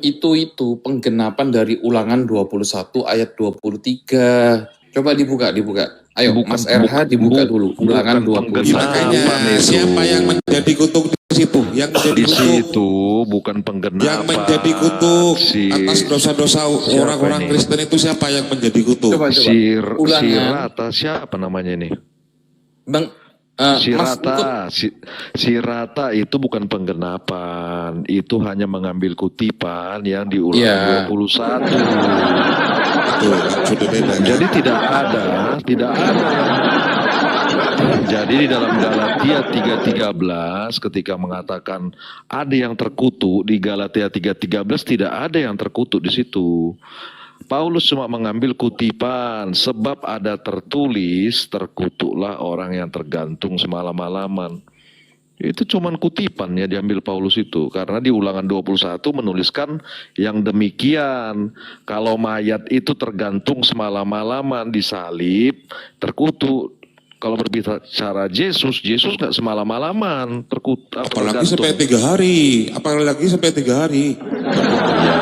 Itu penggenapan dari Ulangan 21 ayat 23. Coba dibuka. Ayo Mas RH dibuka dulu. Ulangan 21. Makanya siapa yang menjadi kutuk di situ? Yang menjadi di kutuk. situ bukan penggenapan. Yang menjadi kutuk atas dosa-dosa orang-orang Kristen itu siapa yang menjadi kutuk? Coba. Sirata siapa namanya ini? Bang Sirata itu bukan penggenapan, itu hanya mengambil kutipan yang di Ulangan 21. Itu sudah beda. Jadi tidak ada. Jadi di dalam Galatia 3:13 ketika mengatakan ada yang terkutuk, di Galatia 3:13 tidak ada yang terkutuk di situ. Paulus cuma mengambil kutipan, sebab ada tertulis, terkutuklah orang yang tergantung semalam-malaman. Itu cuman kutipan ya diambil Paulus itu. Karena di Ulangan 21 menuliskan yang demikian. Kalau mayat itu tergantung semalam-malaman, disalib, terkutuk. Kalau berbicara Yesus nggak semalam-malaman terkutuk. Apalagi sampai 3 hari. Ya,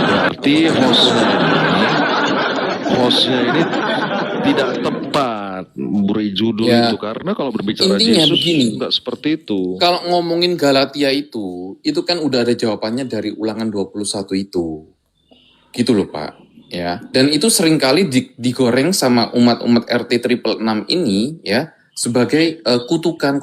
berarti hostnya ini tidak tepat beri judul itu, karena kalau berbicara intinya Yesus begini, enggak seperti itu. Kalau ngomongin Galatia itu kan udah ada jawabannya dari Ulangan 21 itu. Gitu loh Pak. Ya, dan itu seringkali digoreng sama umat-umat RT 666 ini ya sebagai kutukan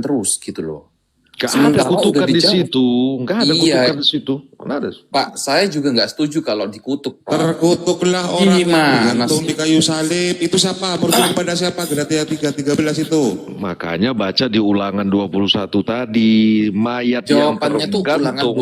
terus gitu loh. Gak ada kutukan di situ, nggak ada kutukan di situ. Ada. Pak, saya juga nggak setuju kalau dikutuk. Pak. Terkutuklah orang yang digantung di kayu salib. Itu siapa? Merujuk kepada siapa? Galatia 3:13 itu. Makanya baca di Ulangan 21 tadi, mayat jawabannya yang tergantung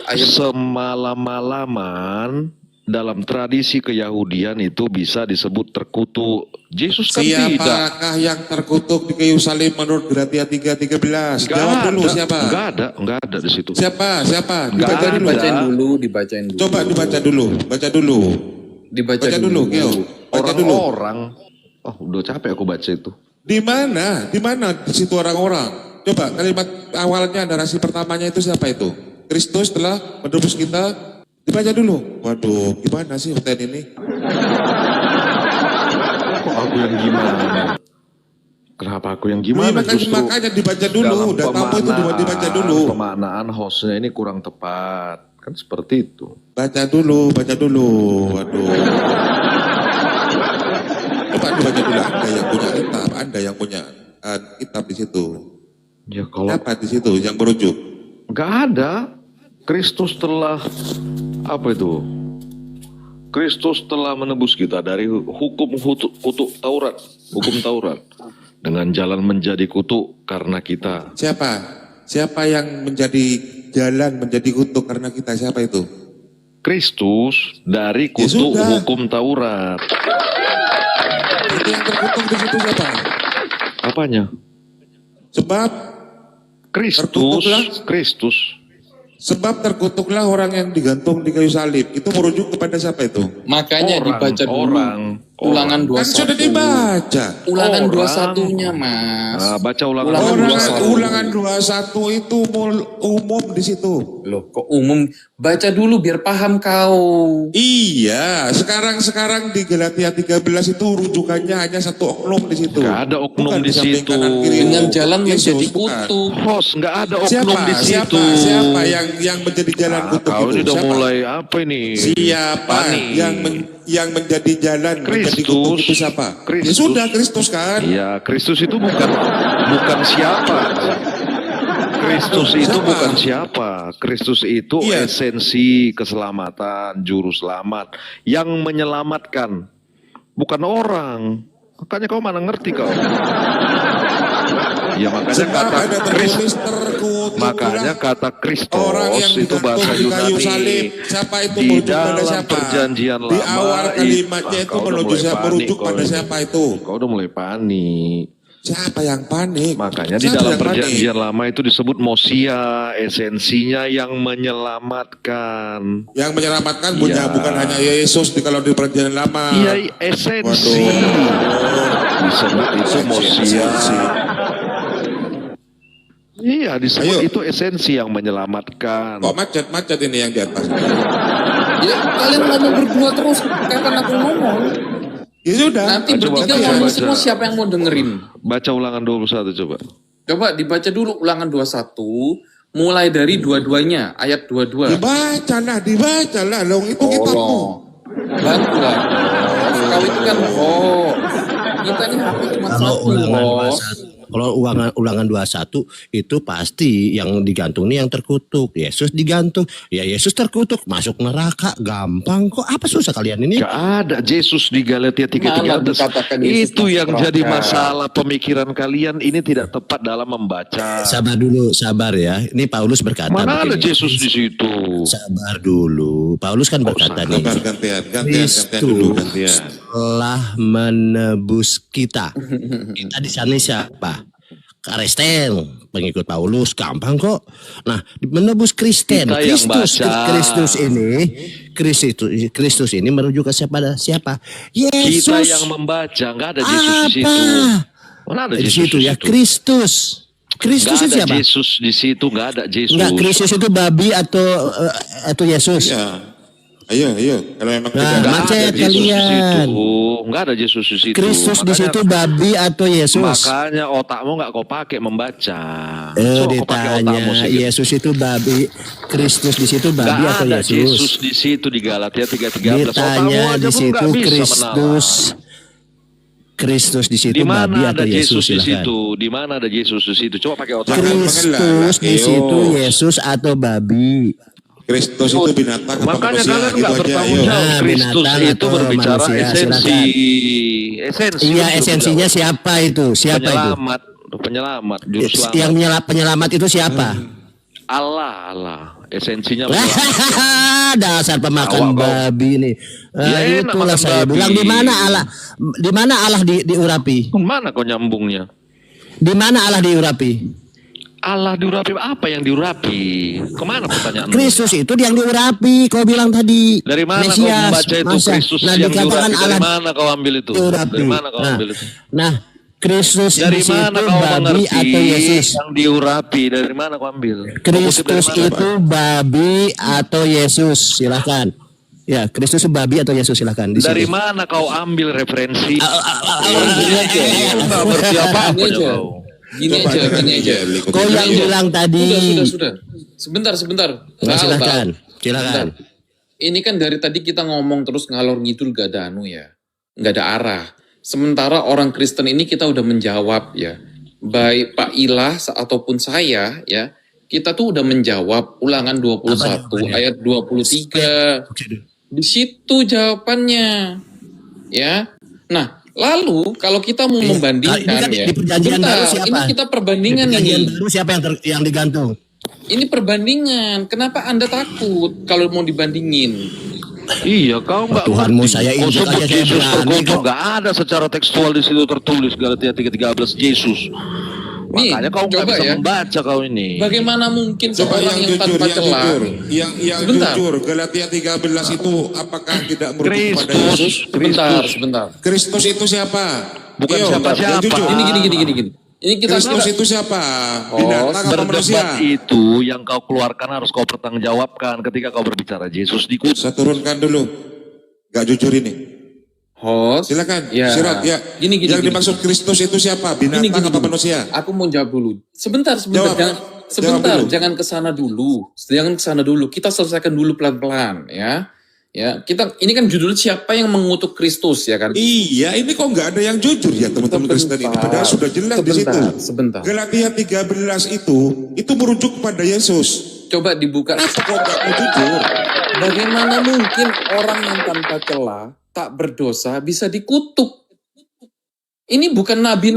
ayat semalam-malaman dalam tradisi Keyahudian itu bisa disebut terkutuk. Yesus kan tidak. Siapakah yang terkutuk di kayu salib menurut Galatia 3:13? Jawab dulu siapa? Enggak ada di situ. Siapa? dibacain dulu. Coba dibaca dulu. Baca dulu, Geo. Orang-orang. Oh, udah capek aku baca itu. Di mana di situ orang-orang? Coba kalimat awalnya narasi pertamanya itu siapa itu? Kristus telah menebus kita. Dibaca dulu. Waduh, gimana sih hotel ini? Kok aku yang gimana? Kenapa aku yang gimana? Makanya dibaca dulu. Datamu itu dibaca dulu. Pemaknaan hostnya ini kurang tepat. Kan seperti itu. Baca dulu. Waduh. Coba dibaca dulu. Anda yang punya kitab di situ. Ya kalau apa di situ yang merujuk? Enggak ada. Kristus telah Kristus telah menebus kita dari hukum Taurat dengan jalan menjadi kutuk karena kita. Siapa yang menjadi jalan menjadi kutuk karena kita? Siapa itu? Kristus dari kutuk hukum Taurat. Itu yang terkutuk di situ siapa? Apanya? Sebab Kristus. Sebab terkutuklah orang yang digantung di kayu salib. Itu merujuk kepada siapa itu? Makanya dibaca dulu. Ulangan 21. Kan sudah dibaca. Ulangan 21-nya, Mas. Nah, baca ulangan 21. Ulangan 21 itu umum di situ. Loh, kok umum? Baca dulu biar paham kau. Iya, sekarang di Galatia 13 itu rujukannya hanya satu oknum di situ. Gak ada oknum di situ. Dengan jalan menjadi kutuk. Host, gak ada oknum di situ. Siapa yang menjadi jalan kutuk kau itu? Kau udah mulai apa ini? Siapa yang menjadi jalan menjadi kutuk itu siapa? Kristus. Ya sudah, Kristus kan? Iya, Kristus itu bukan siapa. Kristus itu bukan siapa. Kristus itu esensi keselamatan, juru selamat yang menyelamatkan, bukan orang. Makanya kau mana ngerti kau? Ya makanya kata Kristus itu bahasa Yunani. Di dalam perjanjian lama. Di awal kalimatnya itu merujuk pada siapa itu? Kau udah mulai panik. Siapa yang panik? Makanya di dalam perjanjian lama itu disebut Mosia, esensinya yang menyelamatkan. Yang menyelamatkan bukan hanya Yesus kalau di perjanjian lama. Iya, esensi. Disebut itu Mosia. Iya, disebut Ayo. itu esensi yang menyelamatkan. Kok macet-macet ini yang di atas? Ya, kalian ngomong berdua terus, kapan aku ngomong? Ya sudah. Nanti Coba bertiga baca, ngomong baca. semua, siapa yang mau dengerin? Baca ulangan 21 coba. Coba dibaca dulu ulangan 21, mulai dari dua-duanya, ayat 22. Dibaca lah, dong itu kitabmu. Bantulah. Kau itu kan kita ini HP cuma Kalau satu, ulangan bos. 21, kalau ulangan 21 itu pasti yang digantung nih yang terkutuk. Yesus digantung, ya Yesus terkutuk, masuk neraka, gampang kok. Apa susah kalian ini? Gak ada Yesus di Galatia Malah 3:13. dikatakan Yesus Itu masuk yang neraka. jadi masalah pemikiran kalian. Ini tidak tepat dalam membaca. Sabar dulu, sabar ya. Ini Paulus berkata Mana ada begini. Yesus di situ? Sabar dulu. Paulus kan berkata nih, Sabar, gantian dulu, gantian. telah menebus kita. Kita di sana siapa? Kristen, pengikut Paulus, gampang kok. Nah, menebus Kristen, Kita yang Kristus, baca. Kristus ini merujuk ke siapa? Yesus. Kita yang membaca, nggak ada Yesus di situ. Mana ada Di Yesus situ di ya, situ? Kristus. Kristus Nggak itu ada siapa? Yesus di situ, nggak ada Yesus. Enggak, Kristus itu babi atau Yesus? Ya. Ayo. Kalau memang Nah, tidak Nggak macet ada Yesus di kalian. situ. Nggak ada Yesus di situ. Kristus di situ babi atau Yesus? Makanya otakmu nggak kau pakai membaca. Coba kau pakai Ditanya otakmu sedikit. Yesus itu babi, Kristus di situ babi Nggak atau ada Yesus Yesus? di situ di Galatia 3:13. Otakmu Ditanya aja di pun situ nggak bisa Kristus. Kristus di situ Di babi mana atau ada Yesus? Yesus di Silakan. situ? Di mana ada Yesus di situ? Coba pakai otak. Kristus di situ Yesus atau babi? Kristus itu binatang apa Makanya manusia? kalian Gitu nggak aja, bertanggung ayo. jawab. Nah, Kristus binatang itu atau berbicara manusia, esensi. Esensi. Iya, itu esensinya berbicara. siapa itu? Siapa itu? Penyelamat, juru selamat. Yang penyelamat itu siapa? Allah. Esensinya penyelamat. Dasar pemakan Awak kau. babi nih. Ya, enak Itulah makan saya babi. bilang di mana Allah diurapi? Mana kau nyambungnya? Di mana Allah diurapi? Allah diurapi apa yang diurapi? Kemana pertanyaan? Kristus itu yang diurapi. Kau bilang tadi. Dari mana kau Mesias, membaca itu masa? Kristus Nah, yang dikatakan diurapi? Dari Allah mana kau ambil itu? diurapi. Dari mana kau ambil itu? Nah, Kristus Dari di situ mana kau babi mengerti atau Yesus? yang diurapi? Dari mana kau ambil? Kau kutip dari Kristus mana, Pak? itu babi atau Yesus? Silakan. Ya, Kristus itu babi atau Yesus? Silakan. Di Dari situ. mana kau ambil referensi? Gini aja. Kau nggak ngerti apa-apa Gini aja. kau. Gini Coba aja, dengar gini aja. Miguel, ikutin Kau yang aja. bilang tadi. Sudah. Sebentar. Nah, silakan. Bentar. Ini kan dari tadi kita ngomong terus ngalor ngidul gak ada nggak ada arah. Sementara orang Kristen ini kita udah menjawab ya, baik Pak Ilah ataupun saya ya, kita tuh udah menjawab ulangan 21 jawabannya? ayat 23. Di situ jawabannya. Ya. Nah, lalu kalau kita mau membandingkan Ini kan ya. di perjanjian baru siapa? Ini kita perbandingan Di perjanjian ini. baru siapa yang digantung? Ini perbandingan. Kenapa Anda takut kalau mau dibandingin? Iya, kau nggak Tuhanmu ngerti. saya Kau injak sebut aja saya Yesus berani terkutuk, kok. nggak ada secara tekstual di situ tertulis Galatia 3:13 Yesus. Nih, Makanya kau nggak coba bisa ya. membaca kau ini. Bagaimana mungkin Coba seorang yang tanpa celah? yang Sebentar. jujur. Galatia 13 itu apakah tidak merujuk kepada Yesus? Sebentar. Kristus itu siapa? Bukan Ayo, siapa-siapa. yang jujur. Gini. Ini kita Kristus itu siapa? Binatang apa manusia? Berdebat itu yang kau keluarkan harus kau pertanggungjawabkan ketika kau berbicara Yesus di kudus. Saya turunkan dulu. Gak jujur ini. host. Silakan. Ya. Sirot, ya. Gini. Yang dimaksud Kristus itu siapa? Binatang apa manusia? Aku mau jawab dulu. Sebentar. Jawab. Sebentar, Jawab dulu. jangan ke sana dulu. Kita selesaikan dulu pelan-pelan ya. Ya, ini kan judul siapa yang mengutuk Kristus ya kan? Iya, ini kok nggak ada yang jujur ya teman-teman Kristen ini. Padahal sudah jelas di situ. Sebentar. Galatia 13 itu merujuk pada Yesus. Coba dibuka. Kenapa kok nggak mau jujur? Bagaimana mungkin orang yang tanpa celah, tak berdosa bisa dikutuk? Ini bukan nabi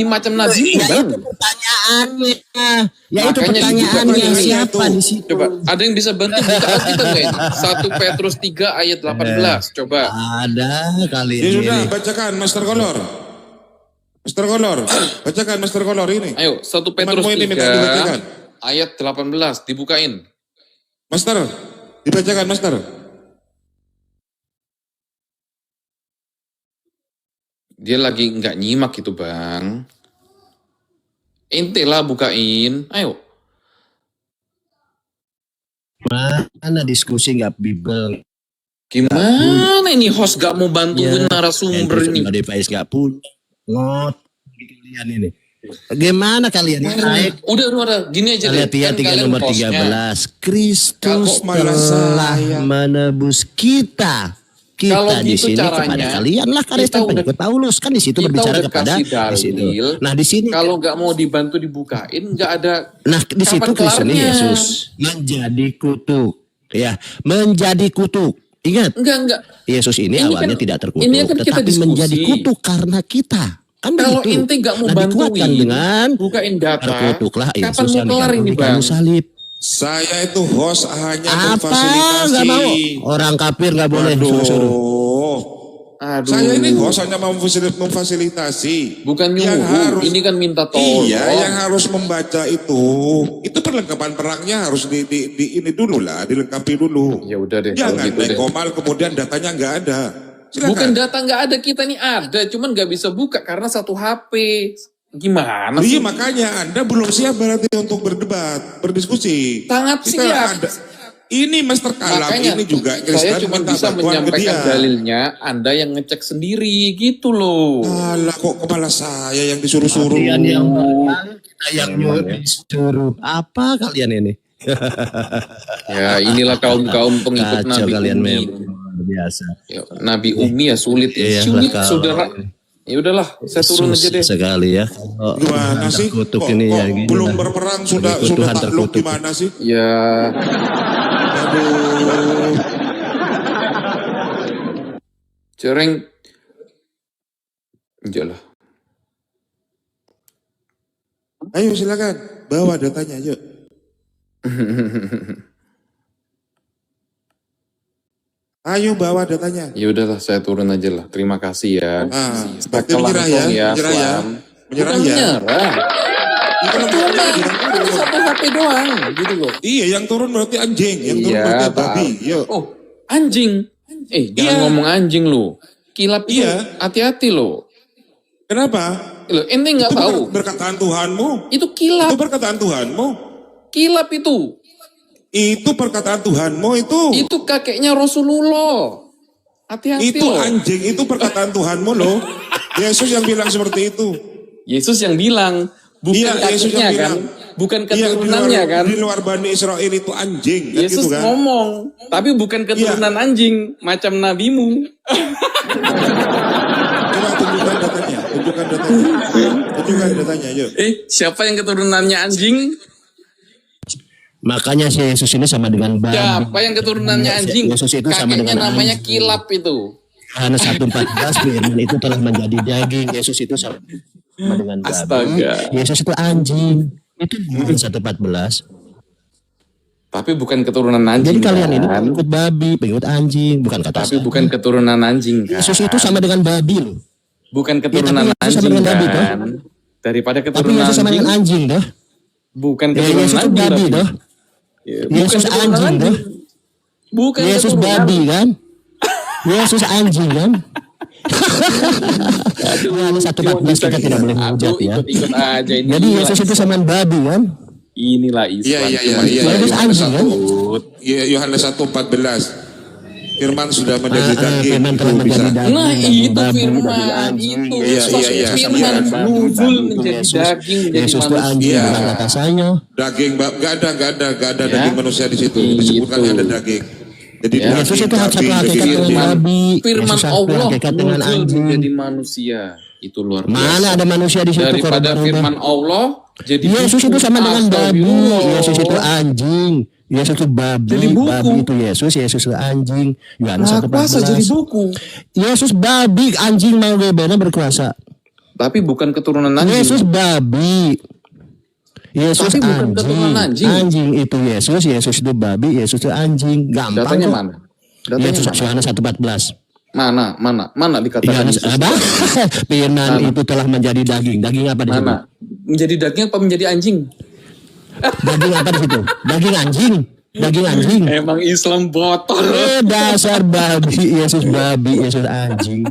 macam nabi, Bang. Itu pertanyaannya. Ya itu Makanya pertanyaannya dibuka siapa itu. di situ? Coba, ada yang bisa bantu buka Alkitab nggak ini? 1 Petrus 3 ayat 18. Coba. Ada kali Ya ini. sudah, bacakan Master Kolor. Master Kolor, bacakan Master Kolor ini. Ayo, 1 Petrus Temanmu ini minta dibacakan. 3 ayat 18 dibukain. Master, dibacakan Master. Dia lagi nggak nyimak gitu, Bang. Ente lah bukain. Ayo. Mana diskusi nggak Bible? Gimana ini host gak mau bantuin Ya, narasumber ini? DPS nggak punya. Ngot. Kalian ini. Gimana kalian naik? Udah. Gini aja Lihat ya, Kan tiga kalian nomor hostnya. 13. Kristus Kok malah telah saya? menebus kita. Kalau Kita di gitu sini caranya, kepada kalian lah kita Kristen udah- pengikut Paulus kan di situ kita berbicara udah kepada kasih di situ. dalil. Nah di sini Kalau nggak mau dibantu dibukain, nggak ada. nah di situ kapan Kristen kelarnya? Yesus menjadi kutuk. Ya, menjadi kutuk. Ingat, Enggak. Yesus ini Ini awalnya kan- tidak terkutuk, ini kan kita tetapi diskusi. menjadi kutuk karena kita. Kan Kalau begitu. ente nggak mau Nah, dikuatkan bantuin, dengan bukain data. terkutuklah Kapan Yesus mau yang kelar digantung ini di kayu bang? salib. Saya itu host hanya Apa? memfasilitasi. Nggak mau. Orang kafir nggak boleh suruh-suruh. Aduh. Saya ini host hanya memfasilitasi. Bukan Yang nyuruh. harus- Ini kan minta tolong. Iya, yang harus membaca itu perlengkapan perangnya harus di ini dulu lah, dilengkapi dulu. Ya udah deh. Kalau Jangan gitu naik deh. komal kemudian datanya nggak ada. Silakan. Bukan data nggak ada, kita nih ada, cuman nggak bisa buka karena satu HP. Gimana Iya sih? makanya Anda belum siap berarti untuk berdebat, berdiskusi. Sangat Kita siap. ada. Ini Master Kalam Makanya ini juga saya Kristen cuma minta bisa bantuan ke menyampaikan dia. dalilnya, Anda yang ngecek sendiri gitu loh. Alah kok kepala saya yang disuruh-suruh. Kalian yang menang, kita yang disuruh. Apa kalian ini? Ya inilah kaum-kaum pengikut Kacau Nabi kalian Umi. memang luar biasa. Ya, Nabi Umi ya sulit. Iya, Sulit lah, saudara. Ya udahlah, saya turun aja Susah deh. sekali ya. Kalau Gimana sih? kutuk Kok, ini kok ya gini belum lah. berperang sudah Tuhan takluk terkutuk. gimana sih? Ya, Aduh. cereng. Jalah. Ayo silakan bawa datanya yuk. Ayo bawa datanya. Ya udahlah, saya turun aja lah. Terima kasih ya. Berarti menyerah ya, menyerah ya. Selam. Menyerah Bukan ya. menyerah. Itu Itu mah satu HP doang, gitu loh. Iya, yang turun berarti anjing, yang turun Iya, berarti Pak. babi. Yuk. Oh, anjing. Jangan Iya. ngomong anjing lu. Kilap itu Iya. hati-hati lo. Kenapa? Lo ente nggak Itu tahu. berkataan Tuhanmu. Itu Itu kilap. perkataan Tuhanmu. Kilap itu. Itu perkataan Tuhanmu itu. Itu kakeknya Rasulullah. Hati-hati Itu loh. anjing, itu perkataan Tuhanmu loh. Yesus yang bilang seperti itu. Yesus yang bilang, bukan Iya, Yesus kakeknya yang kan, bilang. bukan Iya, keturunannya kan. Di luar Bani Israel itu anjing, kan Yesus gitu kan? ngomong, tapi bukan keturunan anjing, macam nabimu. Coba tunjukkan datanya, tunjukkan datanya. Tunjukkan datanya, yuk. Siapa yang keturunannya anjing? Makanya si Yesus ini sama dengan babi. Siapa yang keturunannya anjing? Yesus itu sama Kakeknya dengan namanya anjing. kilap itu. Yohanes 1:14 firman itu telah menjadi daging. Yesus itu sama dengan babi. Astaga. Yesus itu anjing. Itu Yohanes 1:14. Tapi bukan keturunan anjing. Jadi kalian ini kan? pengikut babi, pengikut anjing, bukan kata Tapi saya. bukan keturunan anjing kan? Yesus itu sama dengan babi loh. Bukan keturunan tapi Yesus sama anjing dengan babi, kan? Daripada Tapi keturunan Yesus sama anjing, dengan anjing dah. bukan Ya, keturunan Yesus itu anjing. babi tapi. dah. Ya, Yesus keturunan anjing dah. Bukan Yesus keturunan. babi kan? Yesus anjing kan? Yohanes 1:14 kita tidak boleh menghujat ya. Ikut-ikut aja ini. Jadi Yesus itu sama dengan babi kan? Inilah Islam. Iya. Cuman Yesus anjing kan? Yohanes 1:14. Firman sudah menjadi daging. Firman telah Itu bisa. menjadi daging. Nah daging itu babi, firman daging anjing. itu Iya, sosok iya, firman iya. nuzul menjadi Yesus. daging menjadi Yesus itu manusia. anjing Iya. bukan kata saya. Daging, gak ada Ya. daging manusia di situ. Itu. Disebutkannya ada daging. Jadi Ya. Yesus itu satu hakikat daging. dengan babi. Firman Yesus satu Allah hakikat dengan nuzul anjing. menjadi manusia. Itu luar biasa. Mana ada manusia di situ Daripada kalau firman Allah jadi Yesus buku. itu sama dengan babi. Astagfirullah. Yesus itu anjing. Yesus itu babi. Jadi buku. Babi itu Yesus. Yesus itu anjing. Yohanes Nah, kuasa 1:14. jadi buku. Yesus babi, anjing mau gimana berkuasa. Tapi bukan keturunan anjing. Yesus babi. Yesus Tapi bukan keturunan anjing. Anjing itu Yesus. Yesus itu babi. Yesus itu anjing. Gampang Datanya kok. mana? Datanya Yesus mana? Yohanes 1:14. Mana dikatakan Yohanes Yesus? apa? Firman itu telah menjadi daging. Daging apa di situ? Mana? Menjadi daging apa menjadi anjing? Daging apa di situ? Daging anjing. Daging anjing. Emang Islam botol. Dasar babi. Yesus babi. Yesus anjing.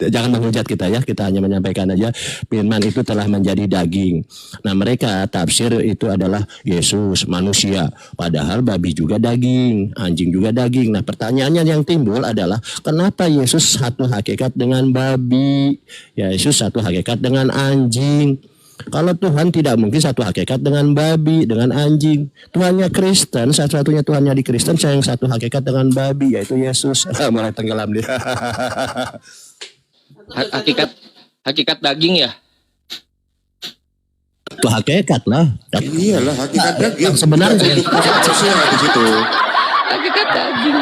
Jangan menghujat kita ya, kita hanya menyampaikan aja firman itu telah menjadi daging. Nah mereka tafsir itu adalah Yesus manusia, padahal babi juga daging, anjing juga daging. Nah pertanyaannya yang timbul adalah kenapa Yesus satu hakikat dengan babi, Yesus satu hakikat dengan anjing? Kalau Tuhan tidak mungkin satu hakikat dengan babi, dengan anjing. Tuhannya Kristen, satu-satunya Tuhannya di Kristen yang satu hakikat dengan babi, yaitu Yesus. Mulai tenggelam dia. Hakikat daging ya. Itu hakikat lah. Iyalah hakikat daging. Yang sebenarnya Bentuk manusia di situ. Hakikat daging.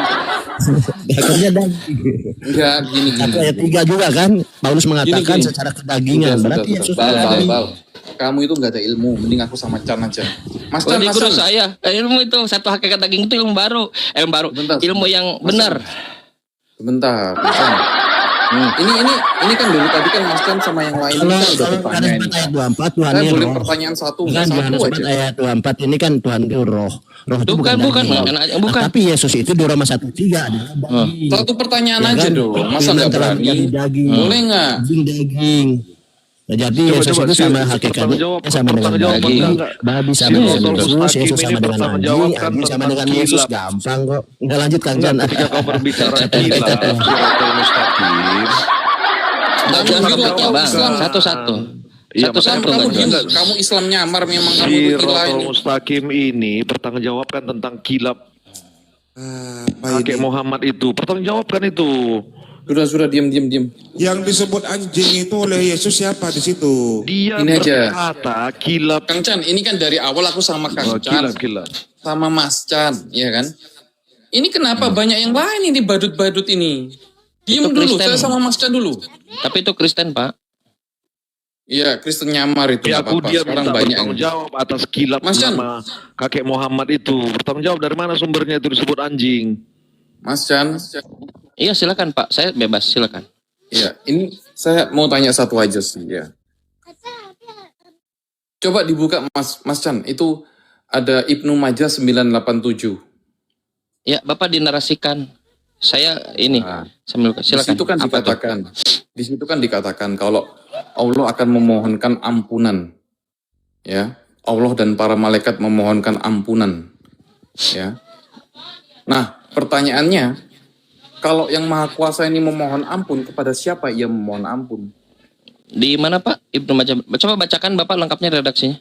hakikatnya daging. Enggak, gini. Satu ayat 3 juga kan, Paulus mengatakan Gini. secara kedagingan. Berarti Yesus Bal. babi. Kamu itu nggak ada ilmu, mending aku sama Chan aja. Mas Chan, Jadi Mas guru Chan. saya, ilmu itu satu hakikat daging itu ilmu baru. Bentar. Ilmu yang benar. Sebentar, Mas Chan. Ini kan dari tadi kan Mas Chan sama yang lain Kalau kan udah bertanya ini. ayat 24 Tuhan Saya ini boleh roh. pertanyaan satu, Kan nggak satu Yohanes 4 aja. ayat 24 ini kan Tuhan itu roh. Roh itu bukan Bukan. daging. Bukan. Tapi Yesus itu di Roma 1:3 adalah daging. Satu pertanyaan Ya aja kan? dong, masa Firman nggak telah menjadi berani? daging. Boleh nggak? Daging. Nah, jadi Coba, Yesus coba, itu sama si- hakikatnya pertanggungjawab- sama dengan pertanggungjawab daging, enggak? babi sama Si dengan Rasul Yesus, Mustaqim Yesus sama ini dengan anjing, pertanggungjawabkan anjing sama tentang dengan Yesus, kilap. gampang kok. Nggak lanjut Kang Jan. Ketika kau berbicara kilap, Siratul Mustaqim. Bagi Kamu topiknya itu bang, Islam. satu-satu. Iya, Satu-satu makanya Kamu nggak gini, jelas. kamu Islam nyamar memang kamu itu gila Siratul ini. Mustaqim ini pertanggungjawabkan tentang kilap Apa kakek ini? Muhammad itu. Pertanggungjawabkan itu. Sudah diam. Yang disebut anjing itu oleh Yesus siapa di situ? Dia Ini aja. berkata kilap. Kang Chan, ini kan dari awal aku sama Kang Oh, Chan, kilap. sama Mas Chan, ya kan? Ini kenapa banyak yang lain ini badut-badut ini? Diam Itu dulu, Kristen. saya sama Mas Chan dulu. Tapi itu Kristen pak. Iya, Kristen nyamar itu Ya nggak aku apa-apa. dia Sekarang minta banyak bertanggung yang... jawab atas kilap Mas Chan. nama kakek Muhammad itu. Bertanggung jawab dari mana sumbernya itu disebut anjing. Mas Chan, Iya silakan pak, saya bebas silakan. ya ini saya mau tanya satu aja sih ya. Coba dibuka Mas Chan, itu ada Ibnu Majah 987. Ya bapak dinarasikan. Saya ini Nah, sambil Di silakan. situ kan Apa tuh? dikatakan, di situ kan dikatakan kalau Allah akan memohonkan ampunan, ya Allah dan para malaikat memohonkan ampunan, ya. Nah pertanyaannya, kalau yang Maha Kuasa ini memohon ampun kepada siapa ia memohon ampun? Di mana pak? Ibnu Majah. Coba bacakan bapak lengkapnya redaksinya.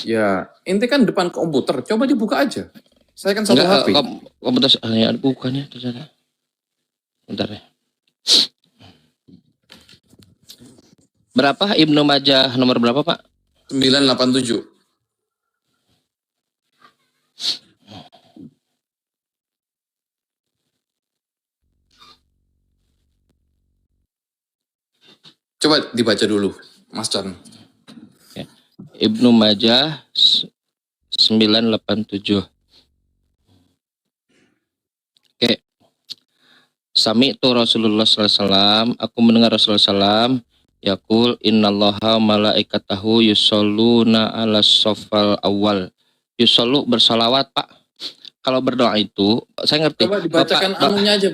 Ya, inti kan depan komputer, coba dibuka aja. Saya kan satu HP. Komputer ya bukannya ternyata. Bentar ya. Berapa Ibnu Majah nomor berapa pak? 987. Coba dibaca dulu, Mas Chan. Ibnu Majah 987. Oke. Sami tu Rasulullah SAW. Aku mendengar Rasulullah SAW. Yaqul innallaha malaikatahu yusholluna ala sofal awal. Yusollu bersalawat pak. Kalau berdoa itu, saya ngerti. Coba dibacakan anunya aja,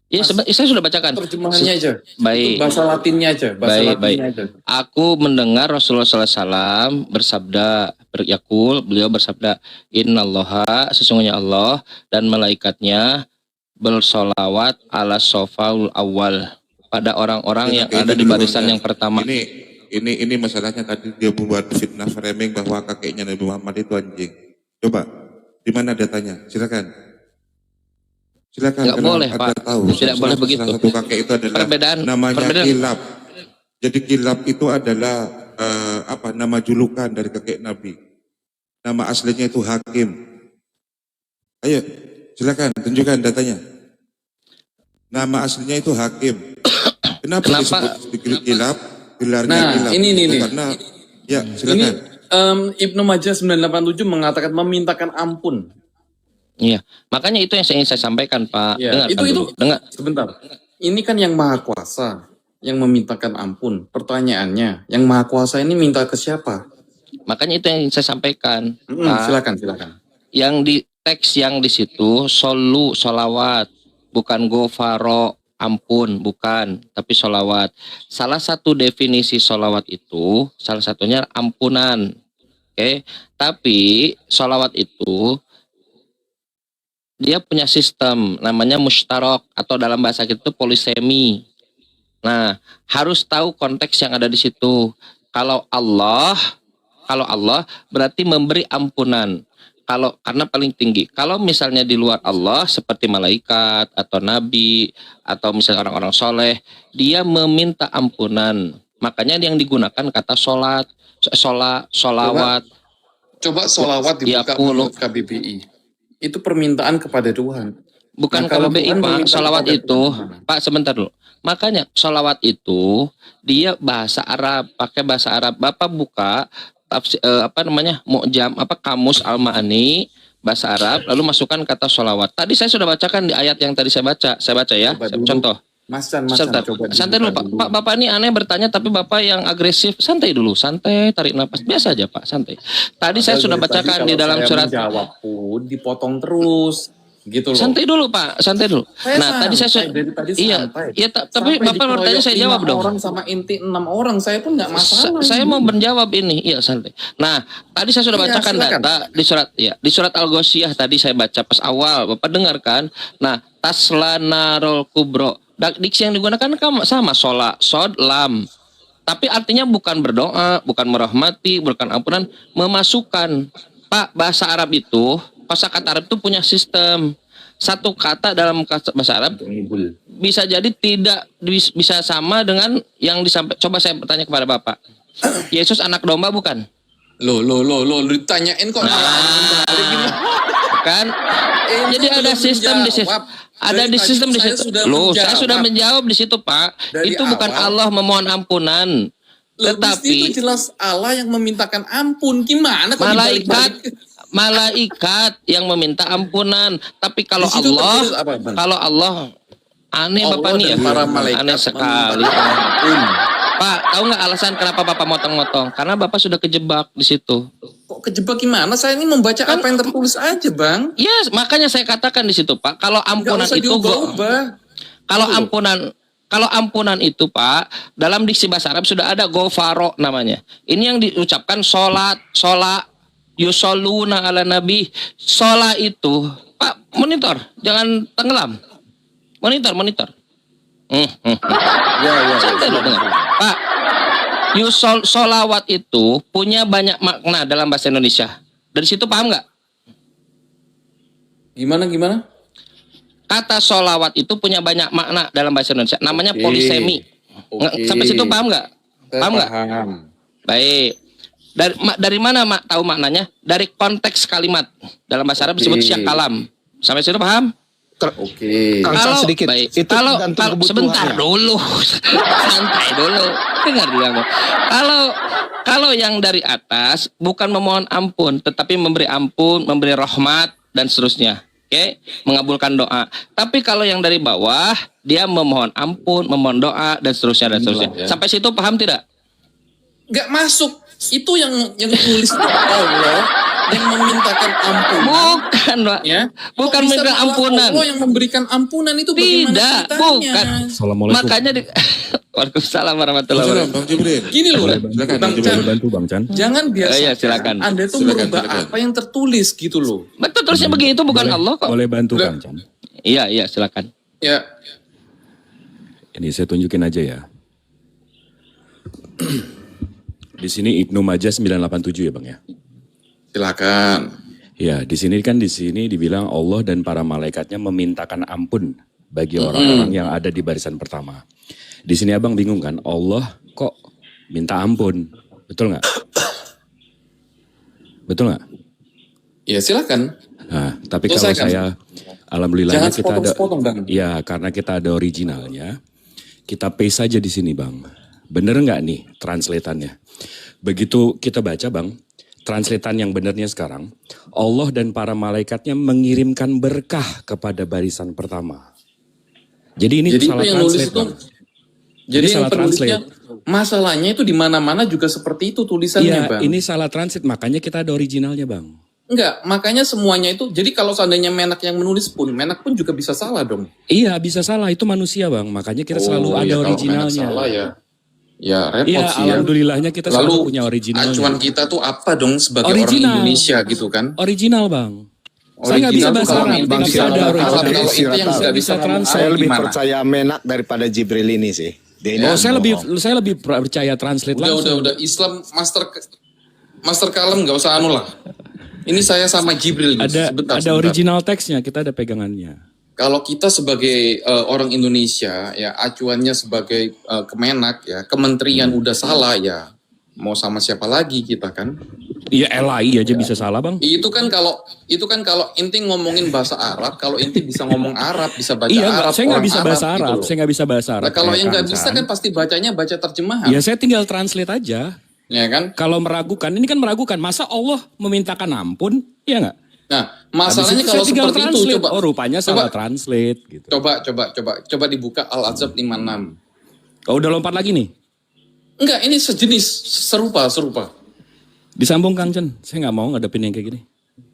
Iya, saya sudah bacakan. terjemahannya aja. Baik. Itu bahasa Latinnya aja, bahasa Baik, Latinnya aja. Aku mendengar Rasulullah SAW bersabda, beliau bersabda, innallaha, sesungguhnya Allah dan malaikatnya bersolawat ala sofaul awal, pada orang-orang yang ada di barisan yang pertama. Ini masalahnya tadi dia membuat fitnah framing bahwa kakeknya Nabi Muhammad itu anjing. Coba, di mana datanya? Silakan. Silakan. Nggak karena boleh, Anda Pak. tahu. Tidak boleh begitu. Salah satu kakek itu adalah namanya perbedaan. Kilab. Jadi Kilab itu adalah nama julukan dari kakek Nabi. Nama aslinya itu Hakim. Ayo, silakan tunjukkan datanya. Nama aslinya itu Hakim. Kenapa disebut Kilab? Gelarnya Nah, Kilab. ini. Karena ya, Ini silakan. Ibnu Majah 987 mengatakan memintakan ampun. Iya, makanya itu yang ingin saya sampaikan Pak. Ya, Dengarkan itu dulu. Dengar. sebentar. Ini kan yang Maha Kuasa yang memintakan ampun. Pertanyaannya, yang Maha Kuasa ini minta ke siapa? Makanya itu yang ingin saya sampaikan. Pak. Silakan. Yang di teks yang di situ solu solawat, bukan gofaro. ampun, bukan, tapi sholawat. Salah satu definisi sholawat itu, salah satunya ampunan. Oke, tapi sholawat itu dia punya sistem namanya mustarok atau dalam bahasa kita itu polisemi. Nah, harus tahu konteks yang ada di situ. Kalau Allah berarti memberi ampunan. Karena paling tinggi. Kalau misalnya di luar Allah seperti malaikat atau nabi atau misalnya orang-orang soleh, dia meminta ampunan. Makanya yang digunakan kata sholawat. Coba sholawat Ya, dibuka menurut KBBI. Itu permintaan kepada Tuhan. Bukan Nah, kalau KBBI Tuhan Pak, meminta sholawat kepada itu, Tuhan. Pak sebentar dulu. Makanya sholawat itu dia bahasa Arab, pakai bahasa Arab. Bapak buka Mu'jam kamus Al-Ma'ani bahasa Arab, lalu masukkan kata sholawat. Tadi saya sudah bacakan di ayat yang tadi saya baca ya. Coba dulu. Contoh. Mas Chan, Sebentar. coba Santai dulu dibuka Pak. Bapak ini aneh bertanya tapi Bapak yang agresif. Santai dulu, santai, tarik nafas. Biasa aja Pak, santai. Tadi saya sudah bacakan di dalam surat. Jawab pun dipotong terus, gitu loh. Santai dulu Pak, santai dulu. Nah, tadi saya sudah. dari tadi Iya, santai. iya tapi Sampai Bapak bertanya saya dikeroyok jawab 5 dong. orang sama inti 6 orang, saya pun nggak masalah. Saya mau menjawab ini, iya santai. Nah, tadi saya sudah Iya, bacakan silakan. data di surat Al-Ghasyiyah tadi saya baca pas awal, Bapak dengarkan. Nah, taslanarul kubro. Diksi yang digunakan sama sod lam. Tapi artinya bukan berdoa, bukan merahmati, bukan ampunan, memasukkan. Pak, bahasa Arab itu, kosakata Arab itu punya sistem. Satu kata dalam bahasa Arab bisa jadi tidak bisa sama dengan yang disampaikan. Coba saya bertanya kepada Bapak. Yesus anak domba bukan? Loh, ditanyain kok. Kan? Jadi ada sistem di situ. Ada di sistem di situ. Loh, saya sudah menjawab di situ, Pak. Dari Itu bukan awal. Allah memohon ampunan. Tetapi itu jelas Allah yang memintakan ampun. Gimana kok malaikat yang meminta ampunan. Tapi kalau Di situ tertulis Allah, apa, Bang? kalau Allah aneh Allah Bapak nih ya. dan para malaikat Aneh sekali. memintakan ampun. Pak, tahu nggak alasan kenapa Bapak motong-motong? Karena Bapak sudah kejebak di situ. Kok kejebak gimana? Saya ini membaca apa yang tertulis aja, Bang. Yes, makanya saya katakan di situ, Pak. Kalau Nggak ampunan usah itu diubah-ubah. kalau ampunan itu, Pak, dalam diksi bahasa Arab sudah ada gofaro namanya. Ini yang diucapkan sholat, yusholuna ala nabi. Sholat itu, Pak, monitor, jangan tenggelam. Monitor. Santai loh, dengar. Pak, solawat itu punya banyak makna dalam bahasa Indonesia. Dari situ paham nggak? Gimana? Kata solawat itu punya banyak makna dalam bahasa Indonesia. Namanya polisemi. Sampai situ paham nggak? Paham nggak? Baik. Dari mana tahu maknanya? Dari konteks kalimat. Dalam bahasa Arab disebut syak kalam. Sampai situ paham? Oke. Kalau sedikit, baik. itu Kalau tergantung sebentar kebutuhannya. dulu, santai dulu, dengar dulu. Kalau yang dari atas bukan memohon ampun, tetapi memberi ampun, memberi rahmat dan seterusnya. Oke, mengabulkan doa. Tapi kalau yang dari bawah, dia memohon ampun, memohon doa dan seterusnya. Sampai situ paham tidak? Nggak masuk. Itu yang tulis Allah yang memintakan ampunan. Bukan, Pak. Ya. Bukan Kok bisa minta malah ampunan. Allah yang memberikan ampunan itu bagaimana Tidak, ceritanya? bukan. Assalamualaikum. Makanya Waalaikumsalam warahmatullahi wabarakatuh. Bang Jibril. Gini loh, Silakan, Bang Bang Chan. Bantu Bang Chan. Jangan biasa. Iya, silakan. Anda tuh Silakan, merubah silakan. apa yang tertulis gitu loh. Betul, terusnya begitu bukan Allah kok. Boleh bantu Udah. Bang Chan. Iya, silakan. Ya. Ini saya tunjukin aja ya. Di sini Ibnu Majah 987 ya Bang ya. Silakan. Ya, di sini dibilang Allah dan para malaikatnya memintakan ampun bagi orang-orang yang ada di barisan pertama. Di sini Abang bingung kan, Allah kok minta ampun, betul nggak? Betul nggak? Ya silakan. Nah, tapi kalau Selesaikan. saya, alhamdulillahnya Jangan kita ada, sepotong-sepotong, Bang. ya karena kita ada originalnya, kita paste saja di sini Bang. Bener nggak nih translatannya? Begitu kita baca Bang, translatan yang benernya sekarang, Allah dan para malaikatnya mengirimkan berkah kepada barisan pertama. Jadi ini Jadi salah itu yang nulis translate itu. Bang. Jadi Ini yang salah penulisnya masalahnya itu di mana-mana juga seperti itu tulisannya, Iya, Bang. ini salah translate, makanya kita ada originalnya Bang. Enggak, makanya semuanya itu, jadi kalau seandainya Menak yang menulis pun, Menak pun juga bisa salah dong. Iya, bisa salah. Itu manusia, Bang. Makanya kita selalu ada iya, kalau Menak originalnya. salah ya repot Iya, sih ya. alhamdulillahnya kita Lalu selalu punya originalnya. acuan kita tuh apa dong sebagai Original. orang Indonesia gitu kan? Original, Bang. Saya nggak bisa Original tuh bahasa kalau Arab, ente nggak bisa bisa ada kalau original. ente yang nggak Nggak bisa bisa ngomong translate. Saya Arab lebih gimana? percaya Menak daripada Jibril ini sih. Dia ini Oh, saya bohong. lebih percaya translate langsung. Udah Islam master kalem nggak usah anu lah. Ini saya sama Jibril nih. Ada Sebentar. original teksnya, kita ada pegangannya. Kalau kita sebagai orang Indonesia ya acuannya sebagai Kemenak ya, kementerian udah salah ya. Mau sama siapa lagi kita kan? Iya, LAI aja bisa salah, Bang. Itu kan kalau inti ngomongin bahasa Arab, kalau inti bisa ngomong Arab, bisa baca Iya, Arab, saya nggak orang bisa bahasa gitu Arab. loh. Saya nggak bisa bahasa Arab. Nah, kalau kayak yang nggak Kang bisa San. kan pasti bacanya baca terjemahan. Ya, saya tinggal translate aja. Ya kan? Kalau meragukan, ini kan meragukan. Masa Allah memintakan ampun? Iya nggak? Nah, Habis masalahnya itu kalau saya tinggal seperti itu translate. coba Oh, rupanya salah translate gitu. coba dibuka Al-Azab 56. Oh, udah lompat lagi nih. Enggak, ini sejenis serupa. Disambung Kang Chen. Saya nggak mau ngadepin yang kayak gini.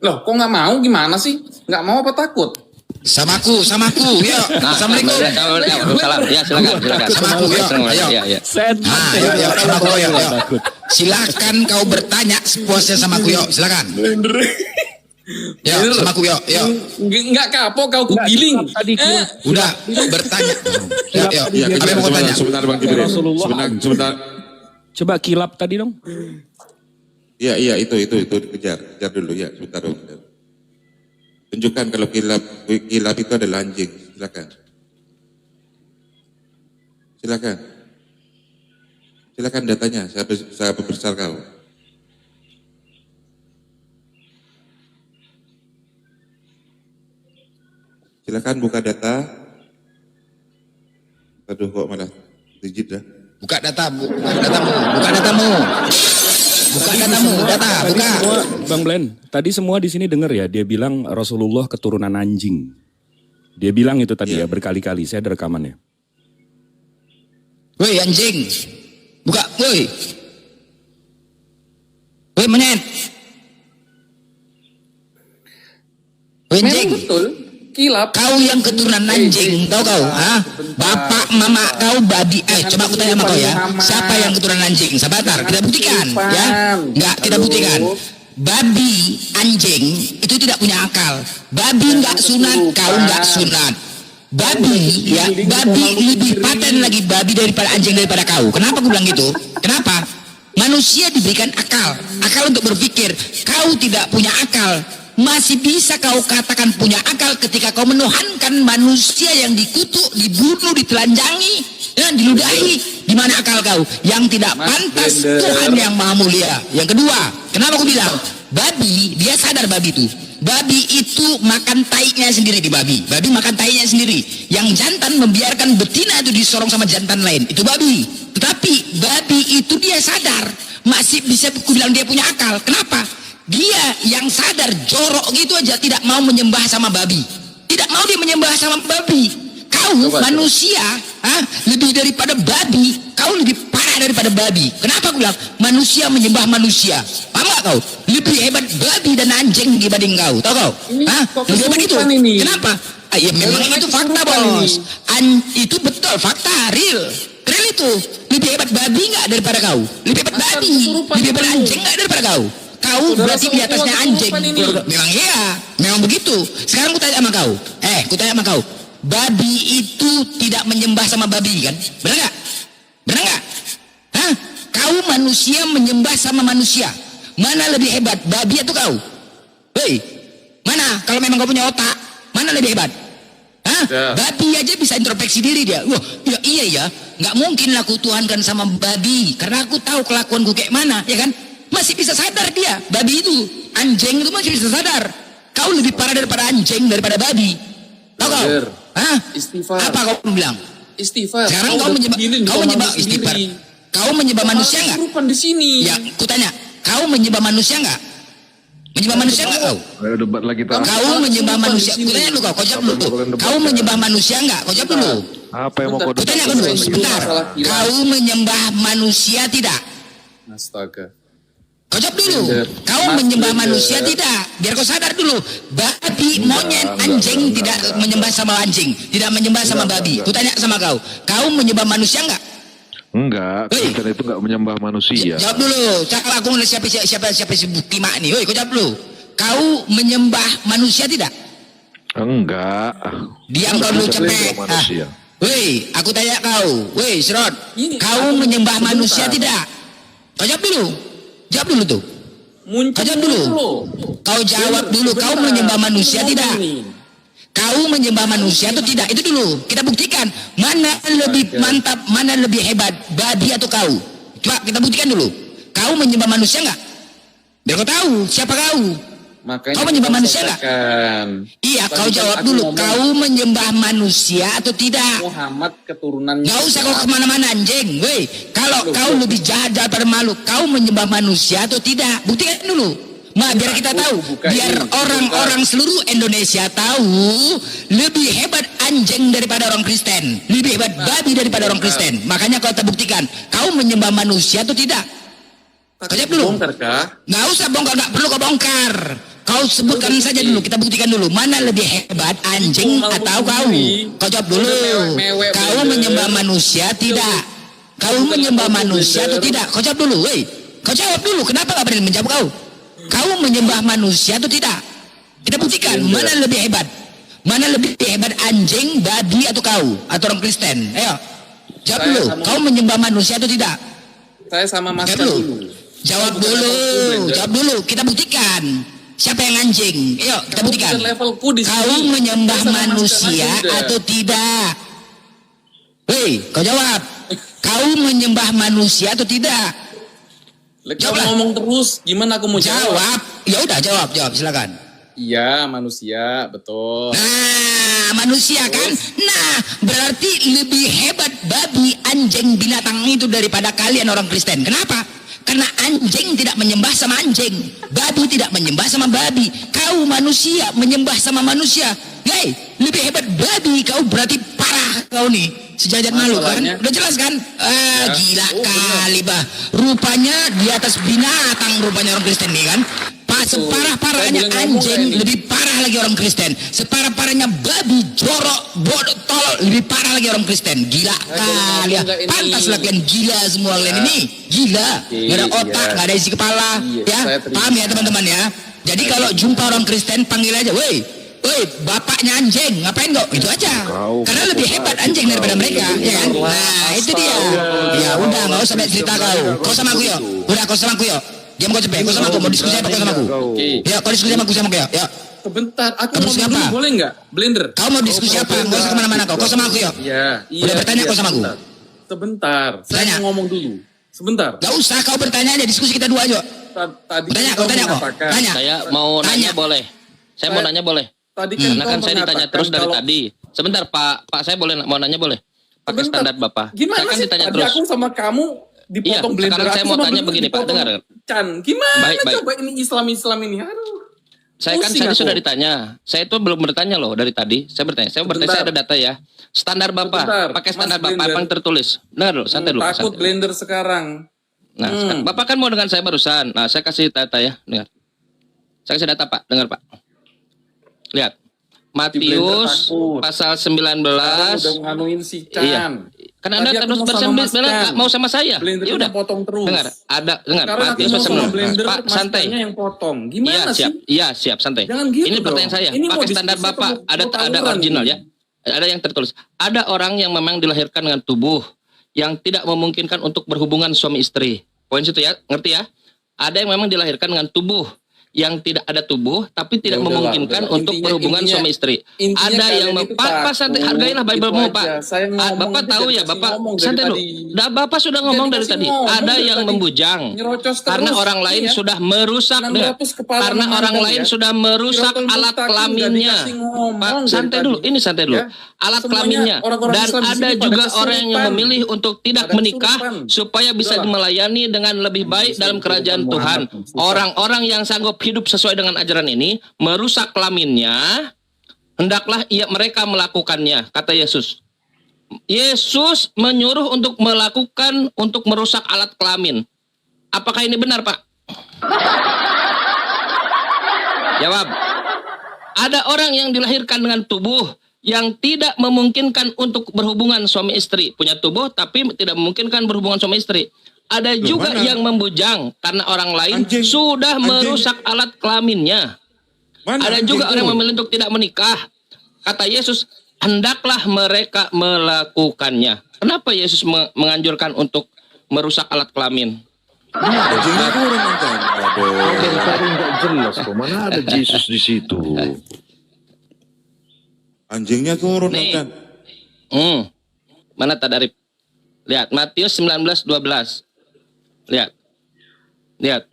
Loh, kok nggak mau gimana sih? Nggak mau apa takut? Samaku, ya. Assalamualaikum. Salam. Ya, silakan. Samaku, ayo. Ya. Set. Ayo, samaku, ayo. Takut. Silakan kau bertanya sepuasnya samaku, yuk. Silakan. Ya, samaku, yuk. Nggak kapok kau kugiling. Tadi Udah, bertanya. Yuk. Ya, Apa yang mau kau tanya? sebentar Bang Jibril. Rasulullah. Sebentar. Coba kilap tadi dong. Iya, itu kejar dulu ya, sebentar. Tunjukkan kalau kilap itu adalah anjing, silakan datanya, saya besar kau. Silakan buka data. Aduh, kok malah rigid dah. Buka datamu. Buka. Bang Blen, tadi semua di sini dengar ya, dia bilang Rasulullah keturunan anjing. Dia bilang itu tadi ya berkali-kali, saya ada rekamannya. Woi anjing. Buka, woi. Woi menyet. Woi Memang anjing. betul. Kilap. Kau yang keturunan anjing, tahu kau? Hah? Bapak, mama kau babi. Coba aku tanya sama kau ya. Siapa yang keturunan anjing? Sabatar, kita buktikan, ya? Enggak, kita buktikan. Babi, anjing itu tidak punya akal. Babi enggak sunat, kau enggak sunat. Babi, ya, babi lebih paten lagi babi daripada anjing daripada kau. Kenapa aku bilang gitu? Kenapa? Manusia diberikan akal untuk berpikir. Kau tidak punya akal. Masih bisa kau katakan punya akal ketika kau menuhankan manusia yang dikutuk, dibunuh, ditelanjangi, dan diludahi. Di mana akal kau? Yang tidak pantas Tuhan yang Maha Mulia. Yang kedua, kenapa aku bilang? Babi, dia sadar babi itu. Babi itu makan taiknya sendiri di babi. Babi makan taiknya sendiri. Yang jantan membiarkan betina itu disorong sama jantan lain. Itu babi. Tetapi babi itu dia sadar. Masih bisa aku bilang dia punya akal. Kenapa? Dia yang sadar jorok gitu aja tidak mau menyembah sama babi. Tidak mau dia menyembah sama babi. Kau manusia lebih daripada babi. Kau lebih parah daripada babi. Kenapa aku bilang manusia menyembah manusia? Paham gak kau? Lebih hebat babi dan anjing dibanding kau. Tahu kau? Lebih hebat itu. Kenapa? Ya memang itu fakta bos. Itu betul fakta real itu. Lebih hebat babi nggak daripada kau? Lebih hebat babi. Lebih hebat anjing nggak daripada kau? Kau berarti di atasnya anjing. Memang iya, memang begitu. Sekarang kutanya sama kau. Babi itu tidak menyembah sama babi kan? Benar nggak? Hah? Kau manusia menyembah sama manusia. Mana lebih hebat, babi atau kau? Hei, mana? Kalau memang kau punya otak, mana lebih hebat? Hah? Babi aja bisa introspeksi diri dia. Wah, ya iya ya. Nggak mungkin lah aku tuhankan sama babi, karena aku tahu kelakuanku kayak mana, ya kan? Masih bisa sadar dia, babi itu, anjing itu masih bisa sadar. Kau lebih parah daripada anjing, daripada babi. Tahu kau? Hah? Istighfar. Apa kau bilang? Istighfar. Sekarang kau menyembah istighfar. Kau menyembah manusia nggak? Bukan di sini. Ya, kutanya, kau menyembah manusia nggak? Menyembah manusia nggak kau? Ayo debat lagi tak. Kau menyembah manusia. Kutanya dulu kau jawab dulu tuh. Kau menyembah manusia nggak? Kau jawab dulu. Apa yang mau kau Kutanya debat? kau dulu, sebentar. Kau menyembah manusia tidak? Astaga. Kau jawab dulu. Blender. Kau Mas menyembah Blender. manusia tidak? Biar kau sadar dulu. Babi, monyet, anjing tidak menyembah sama anjing, tidak menyembah sama babi. Ku tanya sama kau. Kau menyembah manusia enggak? Enggak, Hei. Kristen itu enggak menyembah manusia. Jawab dulu. Cakap aku ngeliat siapa bukti mak nih. Woi, kau jawab dulu. Kau menyembah manusia tidak? Enggak. Diam kau dulu Kristen cepet. itu manusia. Woi, aku tanya kau. Woi, Srod. Ini, Kau aku- menyembah sebentar. manusia tidak? Kau jawab dulu. Jawab dulu tuh. Muncul Kau jawab dulu. Kau jawab dulu. Kau menyembah manusia tidak? Kau menyembah manusia atau tidak? Itu dulu. Kita buktikan. Mana lebih mantap, mana lebih hebat. Babi atau kau? Coba kita buktikan dulu. Kau menyembah manusia enggak? Biar kau tahu siapa kau. Makanya Kau menyembah kita manusia nggak? selesaikan. Iya, Tadi kau kan jawab aku dulu. ngomong Kau menyembah manusia atau tidak? Muhammad keturunannya. Gak usah kau kemana-mana anjing. Woi, kalau kau lebih jahat daripada malu, kau menyembah manusia atau tidak? Buktikan dulu. Biar kita tahu, biar orang-orang seluruh Indonesia tahu lebih hebat anjing daripada orang Kristen, lebih hebat babi daripada orang Kristen. Makanya kau terbuktikan, kau menyembah manusia atau tidak? Kau jawab dulu. Bongkar kah? Nggak usah bongkar, nggak perlu kau bongkar. Kau sebutkan saja dulu, kita buktikan dulu mana lebih hebat anjing atau kau. Kau jawab dulu. Kau menyembah manusia tidak? Kau menyembah manusia atau tidak? Kau jawab dulu, woi. Kau jawab dulu. Kenapa nggak berani menjawab kau? Kau menyembah manusia atau tidak? Kita buktikan mana lebih hebat. Mana lebih hebat anjing, babi atau kau atau orang Kristen? Ayo, jawab Saya dulu. sama- Kau menyembah manusia atau tidak? Saya sama Mas Jawab dulu. dulu. Jawab Bukan dulu, levelku, jawab dulu. Kita buktikan. Siapa yang anjing? Ayo, kita Kamu buktikan. bukan levelku di Kau sini. menyembah Saya sama Mas manusia Blender. atau tidak? Hei, kau jawab. Kau menyembah manusia atau tidak? Kalau Jawablah. ngomong terus, gimana aku mau jawab? Jawab. Ya udah, jawab, silakan. Iya, manusia, betul. Nah, manusia kan? Nah, berarti lebih hebat babi, anjing, binatang itu daripada kalian orang Kristen. Kenapa? Karena anjing tidak menyembah sama anjing, babi tidak menyembah sama babi. Kau manusia menyembah sama manusia. Hei, lebih hebat babi kau, berarti parah kau nih. Sejajar malu kan? Masalahnya- Udah jelas kan? Ya. Gila Oh, kali bah. Rupanya di atas binatang rupanya orang Kristen nih kan? Separah-parahnya Saya boleh ngomong anjing nggak ini? lebih parah lagi orang Kristen. Separah-parahnya babi, jorok, bodoh, tolol lebih parah lagi orang Kristen. Gila boleh kali ya. ngomong nggak ini? Pantas lah kalian gila semua kalian ini. Gila. Gak ada otak, iya. gak ada isi kepala. Iya, Ya, saya terima. paham ya teman-teman ya. Jadi kalau jumpa orang Kristen panggil aja, woi, bapaknya anjing, ngapain kok? Itu aja. Karena lebih hebat anjing daripada mereka, ya kan? Nah, itu dia. Ya udah, nggak usah banyak cerita kau. Kau sama aku yuk. Udah, kau sama aku yuk. Diam kau cepet. Kau sama aku. Mau diskusi apa kau sama aku? Oke. Ya, kau diskusi sama aku ya. Ya. Sebentar, aku Kamu ngomong siapa? dulu boleh nggak? Blender. Kau mau diskusi apa? Nggak usah kemana-mana kau. Kau sama aku yuk. Iya, iya. Udah bertanya iya, kau sama aku? Sebentar, saya Tanya. mau ngomong dulu. Sebentar. Gak usah kau bertanya aja. Diskusi kita dua aja. Tadi Tanya, kau kau tanya kok. mengatakan- Tanya. Saya mau Tanya. nanya boleh? Saya mau nanya boleh? Tadi kan Karena kau kan saya ditanya mengatakan terus dari kalau- tadi. Sebentar Pak saya boleh mau nanya boleh? Pakai Sebentar. standar Bapak. Gimana Saya kan sih? ditanya Tadi terus. aku sama kamu dipotong Iya, Blender. sekarang saya aku mau sama tanya Blender begini, Pak. dipotong Dengar. Chan, gimana Baik, baik. coba ini Islam ini? Aduh. Saya kan Pusing tadi aku. sudah ditanya. Saya itu belum bertanya loh dari tadi. Saya bertanya. Saya Sebentar. ada data ya. Standar Bapak. Sebentar, Pakai Mas standar Bapak Blender. apa yang tertulis? Dengar dulu, santai dulu. Takut santai. Blender sekarang. Nah, sekarang, Bapak kan mau dengan saya barusan. Nah, saya kasih data ya. Dengar. Saya kasih data Pak. Dengar Pak. Lihat. Matius takut. pasal Sekarang 19. udah nganuin si Chan. Iya. Karena Anda Tadi aku terus mau sama bersembil Mas Chan. mau sama saya. Blender Ya udah. potong terus. Dengar, dengar. Sekarang aku Matius mau pasal sama 19. Blender, Pak, Mas santai. Chan-nya yang potong. Iya, Gimana sih? siap. Iya, siap, santai. Jangan gitu Ini dong. pertanyaan saya. Ini mau Pakai standar diskusi Bapak. atau Ada mau tawuran original ini? ya. Ada yang tertulis. Ada orang yang memang dilahirkan dengan tubuh yang tidak memungkinkan untuk berhubungan suami istri. Poin situ ya, ngerti ya? Ada yang memang dilahirkan dengan tubuh yang tidak ada tubuh tapi tidak Ya udahlah, memungkinkan udahlah. untuk Intinya- berhubungan intinya- suami istri. intinya Ada kalian yang itu Pak santai, takut, hargailah itu Bible-mu aja. Pak. Saya ngomong Bapak aja tahu jangan ya, kasih Bapak ngomong dari santai dulu. tadi. Bapak sudah ngomong Jangan dari kasih tadi. ngomong Ada dari yang tadi. membujang. Nyerocos terus. Karena orang lain Iya. sudah merusak 600 kepala karena mantan orang lain ya. sudah merusak Siratul alat Mustaqim kelaminnya. nggak dikasih ngomong Pak, dari santai tadi. dulu. Ini santai dulu. Ya. Alat Semuanya kelaminnya. orang-orang Dan Islam di ada sini pada juga orang yang kesurupan. memilih untuk tidak Pada menikah kesurupan. supaya bisa Udahlah. melayani dengan lebih baik dalam kerajaan Tuhan. Orang-orang yang sanggup hidup sesuai dengan ajaran ini merusak kelaminnya, hendaklah mereka melakukannya, kata Yesus. Yesus menyuruh untuk merusak alat kelamin. Apakah ini benar, Pak? Jawab. Ada orang yang dilahirkan dengan tubuh yang tidak memungkinkan untuk berhubungan suami istri. Punya tubuh tapi tidak memungkinkan berhubungan suami istri. Ada juga mana? yang membujang karena orang lain Anjing. sudah Anjing. merusak alat kelaminnya. Mana Ada anjing juga orang itu? yang memilih untuk tidak menikah. Kata Yesus, hendaklah mereka melakukannya. Kenapa Yesus menganjurkan untuk merusak alat kelamin? Anjingnya turun nonton. Waduh. Komentarnya nggak jelas kok. Mana ada Yesus di situ? Anjingnya turun Nih. nonton. Mana Tadarib? Lihat, Matius 19:12. Lihat. Lihat.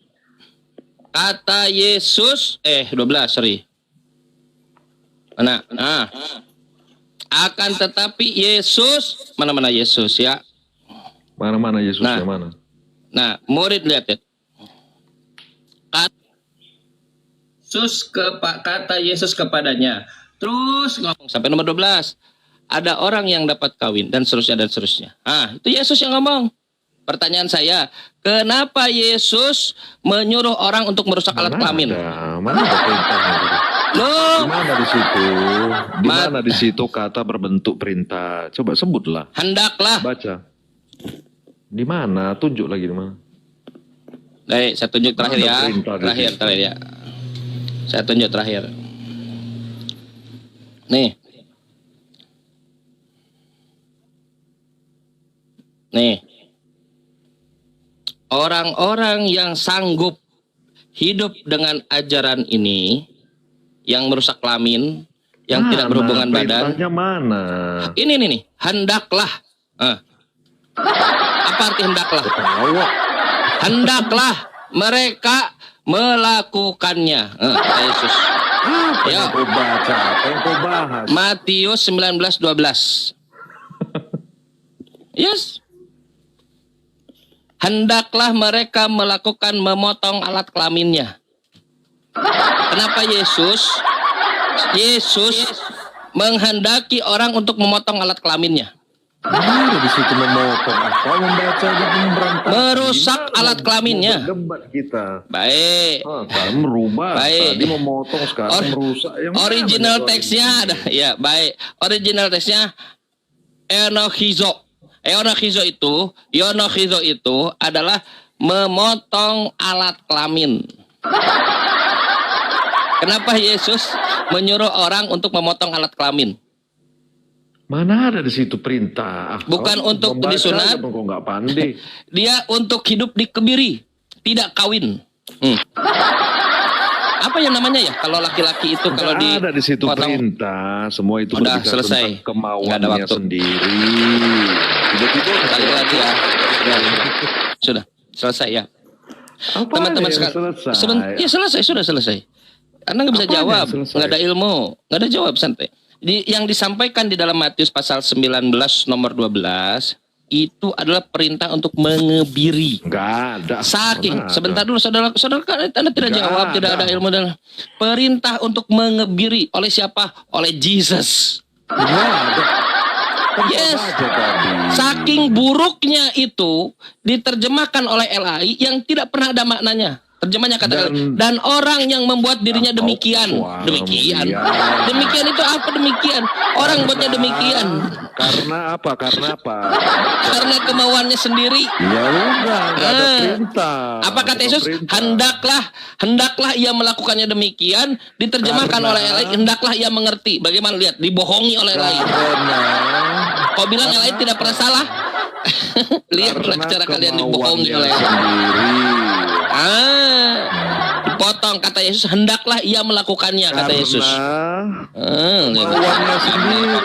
Kata Yesus, 12, sorry. Mana? Akan tetapi Yesus, mana Yesus ya? Mana-mana Yesus Nah. yang mana? Nah, murid lihat ya. Kata Yesus kepadanya. Terus ngomong sampai nomor 12. Ada orang yang dapat kawin dan seterusnya dan seterusnya. Itu Yesus yang ngomong. Pertanyaan saya, kenapa Yesus menyuruh orang untuk merusak alat kelamin? Mana ada perintahnya? Loh, Di mana di situ? Di mana di situ kata berbentuk perintah? Coba sebutlah. hendaklah. Baca. Di mana? Tunjuk lagi di mana? Baik, saya tunjuk terakhir Ada ya. perintah di Terakhir situ. ya. Saya tunjuk terakhir. Nih. Orang-orang yang sanggup hidup dengan ajaran ini, yang merusak kelamin, yang tidak berhubungan badan. Perintahnya mana? Ini nih, hendaklah. Apa arti hendaklah? Tahu. Hendaklah mereka melakukannya. Kata Yesus. Apa Ya. yang kau baca? Apa yang kau bahas? Matius 19:12. Yes. Hendaklah mereka melakukan memotong alat kelaminnya. Kenapa Yesus menghendaki orang untuk memotong alat kelaminnya? Mana di situ memotong apa? Membaca dan memberantas. Merusak alat kelaminnya. Berdebat kita. Baik. Kan merubah. Baik. Tadi memotong sekarang merusak. Yang mana Original ada teksnya ada. Ya, baik. Original teksnya enochizo. Enochizo itu adalah memotong alat kelamin. Kenapa Yesus menyuruh orang untuk memotong alat kelamin? Mana ada di situ perintah? Bukan Kau untuk membaca disunat. aja, kau nggak pandai. Dia untuk hidup dikebiri, tidak kawin. Apa yang namanya ya kalau laki-laki itu kalau Nggak ada di situ potong? perintah. Semua itu Udah, berbicara selesai. tentang Nggak ada kemauannya waktu. sendiri. Tiba-tiba Sekali lagi ya. Sudah selesai ya. apa Teman-teman yang sekalian. selesai? Ya selesai, sudah selesai. Anda nggak bisa Apanya jawab, yang selesai? nggak ada ilmu, nggak ada jawab, santai. Yang disampaikan di dalam Matius pasal 19 nomor 12 itu adalah perintah untuk mengebiri. Nggak ada. Saking, Mana ada? sebentar dulu saudara Anda tidak Nggak jawab, tidak ada. ada ilmu dan perintah untuk mengebiri oleh siapa? Oleh Jesus. Nggak ada. Kan kau Yes. baca tadi. Saking buruknya itu diterjemahkan oleh LAI yang tidak pernah ada maknanya. Terjemahnya kata dan orang yang membuat dirinya demikian. Demikian. Demikian itu apa demikian? Orang buatnya demikian. Karena apa? Karena apa? Karena kemauannya sendiri. Ya udah, nggak ada perintah. Apa kata Nggak ada Yesus? perintah. Hendaklah ia melakukannya demikian. Diterjemahkan oleh LAI, hendaklah ia mengerti. Bagaimana lihat? Dibohongi oleh LAI. Karena Kau bilang LAI tidak pernah salah? Lihatlah cara kalian dibohongi oleh LAI. sendiri. Dipotong kata Yesus, hendaklah ia melakukannya kata Yesus. Kemauannya sendiri.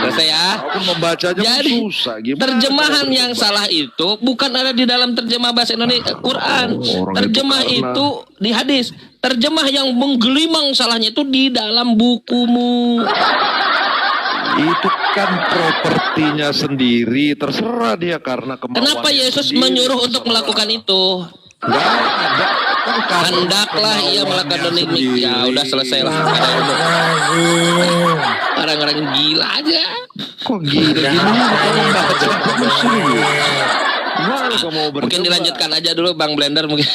Selesai ya. Aku membacanya Jadi susah. Gimana terjemahan cara yang berdebat? salah itu bukan ada di dalam terjemah bahasa Indonesia Quran. orang Terjemah itu karena- itu di hadis. Terjemah yang menggelimang salahnya itu di dalam bukumu. Itu kan propertinya sendiri, terserah dia karena kemauannya Kenapa Yesus sendiri. menyuruh untuk melakukan itu? Nggak ada. Kan karena Hendaklah ia melakukan kemauannya demikian. Ya sendiri. udah selesailah. Orang-orang gila aja. Kok gila? Gimana kau membaca? Kamu serius? Gimana kau mau bercoba? Mungkin dilanjutkan aja dulu Bang Blender mungkin.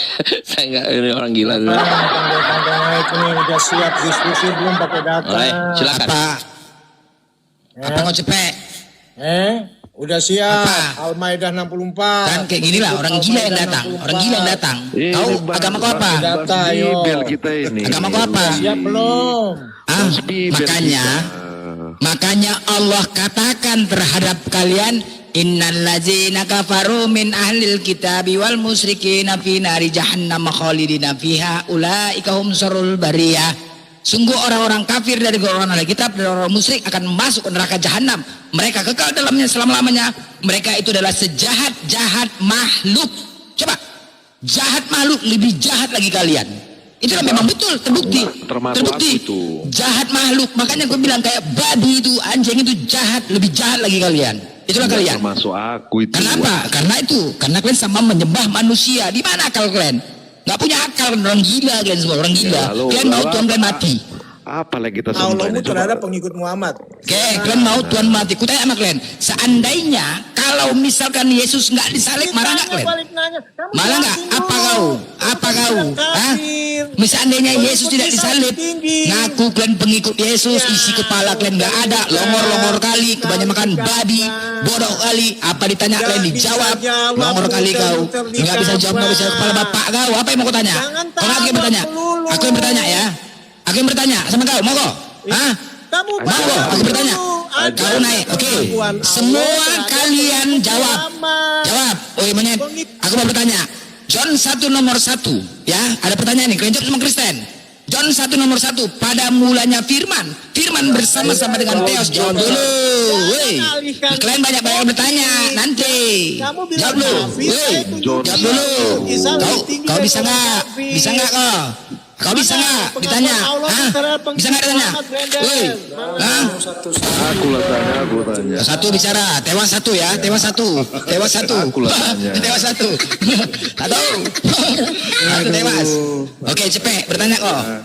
Saya nggak, ini orang gila dulu. Tanda-tanda naik ini udah siap diskusi belum pakai data. Oleh, silakan. Apa kau cepet? Udah siap. Apa? Al-Maidah 64. Kan kayak gini lah orang gila yang datang. Orang gila yang datang. Kau agama kau apa? Data, yo. Bibel kita ini. Agama kau apa? Siap belum? Makanya Allah katakan terhadap kalian, innallazina kafaru min ahlil kitabi wal musyrikina fi nari jahannam khalidina fiha ulaika hum syarrul bariyah. Sungguh orang-orang kafir dari golongan ahli kitab dan orang musyrik akan masuk ke neraka jahanam. Mereka kekal dalamnya selama-lamanya. Mereka itu adalah sejahat-jahat makhluk. Coba, jahat makhluk lebih jahat lagi kalian. Itulah memang betul terbukti. Terbukti. Jahat makhluk. Makanya gue bilang kayak babi itu, anjing itu jahat, lebih jahat lagi kalian. Itulah kalian. Termasuk aku itu. Kenapa? Karena kalian sama menyembah manusia. Di mana akal kalian? Nggak punya akal, orang gila kalian semua, orang gila. Kalian mau Tuhan kalian mati. Apalagi kita Allahmu sembah. terhadap pengikut Muhammad. Oke, kalian mau Tuhan mati. Kutanya sama kalian, seandainya kalau misalkan Yesus nggak disalib, marah nggak kalian? Marah nggak? Apa kau? Hah? Seandainya Yesus tidak disalib, ngaku kalian pengikut Yesus, isi kepala kalian nggak ada, longor-longor kali, kebanyakan makan babi, bodoh kali. Apa ditanya kalian dijawab, longor kali kau. Nggak bisa jawab, nggak bisa kepala bapak kau. Apa yang mau kau tanya? Kau nggak yang bertanya? Aku yang bertanya ya. Aku yang bertanya sama kau, mau kau? Hah? Mau kau? Aku bertanya. Kau naik, oke. Semua kalian jawab. Oh monyet. Aku mau bertanya. John 1 nomor 1, ya. Ada pertanyaan nih. Kalian jawab sama Kristen. John 1 nomor 1. Pada mulanya Firman. Firman bersama-sama dengan Theos. Jawab dulu. Woi. Kalian banyak-banyak bertanya. Nanti. Jawab dulu. Woi. Jawab dulu. Kau bisa nggak? Bisa nggak kau? Kau bisa nggak ditanya? Hah? Bisa nggak ditanya? Woi, hah? Aku tanya. Satu bicara, tewas satu ya, tewas satu. Aku lah tanya. Tewas satu. Satu. Aku tewas. Oke, cepet bertanya kok.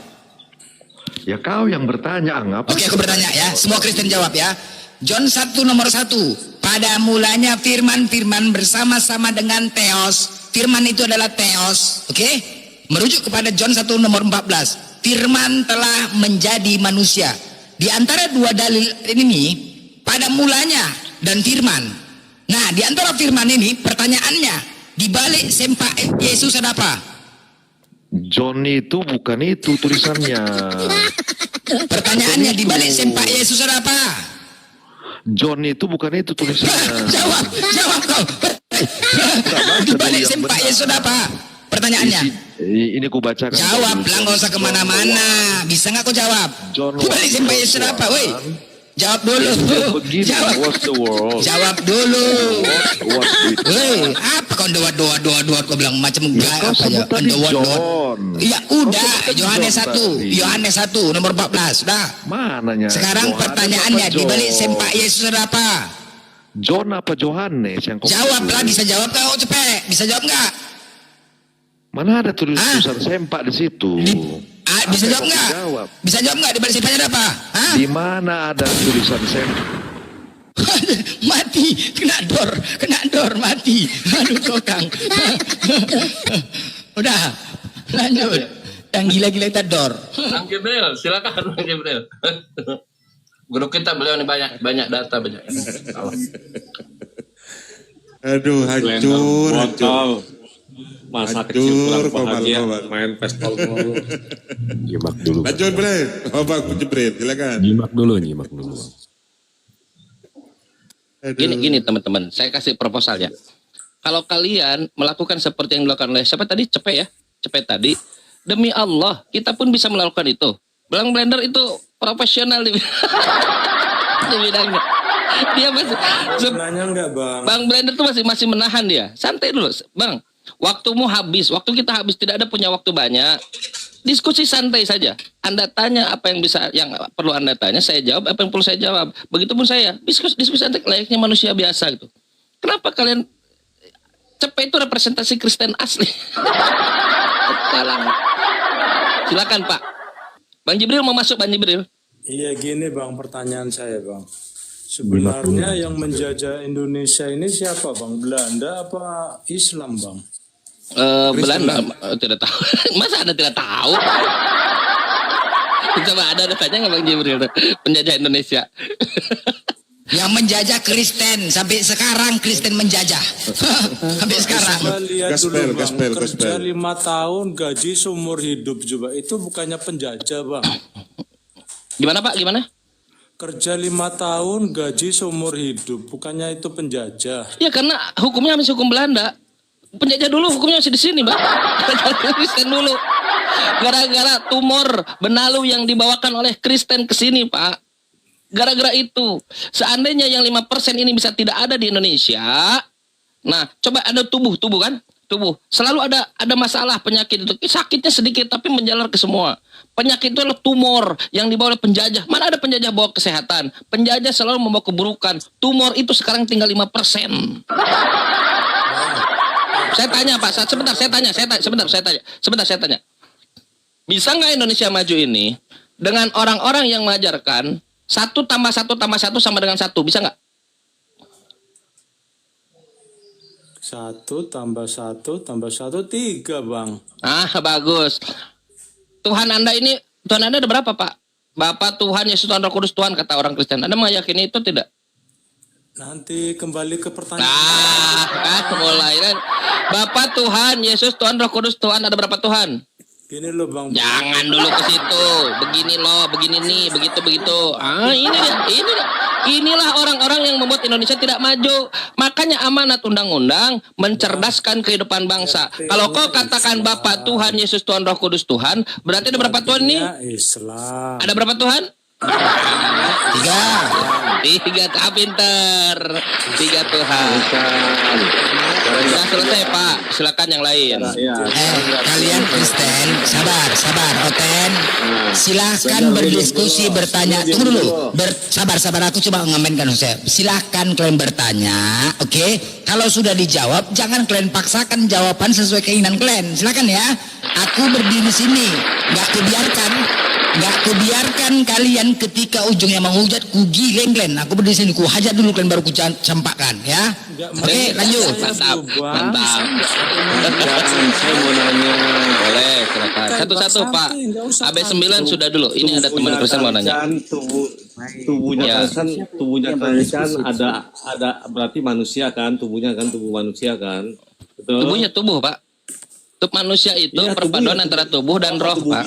Ya kau yang bertanya, Angap. Oke, aku bertanya ya. Semua Kristen jawab ya. John 1 nomor 1. Pada mulanya Firman bersama-sama dengan Theos. Firman itu adalah Theos, oke? Merujuk kepada John 1 nomor 14. Firman telah menjadi manusia. Di antara dua dalil ini, pada mulanya dan firman. Nah, di antara firman ini, pertanyaannya, di balik sempak Yesus ada apa? John itu bukan itu tulisannya. Pertanyaannya, di balik sempak Yesus ada apa? John itu bukan itu tulisannya. Jawab kau. Di balik sempak Yesus ada apa? Pertanyaannya. Ini ku bacakan. Jawab lah, nggak usah kemana-mana. Bisa nggak kau jawab? Di balik sempak Yesus ada apa, woi? Jawab dulu. Jawab dulu. Woi, apa kau doa kau bilang macam enggak apa ya? Doa. Iya, udah. Yohanes 1 nomor 14. Dah. Mananya? Sekarang pertanyaannya, di balik sempak Yesus ada apa? John apa Johannes yang kau Jawab lah, bisa jawab kau cepet. Bisa jawab nggak? Mana ada tulisan sempak di situ? Bisa jawab nggak? Bisa jawab nggak? Di balik sempaknya ada apa? Hah? Di mana ada tulisan sempak? Mati, kena dor, mati. Aduh kokang. Udah, lanjut. Yang gila-gila itu dor. Bang Jibril, silakan Bang Jibril. Guru kita beliau ini banyak data banyak. Aduh, hancur. Masa kecil kurang bahagia main pestol mulu. Nyimak dulu. Lanjut, Bre. Bang Jibril, silakan. Nyimak dulu. Gini teman-teman, saya kasih proposal ya. Kalau kalian melakukan seperti yang dilakukan oleh siapa tadi? Cepet tadi. Demi Allah, kita pun bisa melakukan itu. Bang Blender itu profesional di bidangnya. Dia masih Sebenarnya enggak, Bang. Bang Blender tuh masih menahan dia. Santai dulu, Bang. Waktumu habis, waktu kita habis, tidak ada punya waktu banyak. Diskusi santai saja. Anda tanya apa yang perlu Anda tanya, saya jawab apa yang perlu saya jawab. Begitupun saya, diskusi santai layaknya manusia biasa gitu. Kenapa kalian Cepet itu representasi Kristen asli. Silakan Pak. Bang Jibril mau masuk, Bang Jibril. Iya gini Bang, pertanyaan saya Bang. Sebenarnya yang menjajah Indonesia ini siapa bang? Belanda apa Islam bang? Belanda tidak tahu. Masa Anda tidak tahu? Coba ada tanya nggak Bang Jibril? Penjajah Indonesia. Yang menjajah Kristen sampai sekarang Kristen menjajah. Sampai sekarang. Coba lihat Gaspel, dulu bang, gaspel, kerja gaspel. 5 tahun gaji seumur hidup coba itu bukannya penjajah bang? Gimana Pak? Gimana? Kerja 5 tahun gaji seumur hidup bukannya itu penjajah? Ya karena hukumnya masih hukum Belanda. Penjajah dulu hukumnya masih di sini, Pak. Kristen dulu. Gara-gara tumor benalu yang dibawakan oleh Kristen ke sini, Pak. Gara-gara itu. Seandainya yang 5% ini bisa tidak ada di Indonesia. Nah, coba ada tubuh kan? Tubuh. Selalu ada masalah penyakit itu. Sakitnya sedikit tapi menjalar ke semua. Penyakit itu adalah tumor yang dibawa oleh penjajah. Mana ada penjajah bawa kesehatan? Penjajah selalu membawa keburukan. Tumor itu sekarang tinggal 5%. Saya tanya Pak, sebentar saya tanya. Bisa nggak Indonesia maju ini dengan orang-orang yang mengajarkan 1 tambah 1 tambah 1 sama dengan 1? Bisa nggak? 1 tambah 1 tambah 1 3 bang. Ah bagus. Tuhan Anda ada berapa Pak? Bapak Tuhan Yesus Tuhan Roh Kudus Tuhan kata orang Kristen. Anda meyakini itu tidak? Nanti kembali ke pertanyaan. Mulai kan. Bapak Tuhan Yesus Tuhan Roh Kudus Tuhan ada berapa Tuhan? Gini loh bang. Jangan dulu ke situ. Begini loh, begini nih, begitu. Inilah orang-orang yang membuat Indonesia tidak maju. Makanya amanat undang-undang mencerdaskan kehidupan bangsa. Kalau kau katakan Bapak Tuhan Yesus Tuhan Roh Kudus Tuhan, berarti ada berapa Tuhan nih? Islam. Ada berapa Tuhan? 3 pinter. 3 Tuhan. Sudah selesai Pak. Silakan yang lain. Kalian Kristen, sabar, Oten. Silakan berdiskusi, bertanya. Tunggu dulu. Sabar, aku coba ngamenkan saya. Silakan kalian bertanya, oke? Kalau sudah dijawab, jangan kalian paksakan jawaban sesuai keinginan kalian. Silakan ya. Aku berdiri di sini, nggak kubiarkan kalian ketika ujungnya menghujat kugiling kalian. Aku berdiri di sini, ku hajat dulu kalian baru ku campakkan ya. Oke, lanjut. Mantap. Saya mau nanya. Boleh, silakan. Satu-satu Pak. AB9 sudah dulu. Ini ada teman Kristen mau nanya. Tubuhnya kan ada berarti manusia kan, tubuhnya kan tubuh manusia kan. Betul. Tubuhnya tubuh Pak. Tubuh manusia itu perpaduan antara tubuh dan roh Pak.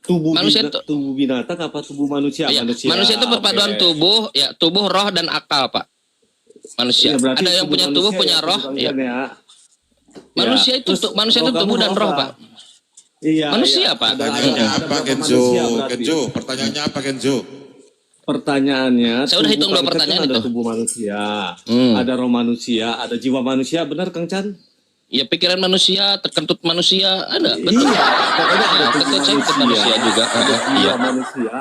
Tubuh manusia tubuh binatang apa tubuh manusia? Iya, manusia itu perpaduan tubuh, ya tubuh, roh dan akal Pak. Manusia. Ya, ada yang punya tubuh, punya roh. Ya. Manusia itu tubuh dan roh Pak. Iya. Manusia Pak. Pertanyaannya apa Kenzo? Pertanyaannya apa Kenzo? Pertanyaannya. Saya udah hitung 2 pertanyaan kan itu. Ada tubuh manusia, ada roh manusia, ada jiwa manusia, benar Kang Chan? Ya pikiran manusia, terkentut manusia, ada betul. Iya, pokoknya ada tubuh manusia juga. Ada jiwa manusia,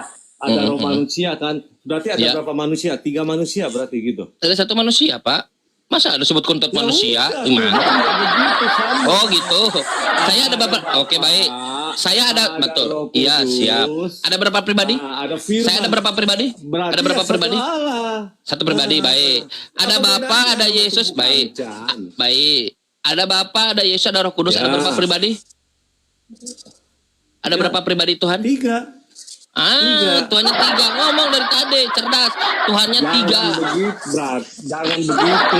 ada roh manusia kan. Berarti ada berapa manusia? 3 manusia berarti gitu. Ada 1 manusia Pak. Masa ada sebut kentut manusia? Gimana? Oh gitu. Saya ada berapa? Oke baik. Saya ada betul. Iya siap. Ada berapa pribadi? Saya ada berapa pribadi? Ada berapa pribadi? 1 pribadi baik. Ada Bapa, ada Yesus baik. Baik. Ada Bapa, ada Yesus, ada Roh Kudus. Ada berapa pribadi? Ada berapa pribadi Tuhan? 3. Tuhannya 3. Ngomong dari tadi, cerdas. Tuhannya 3. Jangan begitu.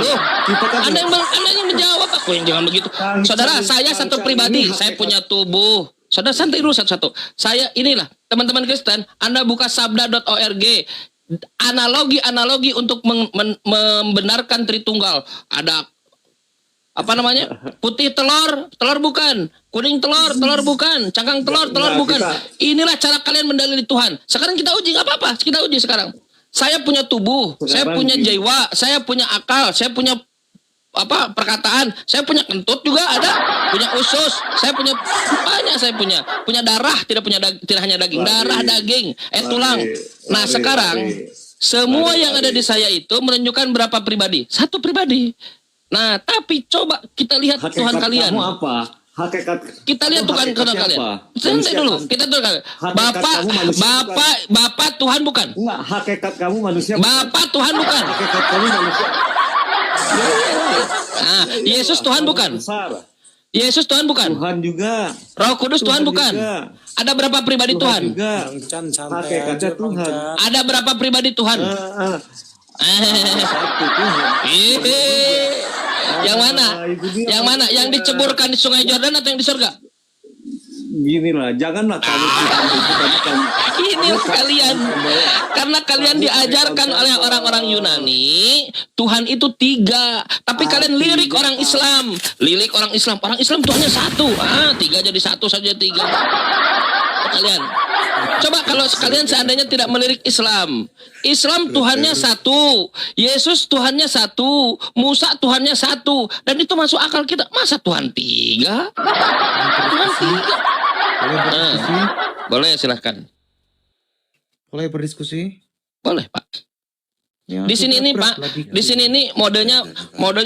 Loh, Anda yang menjawab, aku yang jangan begitu. Saudara, saya 1 pribadi, saya punya tubuh. Saudara santai dulu satu-satu. Saya inilah teman-teman Kristen. Anda buka sabda.org. Analogi untuk membenarkan Tritunggal. Ada apa namanya? Putih telur bukan. Kuning telur bukan. Cangkang telur bukan. Inilah cara kalian mendalili Tuhan. Sekarang kita uji, nggak apa-apa. Kita uji sekarang. Saya punya tubuh, saya punya jiwa, saya punya akal, saya punya perkataan, saya punya kentut juga ada, punya usus, saya punya banyak, saya punya darah, tidak hanya daging, darah, daging, tulang. Nah sekarang semua yang ada di saya itu menunjukkan berapa pribadi? 1 pribadi. Nah, tapi coba kita lihat Hakikat Tuhan kalian. Kamu apa? Hakikat Kita lihat Tuhan hakikat kalian. siapa? Santai Manusia dulu. kan? Kita tuh Hakikat Bapak, kamu manusia Bapak Tuhan bukan? Enggak, hakikat kamu manusia. Bapak Tuhan bukan? Hakikat kamu manusia. Ah, Yesus Tuhan bukan? Besar. Yesus Tuhan bukan? Tuhan juga. Roh Kudus Tuhan bukan? juga. Ada berapa pribadi Tuhan? Juga. Bang Chan santai Hakikatnya aja Bang Tuhan. Chan. Ada berapa pribadi Tuhan? Satu Tuhan. Yang mana? Itu dia. Yang mana? Yang diceburkan di Sungai Yordan atau yang di surga? Ginilah, janganlah kamu Ini kalian, karena kalian diajarkan oleh orang-orang Yunani, Tuhan itu 3. Tapi kalian lirik orang Islam, orang Islam Tuhannya 1. 3 jadi 1 saja 3. Kalian, coba kalau sekalian seandainya tidak melirik Islam Tuhannya 1, Yesus Tuhannya 1, Musa Tuhannya 1, dan itu masuk akal kita. Masa Tuhan 3? Tuhan 3. Boleh silahkan. Boleh berdiskusi? Boleh Pak. Ya, Di sini ini Pak, di sini ini modenya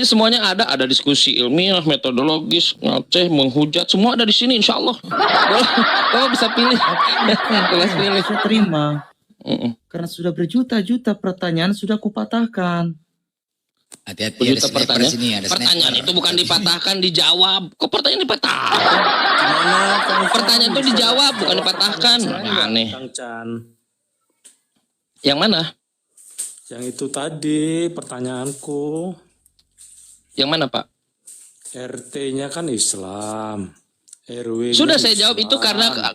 semuanya ada diskusi ilmiah, metodologis, ngoceh, menghujat, semua ada di sini insya Allah. Bapak bisa pilih. Boleh pilih. Saya terima. Karena sudah berjuta-juta pertanyaan sudah kupatahkan. Hati-hati ada Berjuta sniper pertanyaan. sini, ada Pertanyaan sniper. itu bukan dipatahkan, dijawab. Kok pertanyaan dipatahkan? Pertanyaan itu dijawab, bukan dipatahkan. Aneh. Bang Chan. Yang mana? Yang itu tadi pertanyaanku. Yang mana Pak? RT-nya kan Islam. RW-nya Sudah saya jawab Islam. itu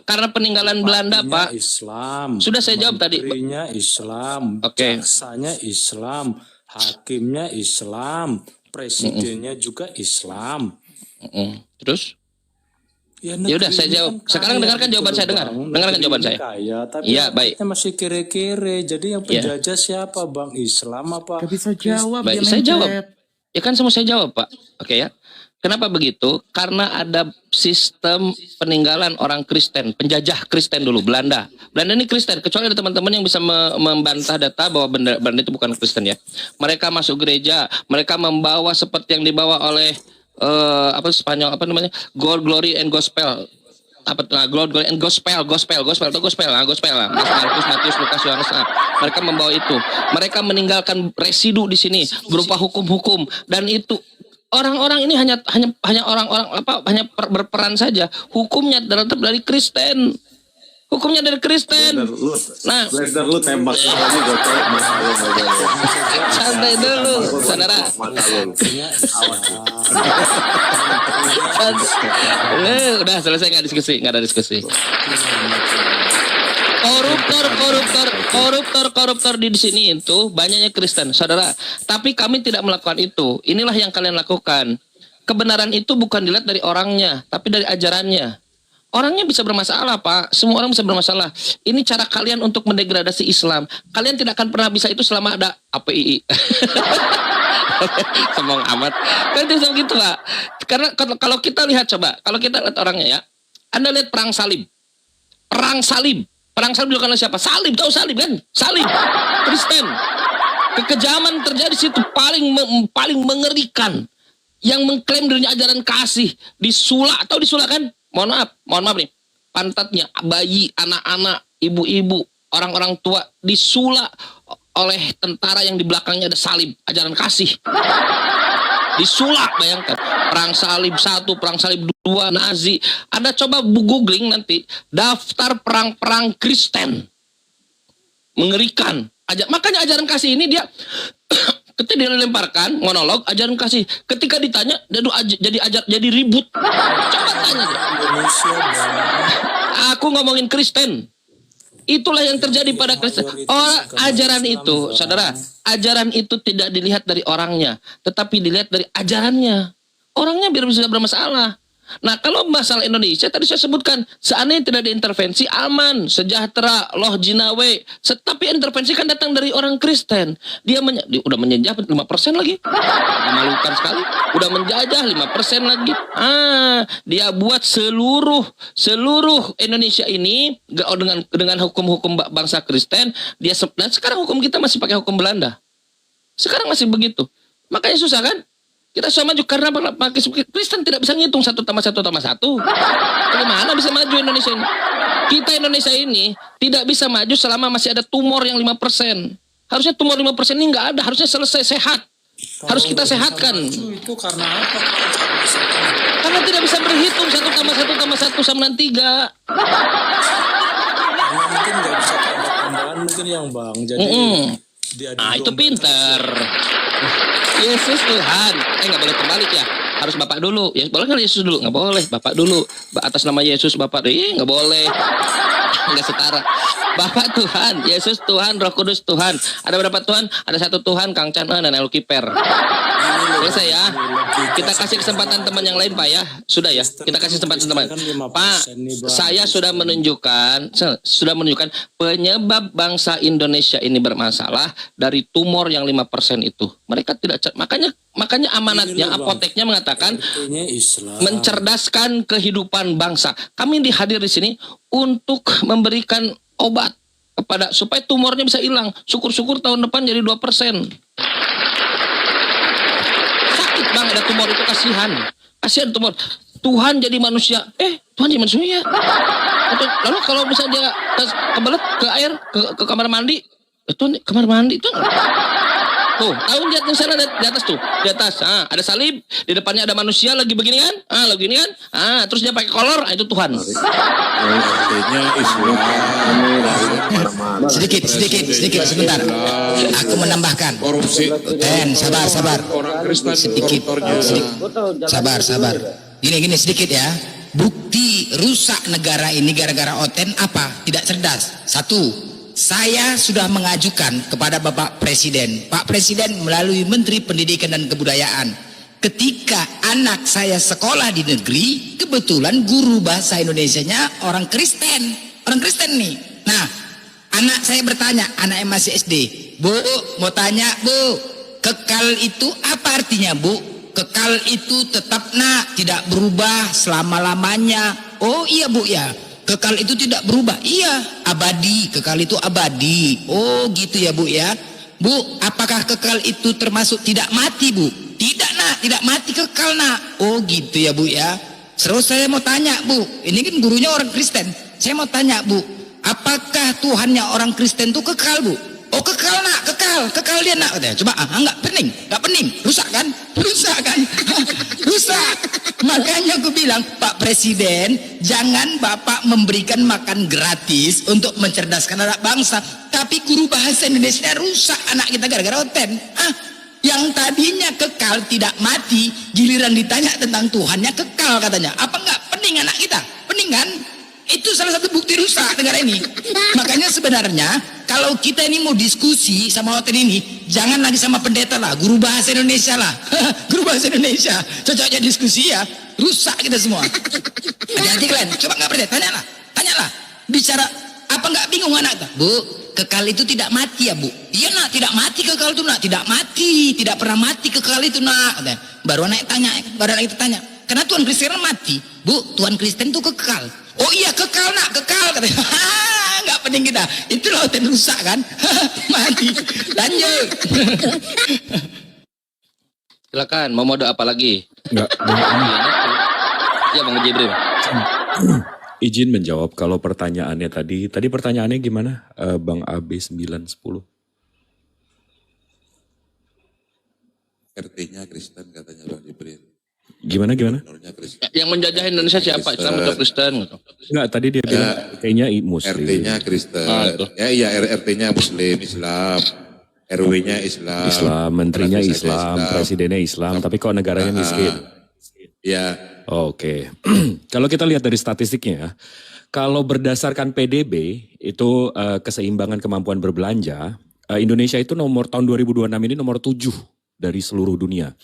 karena peninggalan Belanda Pak. Islam. Sudah saya jawab tadi. Menterinya Islam. Oke. Jaksanya Islam. Hakimnya Islam. Presidennya juga Islam. Terus? Ya udah saya jawab. Sekarang dengarkan jawaban saya, dengarkan jawaban saya. Kaya, tapi Iya, baik. rakyatnya masih kere-kere. Jadi yang penjajah siapa Bang? Islam apa? Gak bisa jawab. Baik, dia saya mencret. jawab. Ya kan semua saya jawab Pak. Oke ya. Kenapa begitu? Karena ada sistem peninggalan orang Kristen, penjajah Kristen dulu, Belanda. Belanda ini Kristen, kecuali ada teman-teman yang bisa membantah data bahwa Belanda itu bukan Kristen ya. Mereka masuk gereja, mereka membawa seperti yang dibawa oleh Spanyol Gold, Glory and Gospel. Glory and Gospel lah. Markus, Matius, Lukas, Yohanes. Mereka membawa itu. Mereka meninggalkan residu di sini berupa hukum-hukum, dan itu orang-orang ini hanya orang-orang hanya berperan saja. Hukumnya dari Kristen. Hukumnya dari Kristen. Nah, Blazer lu tembak lagi santai dulu, saudara. Udah selesai, nggak ada diskusi. Koruptor di sini itu banyaknya Kristen, saudara. Tapi kami tidak melakukan itu. Inilah yang kalian lakukan. Kebenaran itu bukan dilihat dari orangnya, tapi dari ajarannya. Orangnya bisa bermasalah Pak, semua orang bisa bermasalah. Ini cara kalian untuk mendegradasi Islam. Kalian tidak akan pernah bisa itu selama ada API. Sombong amat. Kalian bisa begitu Pak. Karena kalau kita lihat, coba, kalau kita lihat orangnya ya, Anda lihat perang salib. Perang salib dilakukan oleh siapa? Salib, tahu salib kan? Salib, Kristen. Kekejaman terjadi di situ paling mengerikan. Yang mengklaim dirinya ajaran kasih, disulak, tahu disulak kan? Mohon maaf nih, pantatnya bayi, anak-anak, ibu-ibu, orang-orang tua disulak oleh tentara yang di belakangnya ada salib, ajaran kasih. Disulak, bayangkan. Perang salib 1, perang salib 2, Nazi. Anda coba googling nanti, daftar perang-perang Kristen. Mengerikan. Makanya ajaran kasih ini dia ketika dia dilemparkan monolog ajaran kasih, ketika ditanya jadi ribut. Coba tanya dia. Aku ngomongin Kristen. Itulah yang terjadi pada Kristen. Ajaran itu, saudara, ajaran itu tidak dilihat dari orangnya, tetapi dilihat dari ajarannya. Orangnya biar bisa bermasalah. Nah, kalau masalah Indonesia tadi saya sebutkan, seandainya tidak diintervensi, aman, sejahtera, loh jinawe. Tapi intervensi kan datang dari orang Kristen. Dia udah menjajah 5% lagi. Memalukan sekali. Udah menjajah 5% lagi. Dia buat seluruh Indonesia ini dengan hukum-hukum bangsa Kristen. Dan sekarang hukum kita masih pakai hukum Belanda. Sekarang masih begitu. Makanya susah kan? Kita susah maju karena Kristen tidak bisa ngitung 1 tambah 1 tambah 1. Bagaimana bisa maju Indonesia ini? Kita Indonesia ini tidak bisa maju selama masih ada tumor yang 5%. Harusnya tumor 5% ini nggak ada, harusnya selesai sehat. Harus kita sehatkan. Itu karena apa? Karena tidak bisa berhitung 1 tambah 1 tambah 1 sama dengan 3. Karena mungkin nggak bisa tambahan mungkin yang Bang. Jadi Itu pinter. Yesus Tuhan. Nggak boleh terbalik ya. Harus Bapak dulu. Ya boleh kan Yesus dulu? Nggak boleh. Bapak dulu. Atas nama Yesus Bapak. Nggak boleh. Nggak setara. Bapak Tuhan, Yesus Tuhan, Roh Kudus Tuhan. Ada berapa Tuhan? Ada 1 Tuhan, Kang Chan dan El Kiper. Selesai ya. Kita kasih kesempatan teman yang lain Pak ya. Sudah ya. Kita kasih kesempatan teman. Pak, saya sudah menunjukkan penyebab bangsa Indonesia ini bermasalah dari tumor yang 5% itu. Mereka tidak makanya amanatnya apoteknya mengatakan mencerdaskan kehidupan bangsa. Kami dihadir di sini untuk memberikan obat kepada supaya tumornya bisa hilang. Syukur-syukur tahun depan jadi 2%. Sakit Bang ada tumor itu, kasihan tumor. Tuhan jadi manusia. Tuhan jadi manusia ya. Lalu kalau misalnya dia kebelet ke air ke kamar mandi, itu kamar mandi itu tuh, tahu lihat di sana di atas tuh, di atas. Ada salib, di depannya ada manusia lagi begini kan? Terus dia pakai kolor, itu Tuhan. Artinya Islam. Sedikit sebentar. Aku menambahkan. Korupsi. Sabar. Orang Kristen Sedikit. Sabar. Gini sedikit ya. Bukti rusak negara ini gara-gara Oten apa? Tidak cerdas. 1. Saya sudah mengajukan kepada Bapak Presiden. Pak Presiden melalui Menteri Pendidikan dan Kebudayaan. Ketika anak saya sekolah di negeri, kebetulan guru bahasa Indonesianya orang Kristen. Orang Kristen nih. Nah, anak saya bertanya, anaknya masih SD. Bu, mau tanya Bu, kekal itu apa artinya Bu? Kekal itu tetap tidak berubah selama-lamanya. Oh iya Bu ya. Kekal itu tidak berubah. Iya, abadi. Kekal itu abadi. Oh gitu ya Bu ya. Bu, apakah kekal itu termasuk tidak mati Bu? Tidak tidak mati kekal Oh gitu ya Bu ya. Terus saya mau tanya Bu, ini kan gurunya orang Kristen. Saya mau tanya Bu, apakah Tuhannya orang Kristen itu kekal Bu? Oh kekal kekal dia Coba enggak pening, rusak kan? Rusak. Makanya aku bilang Pak Presiden, jangan Bapak memberikan makan gratis untuk mencerdaskan anak bangsa, tapi guru bahasa Indonesia rusak anak kita gara-gara Oten. Yang tadinya kekal tidak mati, giliran ditanya tentang Tuhannya kekal katanya. Apa enggak pening anak kita? Pening kan? Itu salah satu bukti rusak negara ini. Makanya sebenarnya kalau kita ini mau diskusi sama Oten ini, jangan lagi sama pendeta lah, guru bahasa Indonesia lah. Guru bahasa Indonesia, cocoknya diskusi ya. Rusak kita semua. Hati-hati kalian, coba nggak percaya, tanyalah. Bicara apa nggak bingung anak tuh? Bu, kekal itu tidak mati ya Bu? Iya tidak mati kekal itu tidak mati, tidak pernah mati kekal itu Baru anak itu tanya, karena Tuhan Kristen mati. Bu, Tuhan Kristen itu kekal. Oh iya kekal katanya. Nggak pening kita. Itu lautan rusak kan? Mati. Lanjut. Silakan, mau mode apa lagi? Enggak. Ya Bang Jibril. Izin menjawab kalau pertanyaannya tadi pertanyaannya gimana? Bang AB 910. RT-nya Kristen katanya Bang Jibril. Gimana? Yang menjajah Indonesia siapa? Islam atau Kristen? Enggak, tadi dia bilang kayaknya Muslim. RT-nya Kristen. Iya RT-nya Muslim, Islam. RW-nya Islam. Menterinya Islam, presidennya Islam, tapi kok negaranya miskin? Iya. Oke. Kalau kita lihat dari statistiknya ya, kalau berdasarkan PDB itu keseimbangan kemampuan berbelanja, Indonesia itu tahun 2026 ini nomor 7 dari seluruh dunia.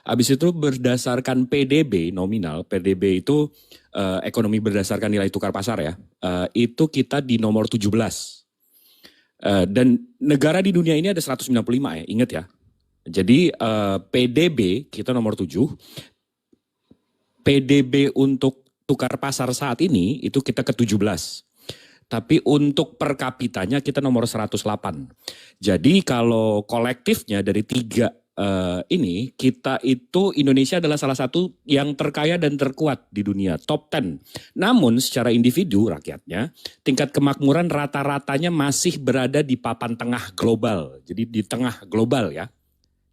Habis itu berdasarkan PDB nominal, PDB itu ekonomi berdasarkan nilai tukar pasar ya, itu kita di nomor 17. Dan negara di dunia ini ada 195 ya, ingat ya. Jadi PDB kita nomor 7, PDB untuk tukar pasar saat ini itu kita ke-17. Tapi untuk per kapitanya kita nomor 108. Jadi kalau kolektifnya dari 3 ini kita itu Indonesia adalah salah satu yang terkaya dan terkuat di dunia, top 10. Namun secara individu rakyatnya, tingkat kemakmuran rata-ratanya masih berada di papan tengah global. Jadi di tengah global ya.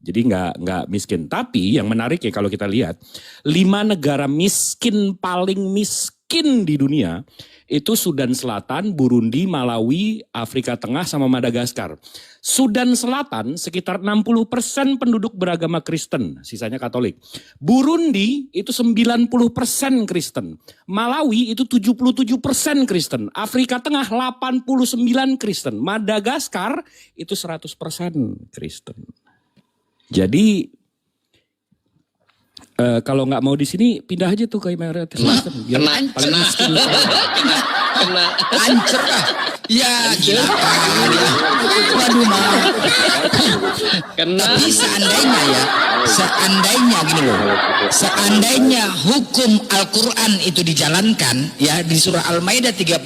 Jadi nggak miskin. Tapi yang menarik ya kalau kita lihat, 5 negara miskin paling miskin di dunia itu Sudan Selatan, Burundi, Malawi, Afrika Tengah sama Madagaskar. Sudan Selatan sekitar 60% penduduk beragama Kristen, sisanya Katolik. Burundi itu 90% Kristen. Malawi itu 77% Kristen. Afrika Tengah 89 Kristen. Madagaskar itu 100% Kristen. Jadi kalau nggak mau di sini pindah aja tuh ke mayoritas Kristen. Paling miskin. Kena hancur lah. Ya gila. Waduh mah. Tapi seandainya gini loh. Seandainya hukum Al-Quran itu dijalankan ya di surah Al-Maidah 38.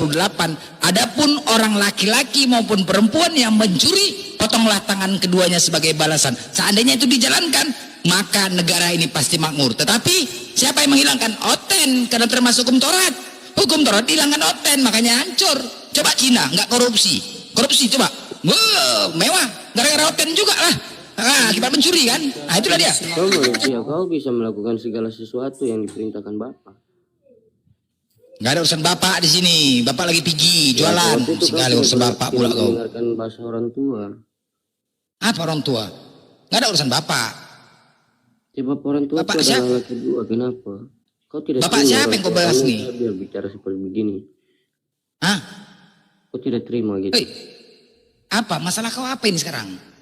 Adapun orang laki-laki maupun perempuan yang mencuri, potonglah tangan keduanya sebagai balasan. Seandainya itu dijalankan, maka negara ini pasti makmur. Tetapi siapa yang menghilangkan? Oten, karena termasuk hukum Taurat. Hukum Taurat hilangkan Oten, makanya hancur. Coba Cina nggak korupsi, coba. Mewah, gara-gara Oten juga lah. Akibat mencuri kan? Nah itulah dia. Kau manusia, kau bisa melakukan segala sesuatu yang diperintahkan Bapak. Nggak ada urusan bapak di sini. Bapak lagi pergi jualan. Segala urusan bapak pula kau. Mendengarkan bahasa orang tua. Apa orang tua? Nggak ada urusan bapak. Sebab orang tua Bapak itu siapa? adalah laki dua. Kenapa? Kau tidak Bapak terima siapa yang kau bahas orang nih? tua biar bicara seperti begini. Hah? Kau tidak terima gitu. Hei, apa? Masalah kau apa ini sekarang?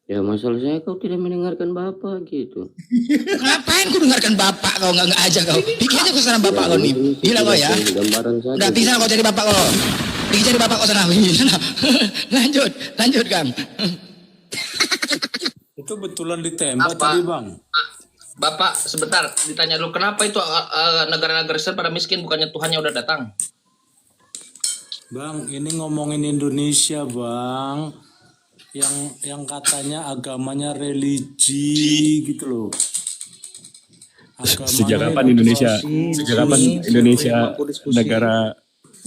Ya masalah saya kau tidak mendengarkan Bapak gitu. Ngapain kau dengarkan bapak kau? Nggak aja kau. Pikir aja kau sana bapak kau nih. Gila kau ya. Gambaran saja. Udah bisa kau cari bapak kau. Pergi cari bapak kau sana. Lanjut Kang. Itu betulan ditembak tadi Bang. Bapak sebentar ditanya dulu kenapa itu negara-negara Kristen pada miskin bukannya Tuhannya udah datang? Bang, ini ngomongin Indonesia Bang. Yang katanya agamanya religi gitu loh. Sejak kapan Indonesia? Sejak kapan Indonesia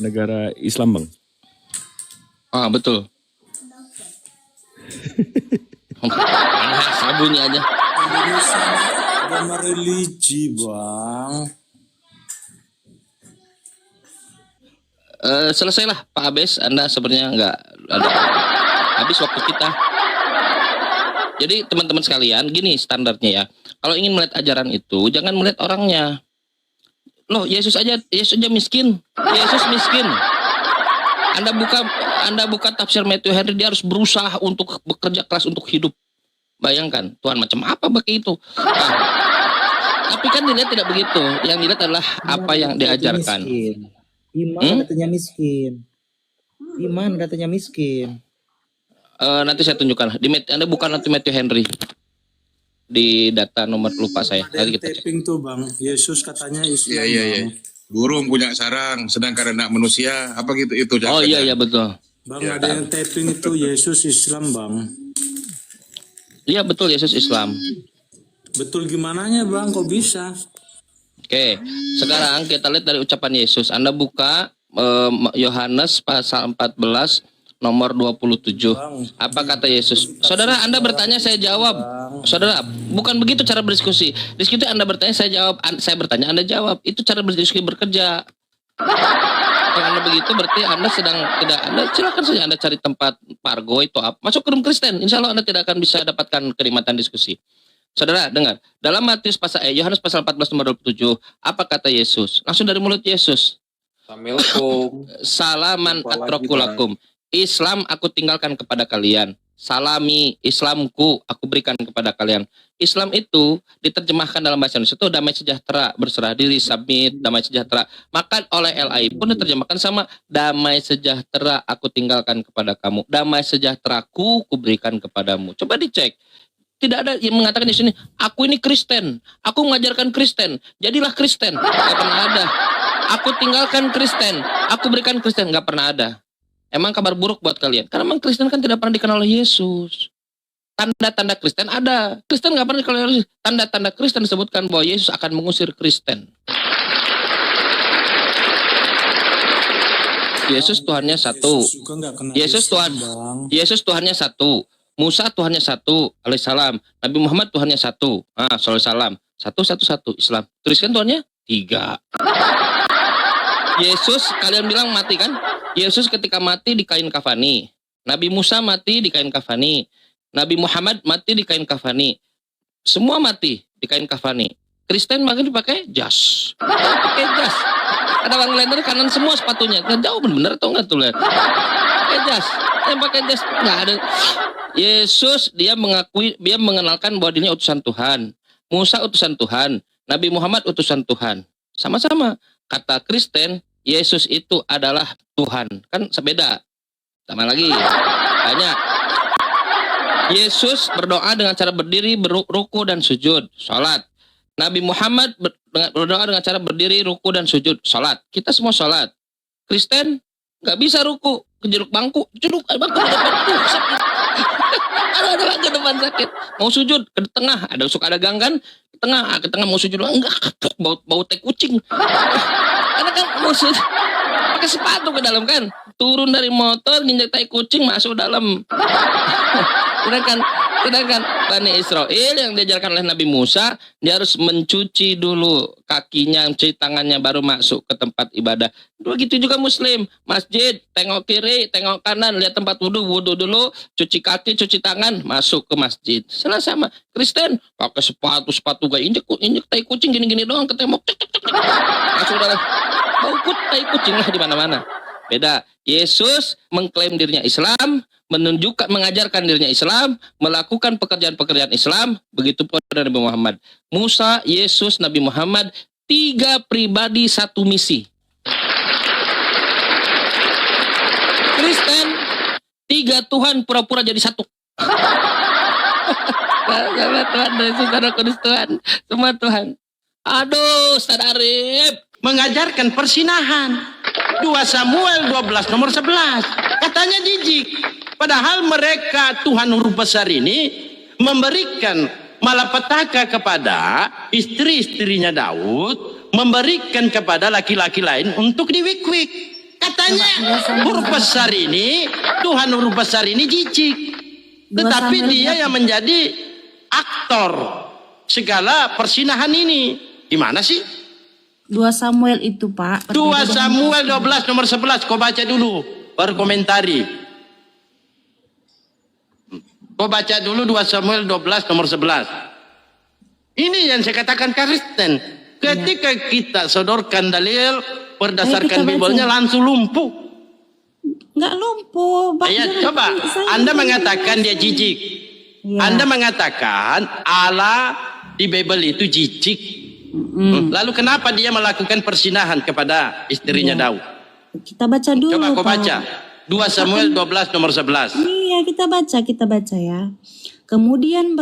negara Islam, Bang? Ah betul. Sabunyi aja. Indonesia agama religi Bang. Selesailah Pak Abes, Anda sebenarnya nggak ada habis waktu kita. Jadi teman-teman sekalian, gini standarnya ya. Kalau ingin melihat ajaran itu, jangan melihat orangnya. Loh, Yesus aja miskin. Yesus miskin. Anda buka tafsir Matthew Henry, dia harus berusaha untuk bekerja keras untuk hidup. Bayangkan, Tuhan macam apa begitu. Nah, tapi kan dilihat tidak begitu. Yang dilihat adalah apa yang diajarkan. Iman katanya miskin. Iman katanya miskin. Nanti saya tunjukkan. Anda bukan nanti Matthew Henry. Di data nomor lupa saya. Nanti kita Taping tuh Bang. Yesus katanya Islam. Iya. Burung punya sarang, sedangkan anak manusia apa gitu itu. Oh iya betul. Bang ada yang taping itu Yesus Islam Bang. Iya betul Yesus Islam. Betul gimananya Bang? Kok bisa? Oke, sekarang kita lihat dari ucapan Yesus. Anda buka Yohanes pasal 14 nomor 27. Apa kata Yesus? Saudara, Anda bertanya, saya jawab. Saudara, bukan begitu cara berdiskusi. Diskusi Anda bertanya, saya jawab. Saya bertanya, Anda jawab. Itu cara berdiskusi bekerja. Kalau Anda begitu berarti Anda sedang tidak. Anda silakan saja Anda cari tempat pargo itu apa. Masuk ke room Kristen. Insya Allah Anda tidak akan bisa dapatkan kenikmatan diskusi. Saudara, dengar. Dalam Yohanes pasal 14 nomor 27, apa kata Yesus? Langsung dari mulut Yesus. Salaman atrokulakum. Islam aku tinggalkan kepada kalian. Salami, Islamku aku berikan kepada kalian. Islam itu diterjemahkan dalam bahasa Indonesia itu damai sejahtera, berserah diri, submit, damai sejahtera. Maka oleh LAI pun diterjemahkan sama damai sejahtera aku tinggalkan kepada kamu. Damai sejahteraku kuberikan kepadamu. Coba dicek. Tidak ada yang mengatakan di sini, aku ini Kristen, aku mengajarkan Kristen, jadilah Kristen. Gak pernah ada. Aku tinggalkan Kristen, aku berikan Kristen, gak pernah ada. Emang kabar buruk buat kalian, karena memang Kristen kan tidak pernah dikenal oleh Yesus. tanda-tanda Kristen ada. Kristen nggak pernah, kalau tanda-tanda Kristen disebutkan bahwa Yesus akan mengusir Kristen. Yesus Tuhannya satu. Yesus Tuhannya satu. Musa Tuhannya satu, alaihissalam. Nabi Muhammad Tuhannya satu, alaihissalam. Satu. Islam. Kristen Tuhannya 3. Yesus, kalian bilang mati kan? Yesus ketika mati di kain kafani. Nabi Musa mati di kain kafani. Nabi Muhammad mati di kain kafani. Semua mati di kain kafani. Kristen makin dipakai jas. Pakai jas. Ada orang lain kanan semua sepatunya. Jauh bener atau enggak tuh lihat. Pakai jas. Yang pakai jas enggak ada. Yesus dia mengakui, dia mengenalkan bahwa dirinya utusan Tuhan. Musa utusan Tuhan. Nabi Muhammad utusan Tuhan. Sama-sama. Kata Kristen, Yesus itu adalah Tuhan. Kan sebeda. Sama lagi. Banyak. Yesus berdoa dengan cara berdiri, ruku dan sujud. Salat. Nabi Muhammad berdoa dengan cara berdiri, ruku dan sujud. Salat. Kita semua salat. Kristen nggak bisa ruku. Kejeruk bangku. Jeruk bangku. Ada bangku depan sakit. Mau sujud ke tengah. Suka ada gang kan? Ke tengah mau sujud. Enggak. Bau tai kucing. Karena kan mau sujud. Pakai sepatu ke dalam kan. Turun dari motor, nginjak tai kucing, masuk dalam. Sedangkan Bani Israel yang diajarkan oleh Nabi Musa, dia harus mencuci dulu kakinya, mencuci tangannya, baru masuk ke tempat ibadah. Begitu juga Muslim, masjid, tengok kiri, tengok kanan, lihat tempat wudhu dulu, cuci kaki, cuci tangan, masuk ke masjid. Sama Kristen, pakai sepatu gak injek tai kucing gini-gini doang, ketembok, masuk dalam. Bau tai kucing lah di mana-mana. Beda. Yesus mengklaim dirinya Islam, mengajarkan dirinya Islam, melakukan pekerjaan-pekerjaan Islam, begitu pun Nabi Muhammad. Musa, Yesus, Nabi Muhammad, 3 pribadi 1 misi. Kristen, 3 Tuhan pura-pura jadi 1. Sama Tuhan, Saudara Kudus Tuhan, semua Tuhan. Aduh, Ustaz Arif. Mengajarkan persinahan. 2 Samuel 12 nomor 11. Katanya jijik. Padahal mereka Tuhan huruf besar ini memberikan malapetaka kepada istri-istrinya Daud, memberikan kepada laki-laki lain untuk diwik-wik. Katanya huruf besar ini, Tuhan huruf besar ini jijik. Tetapi dia yang menjadi aktor segala persinahan ini. Gimana sih? 2 Samuel itu, Pak. 2 Samuel 12 nomor 11. Kau baca dulu, baru komentari. Kau baca dulu 2 Samuel 12 nomor 11. Ini yang saya katakan Kristen. Ketika kita sodorkan dalil berdasarkan Bible-nya langsung lumpuh. Enggak lumpuh. Coba, Anda mengatakan dia jijik. Ya. Anda mengatakan Allah di Bible itu jijik. Lalu kenapa dia melakukan persinahan kepada istrinya Daud? Kita baca dulu. Coba kau baca. 2 Samuel 12 nomor 11. Iya, kita baca ya. Kemudian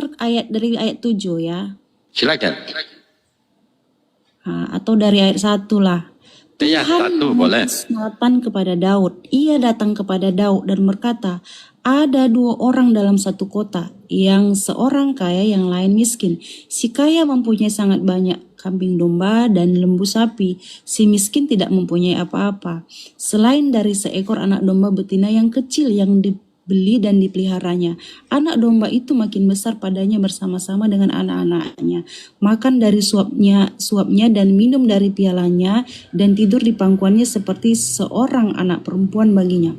dari ayat 7 ya. Silakan. Atau dari ayat 1 lah. Iya, 1 boleh. Nathan kepada Daud. Ia datang kepada Daud dan berkata, ada 2 orang dalam satu kota, yang seorang kaya, yang lain miskin. Si kaya mempunyai sangat banyak kambing domba dan lembu sapi. Si miskin tidak mempunyai apa-apa, selain dari seekor anak domba betina yang kecil yang dibeli dan dipeliharanya. Anak domba itu makin besar padanya bersama-sama dengan anak-anaknya. Makan dari suapnya dan minum dari pialanya dan tidur di pangkuannya seperti seorang anak perempuan baginya.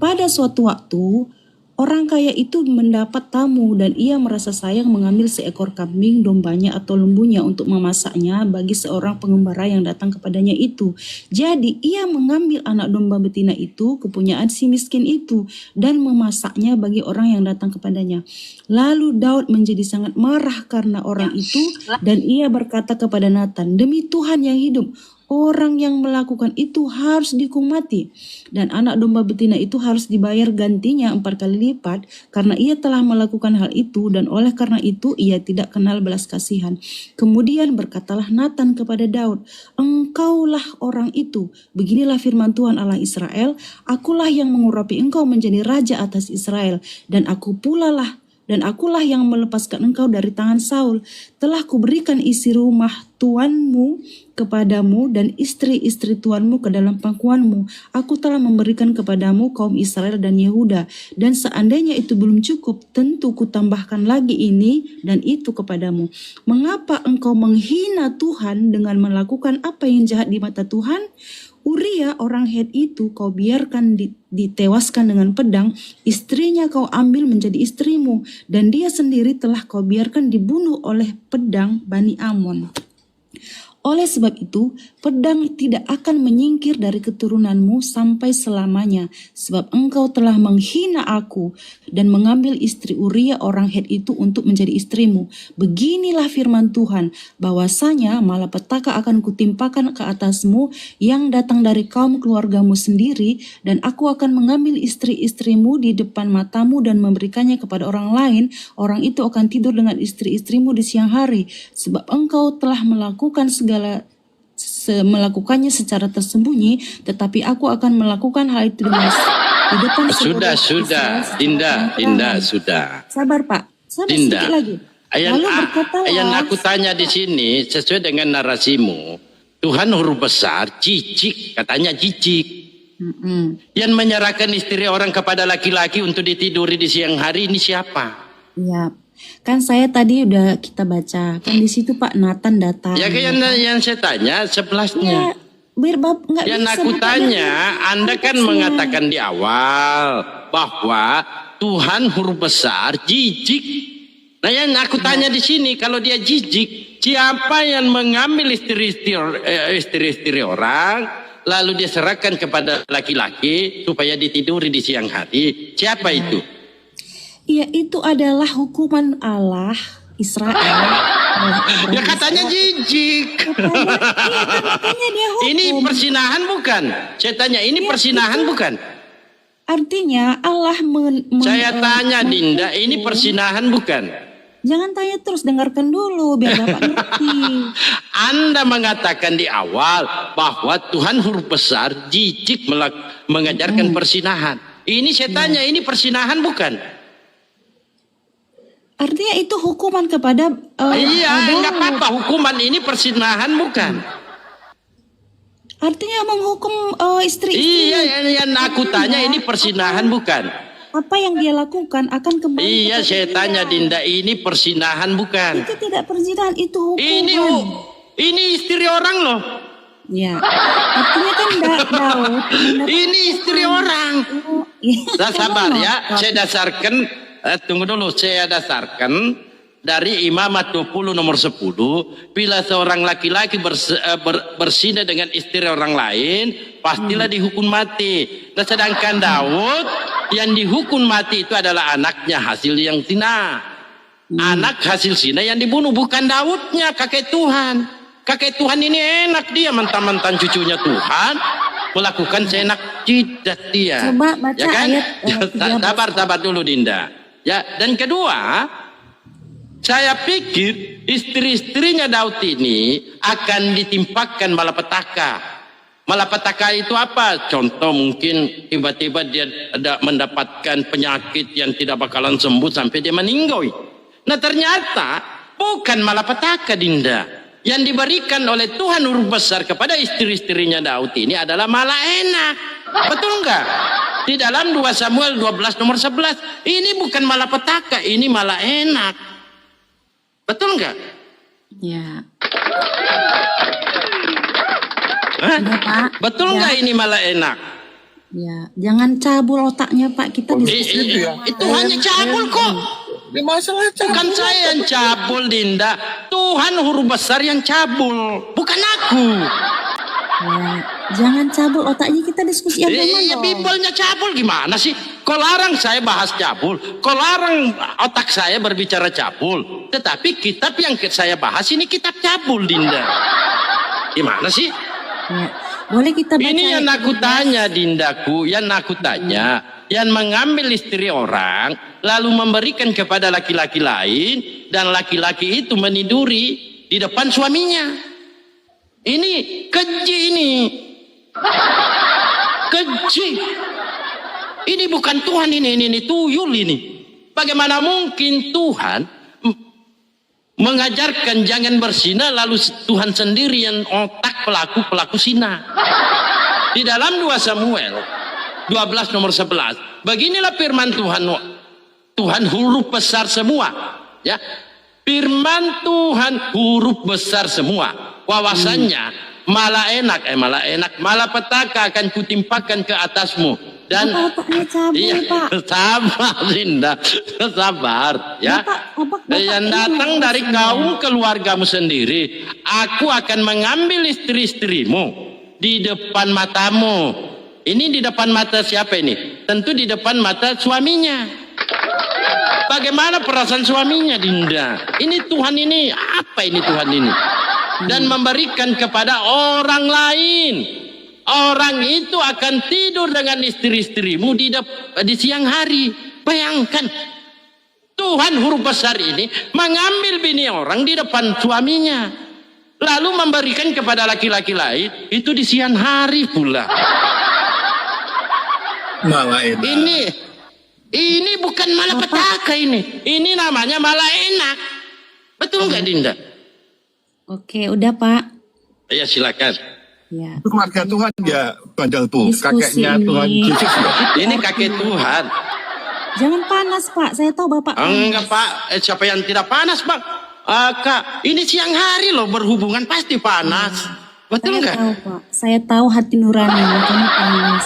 Pada suatu waktu, orang kaya itu mendapat tamu dan ia merasa sayang mengambil seekor kambing dombanya atau lembunya untuk memasaknya bagi seorang pengembara yang datang kepadanya itu. Jadi ia mengambil anak domba betina itu, kepunyaan si miskin itu, dan memasaknya bagi orang yang datang kepadanya. Lalu Daud menjadi sangat marah karena orang itu, dan ia berkata kepada Nathan, demi Tuhan yang hidup, orang yang melakukan itu harus dihukum mati, dan anak domba betina itu harus dibayar gantinya 4 kali lipat karena ia telah melakukan hal itu, dan oleh karena itu ia tidak kenal belas kasihan. Kemudian berkatalah Nathan kepada Daud, engkaulah orang itu, beginilah firman Tuhan Allah Israel, akulah yang mengurapi engkau menjadi raja atas Israel, dan aku pula lah Dan akulah yang melepaskan engkau dari tangan Saul. Telah kuberikan isi rumah tuanmu kepadamu dan istri-istri tuanmu ke dalam pangkuanmu. Aku telah memberikan kepadamu kaum Israel dan Yehuda. Dan seandainya itu belum cukup, tentu kutambahkan lagi ini dan itu kepadamu. Mengapa engkau menghina Tuhan dengan melakukan apa yang jahat di mata Tuhan? Uria orang Het itu kau biarkan ditewaskan dengan pedang, istrinya kau ambil menjadi istrimu, dan dia sendiri telah kau biarkan dibunuh oleh pedang Bani Amon. Oleh sebab itu, pedang tidak akan menyingkir dari keturunanmu sampai selamanya, sebab engkau telah menghina aku dan mengambil istri Uria orang Het itu untuk menjadi istrimu. Beginilah firman Tuhan, bahwasanya malapetaka akan kutimpakan ke atasmu yang datang dari kaum keluargamu sendiri, dan aku akan mengambil istri-istrimu di depan matamu dan memberikannya kepada orang lain. Orang itu akan tidur dengan istri-istrimu di siang hari, sebab engkau telah melakukannya secara tersembunyi, tetapi aku akan melakukan hal itu di depan Sudah, Dinda, sudah. Sabar Pak, sabar Dinda, sedikit lagi. Lalu berkatalah, yang aku tanya di sini sesuai dengan narasimu, Tuhan huruf besar, jijik, katanya jijik. Yang menyerahkan istri orang kepada laki-laki untuk ditiduri di siang hari ini siapa? Ya, kan saya tadi udah kita baca, kan di situ Pak Nathan datang. Ya kan yang saya tanya 11-nya. Yang aku tanya, Anda kan mengatakan di awal bahwa Tuhan huruf besar, jijik. Nah yang aku tanya di sini, kalau dia jijik, siapa yang mengambil istri-istri orang, lalu dia serahkan kepada laki-laki supaya ditiduri di siang hari? Siapa itu? Ya itu adalah hukuman Allah Israel. Ya katanya jijik. Ini persinahan bukan? Saya tanya, ini persinahan bukan? Artinya Allah saya tanya Dinda, ini persinahan bukan? Jangan tanya terus, dengarkan dulu biar Bapak ngerti. Anda mengatakan di awal bahwa Tuhan huruf besar jijik mengajarkan persinahan. Ini saya tanya, ini persinahan bukan? Artinya itu hukuman kepada iya, enggak apa-apa, hukuman ini persinahan bukan? Artinya menghukum istri-istri. Iya, yang aku tanya ini persinahan bukan? Apa yang dia lakukan akan kembali. Iya, saya tanya Dinda, ini persinahan bukan? Itu tidak persinahan, itu hukuman. Ini istri orang loh. Ya, artinya kan Daud. Ini istri orang. Sabar ya, saya dasarkan. Tunggu dulu, saya dasarkan dari Imamat 20 nomor 10. Bila seorang laki-laki berzina dengan istri orang lain, pastilah dihukum mati. Nah, sedangkan Daud yang dihukum mati itu adalah anaknya hasil yang zina. Anak hasil zina yang dibunuh, bukan Daudnya, kakek Tuhan. Kakek Tuhan ini enak, dia mentang-mentang cucunya Tuhan, melakukan seenak jidat dia. Coba baca ya kan? ayat Sabar dulu Dinda. Ya, dan kedua, saya pikir istri-istrinya Daud ini akan ditimpakan malapetaka. Malapetaka itu apa? Contoh mungkin tiba-tiba dia mendapatkan penyakit yang tidak bakalan sembuh sampai dia meninggal. Nah ternyata bukan malapetaka Dinda. Yang diberikan oleh Tuhan huruf besar kepada istri-istrinya Daud ini adalah malah enak. Betul enggak? Di dalam 2 Samuel 12 nomor 11. Ini bukan malapetaka, ini malah enak. Betul enggak? Ya. Betul enggak ini malah enak? Ya, jangan cabul otaknya Pak, kita diskusi. Itu hanya cabul kok. Bukan saya yang cabul Dinda, Tuhan huruf besar yang cabul, bukan aku. Ya, jangan cabul otaknya, kita diskusi agama. Iya, Bimbelnya cabul gimana sih? Kau larang saya bahas cabul, kau larang otak saya berbicara cabul. Tetapi kitab yang saya bahas ini kitab cabul Dinda. Gimana sih? Ya, boleh kita baca. Ini yang aku tanya Dindaku, yang aku tanya, yang mengambil istri orang lalu memberikan kepada laki-laki lain dan laki-laki itu meniduri di depan suaminya. Ini keji ini. Keji. Ini bukan Tuhan ini tuyul ini. Bagaimana mungkin Tuhan mengajarkan jangan berzina lalu Tuhan sendiri yang otak pelaku zina? Di dalam 2 Samuel 12 nomor 11, beginilah firman Tuhan. Tuhan huruf besar semua, ya. Firman Tuhan huruf besar semua. Wawasannya malapetaka akan kutimpakan ke atasmu. Dan iya, sabar Linda, sabar ya. Yang datang dari kaum keluargamu sendiri, aku akan mengambil istri-istrimu di depan matamu. Ini di depan mata siapa ini? Tentu di depan mata suaminya. Bagaimana perasaan suaminya, Dinda? Ini Tuhan ini, apa ini Tuhan ini? Dan memberikan kepada orang lain. Orang itu akan tidur dengan istri-istrimu di siang hari. Bayangkan, Tuhan huruf besar ini mengambil bini orang di depan suaminya, lalu memberikan kepada laki-laki lain itu di siang hari pula. Malah enak. Ini bukan malapetaka ini namanya malah enak. Betul nggak, Dinda? Oke, udah Pak. Ya silakan. Ya. Itu keluarga Tuhan ya, Bandel Bu. Diskusi Kakeknya Tuhan ini. Yesus ya. Ini kakek Tuhan. Jangan panas Pak, saya tahu Bapak panas. Enggak Pak, siapa yang tidak panas Bang? Kak, ini siang hari loh, berhubungan pasti panas. Betul nggak? Saya tahu Pak, saya tahu hati nurani kamu panas.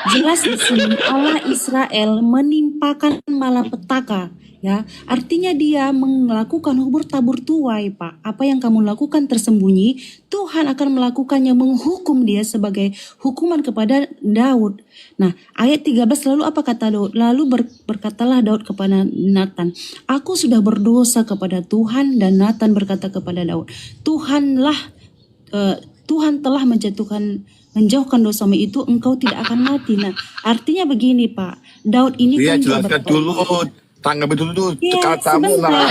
Jelas di sini Allah Israel menimpakan malapetaka. Ya, artinya dia melakukan hubur tabur tuai, Pak. Apa yang kamu lakukan tersembunyi, Tuhan akan melakukannya, menghukum dia sebagai hukuman kepada Daud. Nah, ayat 13 lalu apa kata Daud? Lalu berkatalah Daud kepada Nathan, aku sudah berdosa kepada Tuhan, dan Nathan berkata kepada Daud, Tuhan telah menjauhkan dosamu itu, engkau tidak akan mati. Nah, artinya begini, Pak. Daud ini Dia kan jelaskan dulu. Tanggapi dulu ya, katamu Sabar.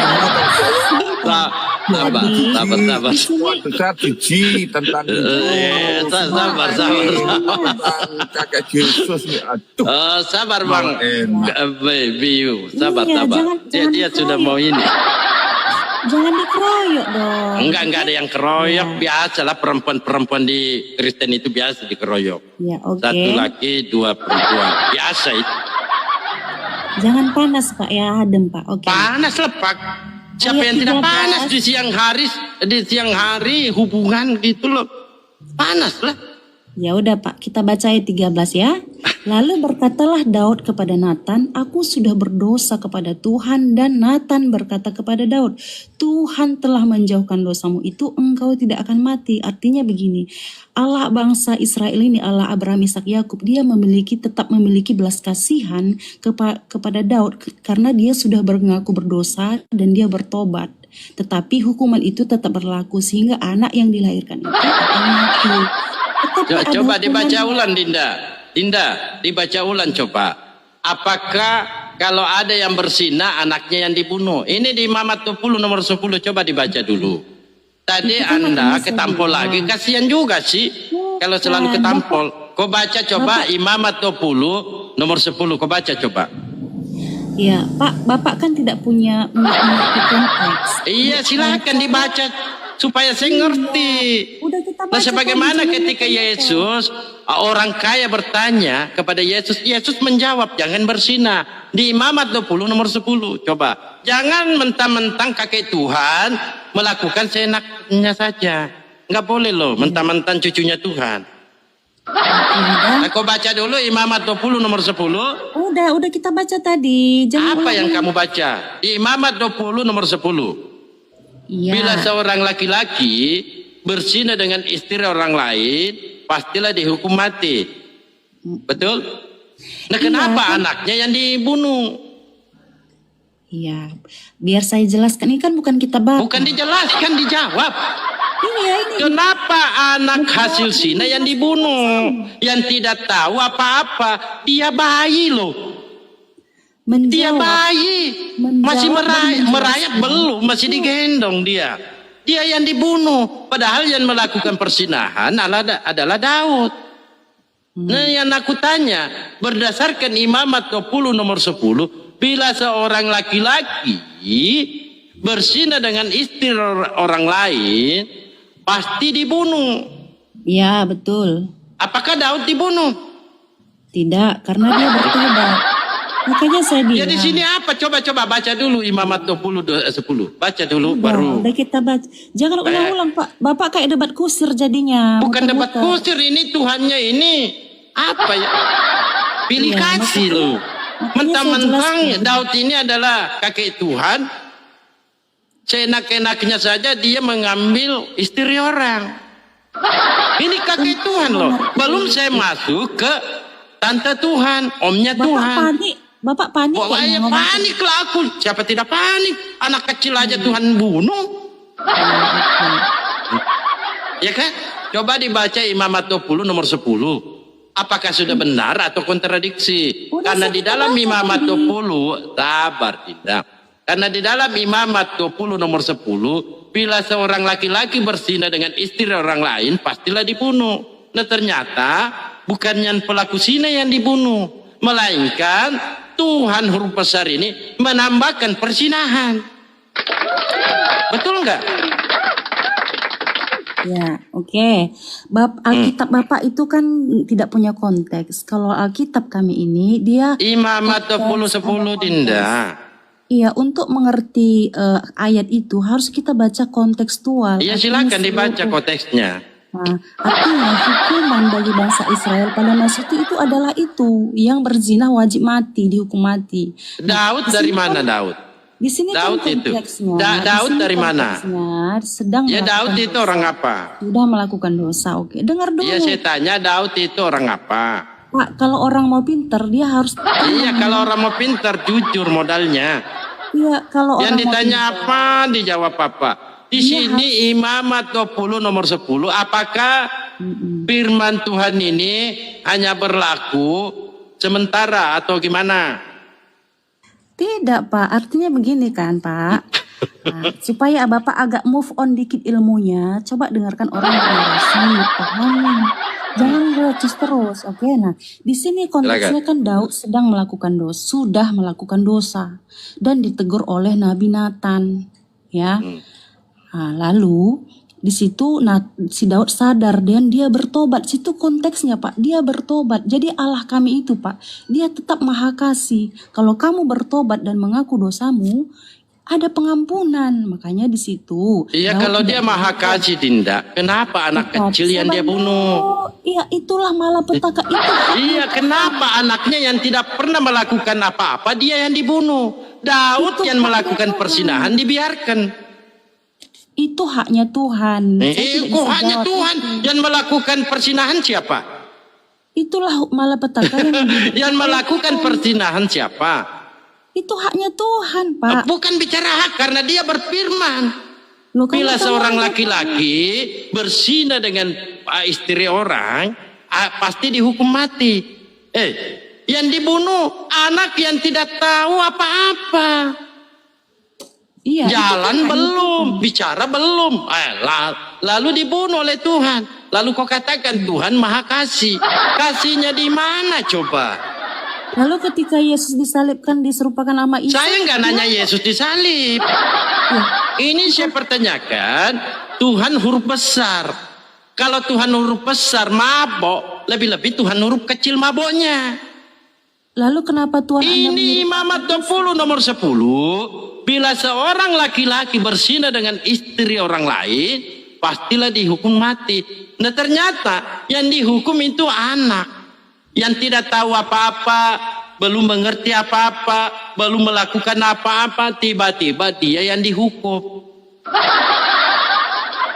Semua besar biji tentang sabar. Kakek Yesus nih, aduh. Sabar Bang, baby, sabar. Dia sudah mau ini. Jangan dikeroyok dong. Enggak ada yang keroyok, biasalah perempuan di Kristen itu biasa dikeroyok. Ya, oke. 1 laki 2 perempuan, biasa itu. Jangan panas Pak ya, adem Pak. Oke. Panas lah Pak. Siapa yang tidak panas di siang hari hubungan gitu loh. Panas lah. Ya udah Pak, kita baca ayat 13 ya. Lalu berkatalah Daud kepada Nathan, aku sudah berdosa kepada Tuhan, dan Nathan berkata kepada Daud, Tuhan telah menjauhkan dosamu itu, engkau tidak akan mati. Artinya begini, Allah bangsa Israel ini, Allah Abraham, Ishak, Yakub, dia tetap memiliki belas kasihan kepada Daud karena dia sudah mengaku berdosa dan dia bertobat. Tetapi hukuman itu tetap berlaku sehingga anak yang dilahirkan itu akan mati. Coba dibaca ulang Dinda, dibaca ulang coba. Apakah kalau ada yang berzina anaknya yang dibunuh? Ini di Imamat 20 nomor 10, coba dibaca dulu. Tadi Anda ketampol lagi, kasihan juga sih kalau selalu ketampol. Kau baca coba Imamat 20 nomor 10, kau baca coba. Iya, Pak, Bapak kan tidak punya mengerti konteks. Iya, silakan dibaca supaya saya ngerti. Nah, sebagaimana ketika Yesus, orang kaya bertanya kepada Yesus, Yesus menjawab, jangan berzina. Di Imamat 20 nomor 10, coba. Jangan mentang-mentang kakek Tuhan melakukan seenaknya saja. Nggak boleh loh, mentang-mentang cucunya Tuhan. Aku baca dulu Imamat 20 nomor 10. Udah kita baca tadi. Jangan apa yang kamu baca? Di Imamat 20 nomor 10. Iya. Bila seorang laki-laki berzina dengan istri orang lain, pastilah dihukum mati. Betul? Nah, kenapa anaknya yang dibunuh? Iya, biar saya jelaskan. Ini kan bukan kita bahas. Bukan dijelaskan, dijawab. Iya, ini. Kenapa anak hasil zina yang dibunuh? Yang tidak tahu apa-apa. Dia bayi loh. Dia bayi. Masih merayap belum, masih digendong dia. Dia yang dibunuh. Padahal yang melakukan persinahan adalah Daud. Nah, yang aku tanya, berdasarkan Imamat 20 nomor 10, bila seorang laki-laki berzina dengan istri orang lain, pasti dibunuh. Ya, betul. Apakah Daud dibunuh? Tidak, karena dia bertobat. Makanya saya bilang. Jadi sini apa? Coba baca dulu Imamat 20:10. Baca dulu baru. Udah kita baca. Jangan ulang-ulang, Pak. Bapak kayak debat kusir jadinya. Bukan debat kusir, ini Tuhannya ini apa ya? Pilih kasih loh. Mentang-mentang Daud ini adalah kakek Tuhan, seenak-enaknya saja dia mengambil istri orang. Ini kakek Tuhan loh. Belum saya masuk ke tante Tuhan, omnya Tuhan. Bapak panik. Pokoknya panik lah aku. Siapa tidak panik? Anak kecil aja Tuhan bunuh. Ya kan? Coba dibaca Imamat 20 nomor 10. Apakah sudah benar atau kontradiksi? Karena di dalam Imamat 20, sabar tidak. Karena di dalam Imamat 20 nomor 10, bila seorang laki-laki berzina dengan istri orang lain, pastilah dibunuh. Nah ternyata bukannya pelaku zina yang dibunuh, melainkan Tuhan huruf besar ini menambahkan perzinahan. Betul enggak? Ya, oke. Alkitab Bapak itu kan tidak punya konteks. Kalau Alkitab kami ini dia Imamat 20:10 Dinda. Iya, untuk mengerti ayat itu harus kita baca kontekstual. Iya, silakan dibaca konteksnya. Nah, artinya hukuman bagi bangsa Israel pada masa itu adalah itu, yang berzina wajib mati, dihukum mati. Daud dari mana Daud? Di sini Daud kan itu. konteksnya. Daud dari mana? Sedang Ya Daud melakukan itu orang apa? sudah melakukan dosa. Oke, dengar dulu. Ya saya tanya Daud itu orang apa? Pak, kalau orang mau pinter dia harus. Iya, kalau orang mau pintar jujur modalnya. Iya, kalau Yang orang ditanya mau apa, dijawab apa. Di sini Imamat 20 nomor 10, apakah firman Tuhan ini hanya berlaku sementara atau gimana? Tidak, Pak. Artinya begini kan, Pak. Nah, supaya Bapak agak move on dikit ilmunya, coba dengarkan orang bernarasi, pahami. Jangan terus terus, oke? Nah, di sini konteksnya kan Daud sedang melakukan dosa, sudah melakukan dosa dan ditegur oleh Nabi Nathan, ya. Nah, lalu di situ si Daud sadar dan dia bertobat. Situ konteksnya, Pak. Dia bertobat. Jadi Allah kami itu, Pak, dia tetap Maha Kasih. Kalau kamu bertobat dan mengaku dosamu, ada pengampunan. Makanya di situ. Iya, Daud kalau tidak dia Maha Kasih, Dinda, kenapa anak kecil yang dia bunuh? Iya, itulah malapetaka itu. Iya, kenapa anaknya yang tidak pernah melakukan apa-apa dia yang dibunuh? Daud yang melakukan persinahan dibiarkan. Itu haknya Tuhan. Kok hanya Tuhan yang melakukan persinahan siapa? Itulah malapetaka yang melakukan persinahan siapa? Itu haknya Tuhan, Pak. Bukan bicara hak, karena dia berfirman. Bila seorang laki-laki berzina dengan istri orang, pasti dihukum mati. Yang dibunuh anak yang tidak tahu apa-apa. Iya, jalan belum, bicara belum, lalu dibunuh oleh Tuhan. Lalu kau katakan Tuhan Maha Kasih. Kasihnya di mana coba? Lalu ketika Yesus disalibkan diserupakan sama Isa. Saya nggak nanya Yesus disalib. Ini saya pertanyakan Tuhan huruf besar. Kalau Tuhan huruf besar mabok, lebih-lebih Tuhan huruf kecil maboknya. Lalu kenapa Tuhan ini Imamat 20 nomor 10, bila seorang laki-laki berzina dengan istri orang lain, pastilah dihukum mati. Nah ternyata yang dihukum itu anak yang tidak tahu apa-apa, belum mengerti apa-apa, belum melakukan apa-apa, tiba-tiba dia yang dihukum.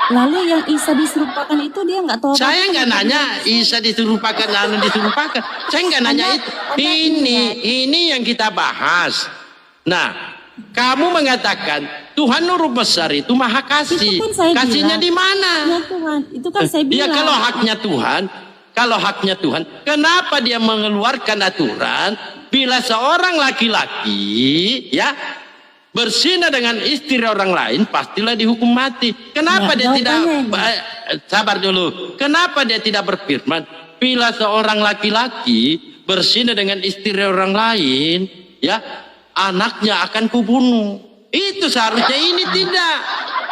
Lalu yang Isa diserupakan itu dia nggak tahu. Saya nggak nanya Isa diserupakan, anu diserupakan. Saya nggak nanya itu. Ini yang kita bahas. Nah, kamu mengatakan Tuhan huruf besar itu Maha Kasih. Kasihnya di mana? Ya Tuhan, itu kan saya bilang. Ya kalau haknya Tuhan, kenapa dia mengeluarkan aturan bila seorang laki-laki ya berzina dengan istri orang lain pastilah dihukum mati. Kenapa dia tidak sabar dulu? Kenapa dia tidak berfirman bila seorang laki-laki berzina dengan istri orang lain ya anaknya akan kubunuh. Itu seharusnya, ini tidak.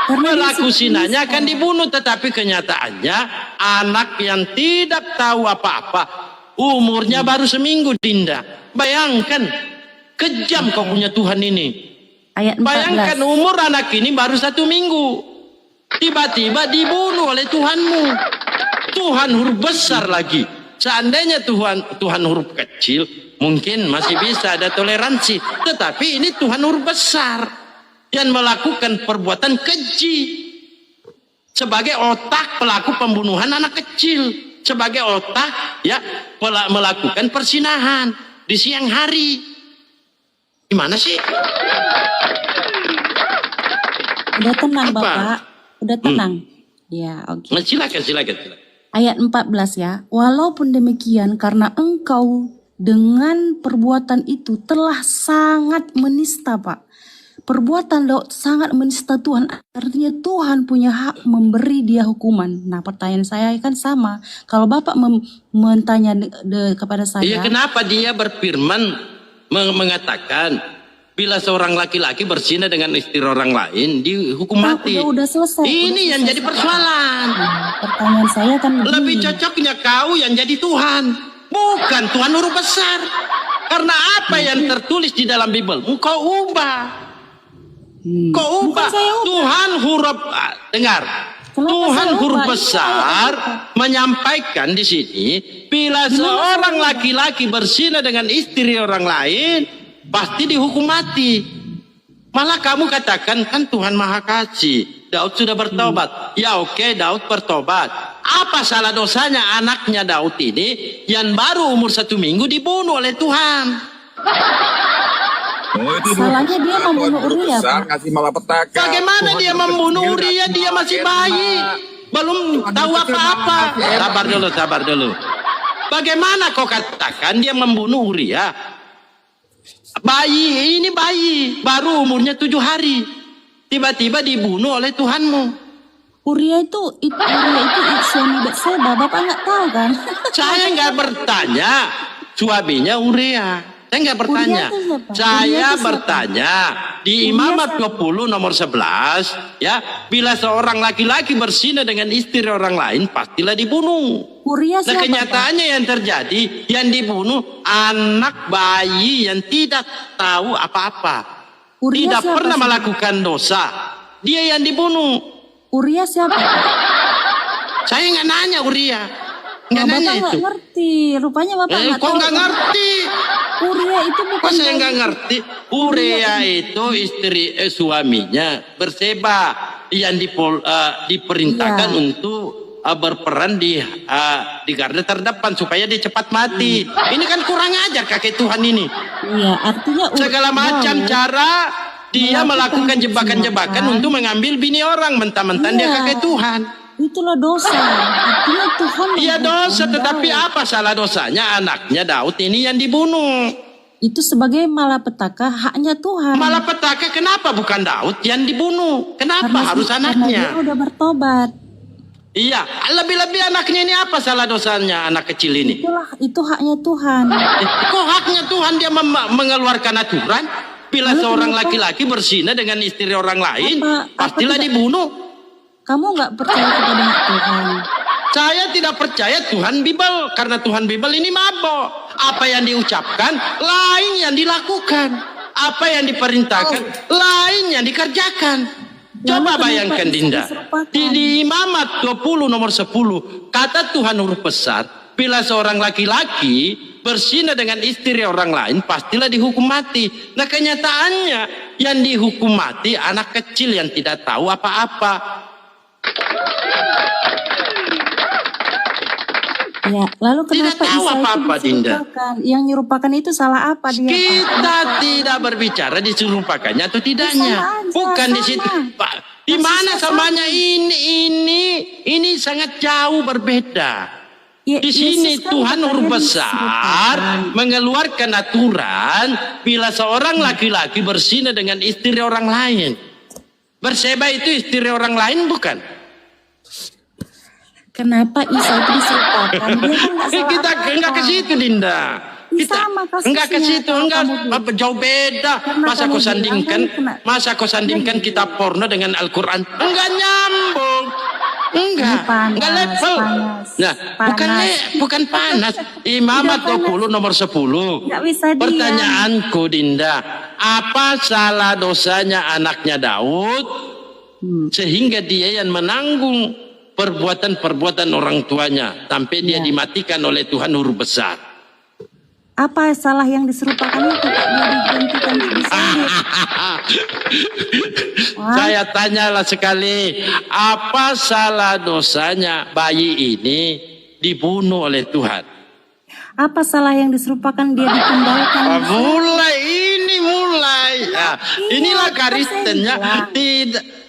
Pelaku zinanya akan dibunuh, tetapi kenyataannya anak yang tidak tahu apa-apa, umurnya baru seminggu, Dinda. Bayangkan, kejam kau punya Tuhan ini. Ayat 14. Bayangkan umur anak ini baru 1 minggu, tiba-tiba dibunuh oleh Tuhanmu. Tuhan huruf besar lagi. Seandainya Tuhan huruf kecil, mungkin masih bisa ada toleransi. Tetapi ini Tuhan huruf besar yang melakukan perbuatan keji sebagai otak pelaku pembunuhan anak kecil, sebagai otak ya melakukan persinahan di siang hari. Gimana sih? Udah tenang Bapak, udah tenang. Ya, oke. Silakan. Ayat 14 ya. Walaupun demikian, karena engkau dengan perbuatan itu telah sangat menista, Pak. Perbuatan Daud sangat menista Tuhan, artinya Tuhan punya hak memberi dia hukuman. Nah, pertanyaan saya kan sama. Kalau Bapak mentanya kepada saya, iya, kenapa dia berfirman mengatakan bila seorang laki-laki berzina dengan istri orang lain dihukum mati? Udah selesai. Ini yang jadi persoalan. Pertanyaan saya kan lebih cocoknya kau yang jadi Tuhan, bukan Tuhan huruf besar. Karena apa yang tertulis di dalam Bible kau ubah. Kau ubah. Tuhan huruf dengar. Tuhan huruf besar menyampaikan di sini, bila seorang laki-laki berzina dengan istri orang lain pasti dihukum mati. Malah kamu katakan kan Tuhan Maha Kasih, Daud sudah bertobat. Ya oke, Daud bertobat. Apa salah dosanya anaknya Daud ini yang baru umur 1 minggu dibunuh oleh Tuhan? Salahnya dia membunuh Uria. Ngasih malapetaka. Bagaimana dia membunuh Uria? Dia masih bayi, belum tahu apa-apa. Sabar dulu. Bagaimana kau katakan dia membunuh Uria? Bayi ini baru umurnya 7 hari, tiba-tiba dibunuh oleh Tuhanmu. Uria itu suami Batseba, Bapak nggak tahu kan? Saya nggak bertanya suaminya Uria. Saya nggak bertanya. Saya bertanya di Imamat 20 nomor 11 ya, bila seorang laki-laki berzina dengan istri orang lain pastilah dibunuh. Nah, kenyataannya yang terjadi, yang dibunuh anak bayi yang tidak tahu apa-apa, tidak pernah melakukan dosa. Dia yang dibunuh. Uria siapa? Saya nggak nanya Uria. Nggak nanya Bapak itu. nggak ngerti. Rupanya Bapak nggak tahu. Kok nggak ngerti? Uria itu bukan. Kok saya nggak ngerti? Uria itu istri suaminya Batseba yang diperintahkan untuk berperan di garda terdepan supaya dia cepat mati. Ini kan kurang ajar kakek Tuhan ini. Iya, artinya segala macam cara dia melakukan jebakan-jebakan untuk mengambil bini orang, mentang-mentang dia kakek Tuhan. Itulah dosa. Artinya Tuhan. Iya dosa, tetapi apa salah dosanya anaknya Daud ini yang dibunuh? Itu sebagai malapetaka, haknya Tuhan. Malapetaka kenapa bukan Daud yang dibunuh? Kenapa harus anaknya? Karena dia udah bertobat. Iya, lebih-lebih anaknya ini apa salah dosanya anak kecil ini? Itu haknya Tuhan. Kok haknya Tuhan dia mengeluarkan aturan? Bila seorang laki-laki berzina dengan istri orang lain, pastilah dibunuh. Kamu nggak percaya kepada hak Tuhan? Saya tidak percaya Tuhan Bible, karena Tuhan Bible ini mabok. Apa yang diucapkan, lain yang dilakukan. Apa yang diperintahkan, lain yang dikerjakan. Coba bayangkan Dinda, di Imamat 20 nomor 10, kata Tuhan huruf besar, bila seorang laki-laki berzina dengan istri orang lain, pastilah dihukum mati. Nah kenyataannya, yang dihukum mati anak kecil yang tidak tahu apa-apa. Ya, lalu kenapa tahu Isa apa-apa, itu diserupakan? Yang nyerupakan itu salah apa dia? Kita tidak berbicara diserupakannya atau tidaknya. Bukan di situ. Pak, di mana samanya ini sangat jauh berbeda. Di sini Tuhan huruf besar mengeluarkan aturan bila seorang laki-laki berzina dengan istri orang lain. Batseba itu istri orang lain bukan? Kenapa Isa itu diserupakan? Dia kan Kita nggak ke situ Dinda. Sama Enggak ke kasusnya situ, kalau enggak kamu jauh beda. Karena Masa kamu kau bilang sandingkan, kan masa kau sandingkan kitab porno dengan Al-Quran? Enggak nyambung. Enggak level. Nah, bukan panas. Imamat 20 nomor 10. Nggak bisa diam. Pertanyaanku Dinda, apa salah dosanya anaknya Daud sehingga dia yang menanggung perbuatan-perbuatan orang tuanya sampai dia dimatikan oleh Tuhan huruf besar? Apa salah yang diserupakan itu? Dia digantikan disebut. Saya tanyalah sekali, apa salah dosanya bayi ini dibunuh oleh Tuhan? Apa salah yang diserupakan dia ditumbalkan? Mulai. Ya, inilah Kristennya.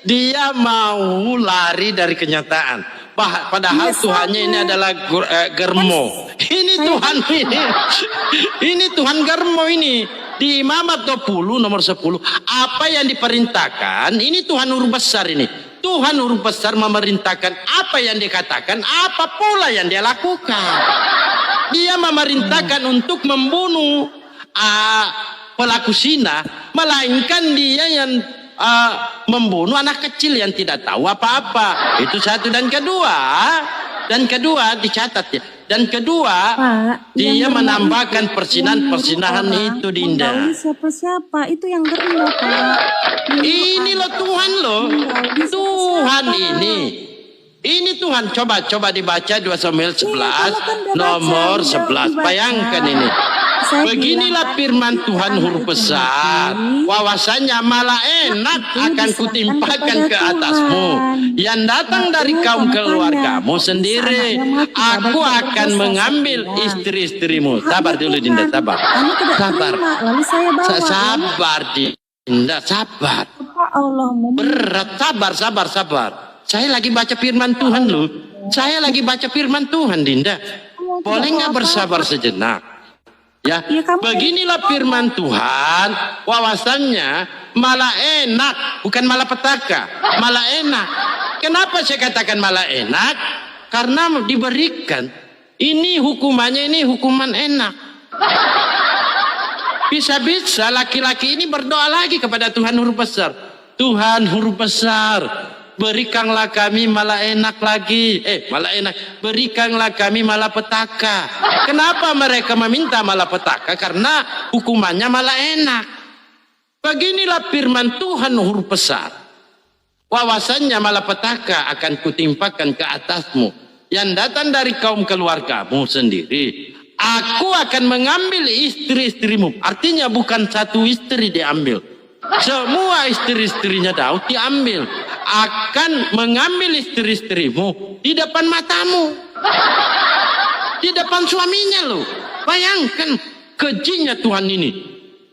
Dia mau lari dari kenyataan. Padahal Tuhannya ini adalah germo. Ini Tuhan ini. Ini Tuhan germo ini. Di Imamat 20 nomor 10, apa yang diperintahkan, ini Tuhan huruf besar ini. Tuhan huruf besar memerintahkan apa yang dikatakan, apa pula yang dia lakukan. Dia memerintahkan untuk membunuh pelaku zina, melainkan dia yang membunuh anak kecil yang tidak tahu apa-apa. Itu satu. Dan kedua dicatat ya. Dan kedua, dia menambahkan persinahan itu Dinda. Siapa-siapa itu yang germo, Pak. Ini loh Tuhan loh. Tuhan ini. Ini Tuhan, coba dibaca 2 Samuel 11 nomor 11. Bayangkan ini. Beginilah firman Tuhan huruf besar. Wawasannya malah enak akan kutimpakan ke atasmu. Yang datang dari kaum keluargamu sendiri. Aku akan mengambil istri-istrimu. Sabar dulu Dinda, sabar. Sabar. Lalu saya bawa. Sabar Dinda, sabar. Berat, sabar. Saya lagi baca firman Tuhan loh. Saya lagi baca firman Tuhan Dinda. Boleh nggak bersabar sejenak? Ya, beginilah firman Tuhan, wawasannya malah enak, bukan malah petaka, malah enak. Kenapa saya katakan malah enak? Karena diberikan. Ini hukumannya, ini hukuman enak. Bisa-bisa laki-laki ini berdoa lagi kepada Tuhan huruf besar. Tuhan huruf besar, berikanlah kami malah enak lagi. Berikanlah kami malapetaka. Kenapa mereka meminta malapetaka? Karena hukumannya malah enak. Beginilah firman Tuhan huruf besar. Wawasannya malapetaka akan kutimpakan ke atasmu yang datang dari kaum keluargamu sendiri. Aku akan mengambil istri-istrimu. Artinya bukan satu istri diambil. Semua istri-istrinya Daud diambil. Akan mengambil istri-istrimu di depan matamu, di depan suaminya loh. Bayangkan kejinya Tuhan ini.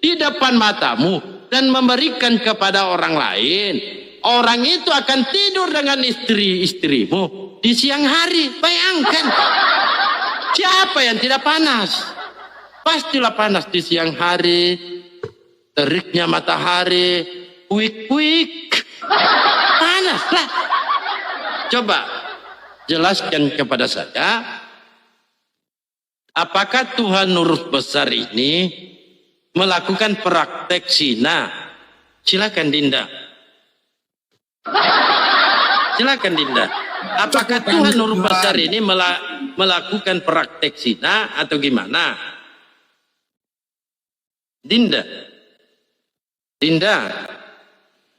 Di depan matamu dan memberikan kepada orang lain. Orang itu akan tidur dengan istri-istrimu di siang hari. Bayangkan, siapa yang tidak panas? Pastilah panas di siang hari. Teriknya matahari, wik-wik, panas lah. Coba jelaskan kepada saya, apakah Tuhan huruf besar ini melakukan praktek zina? Silakan Dinda. Silakan Dinda. Apakah Tuhan huruf besar ini melakukan praktek zina atau gimana? Dinda.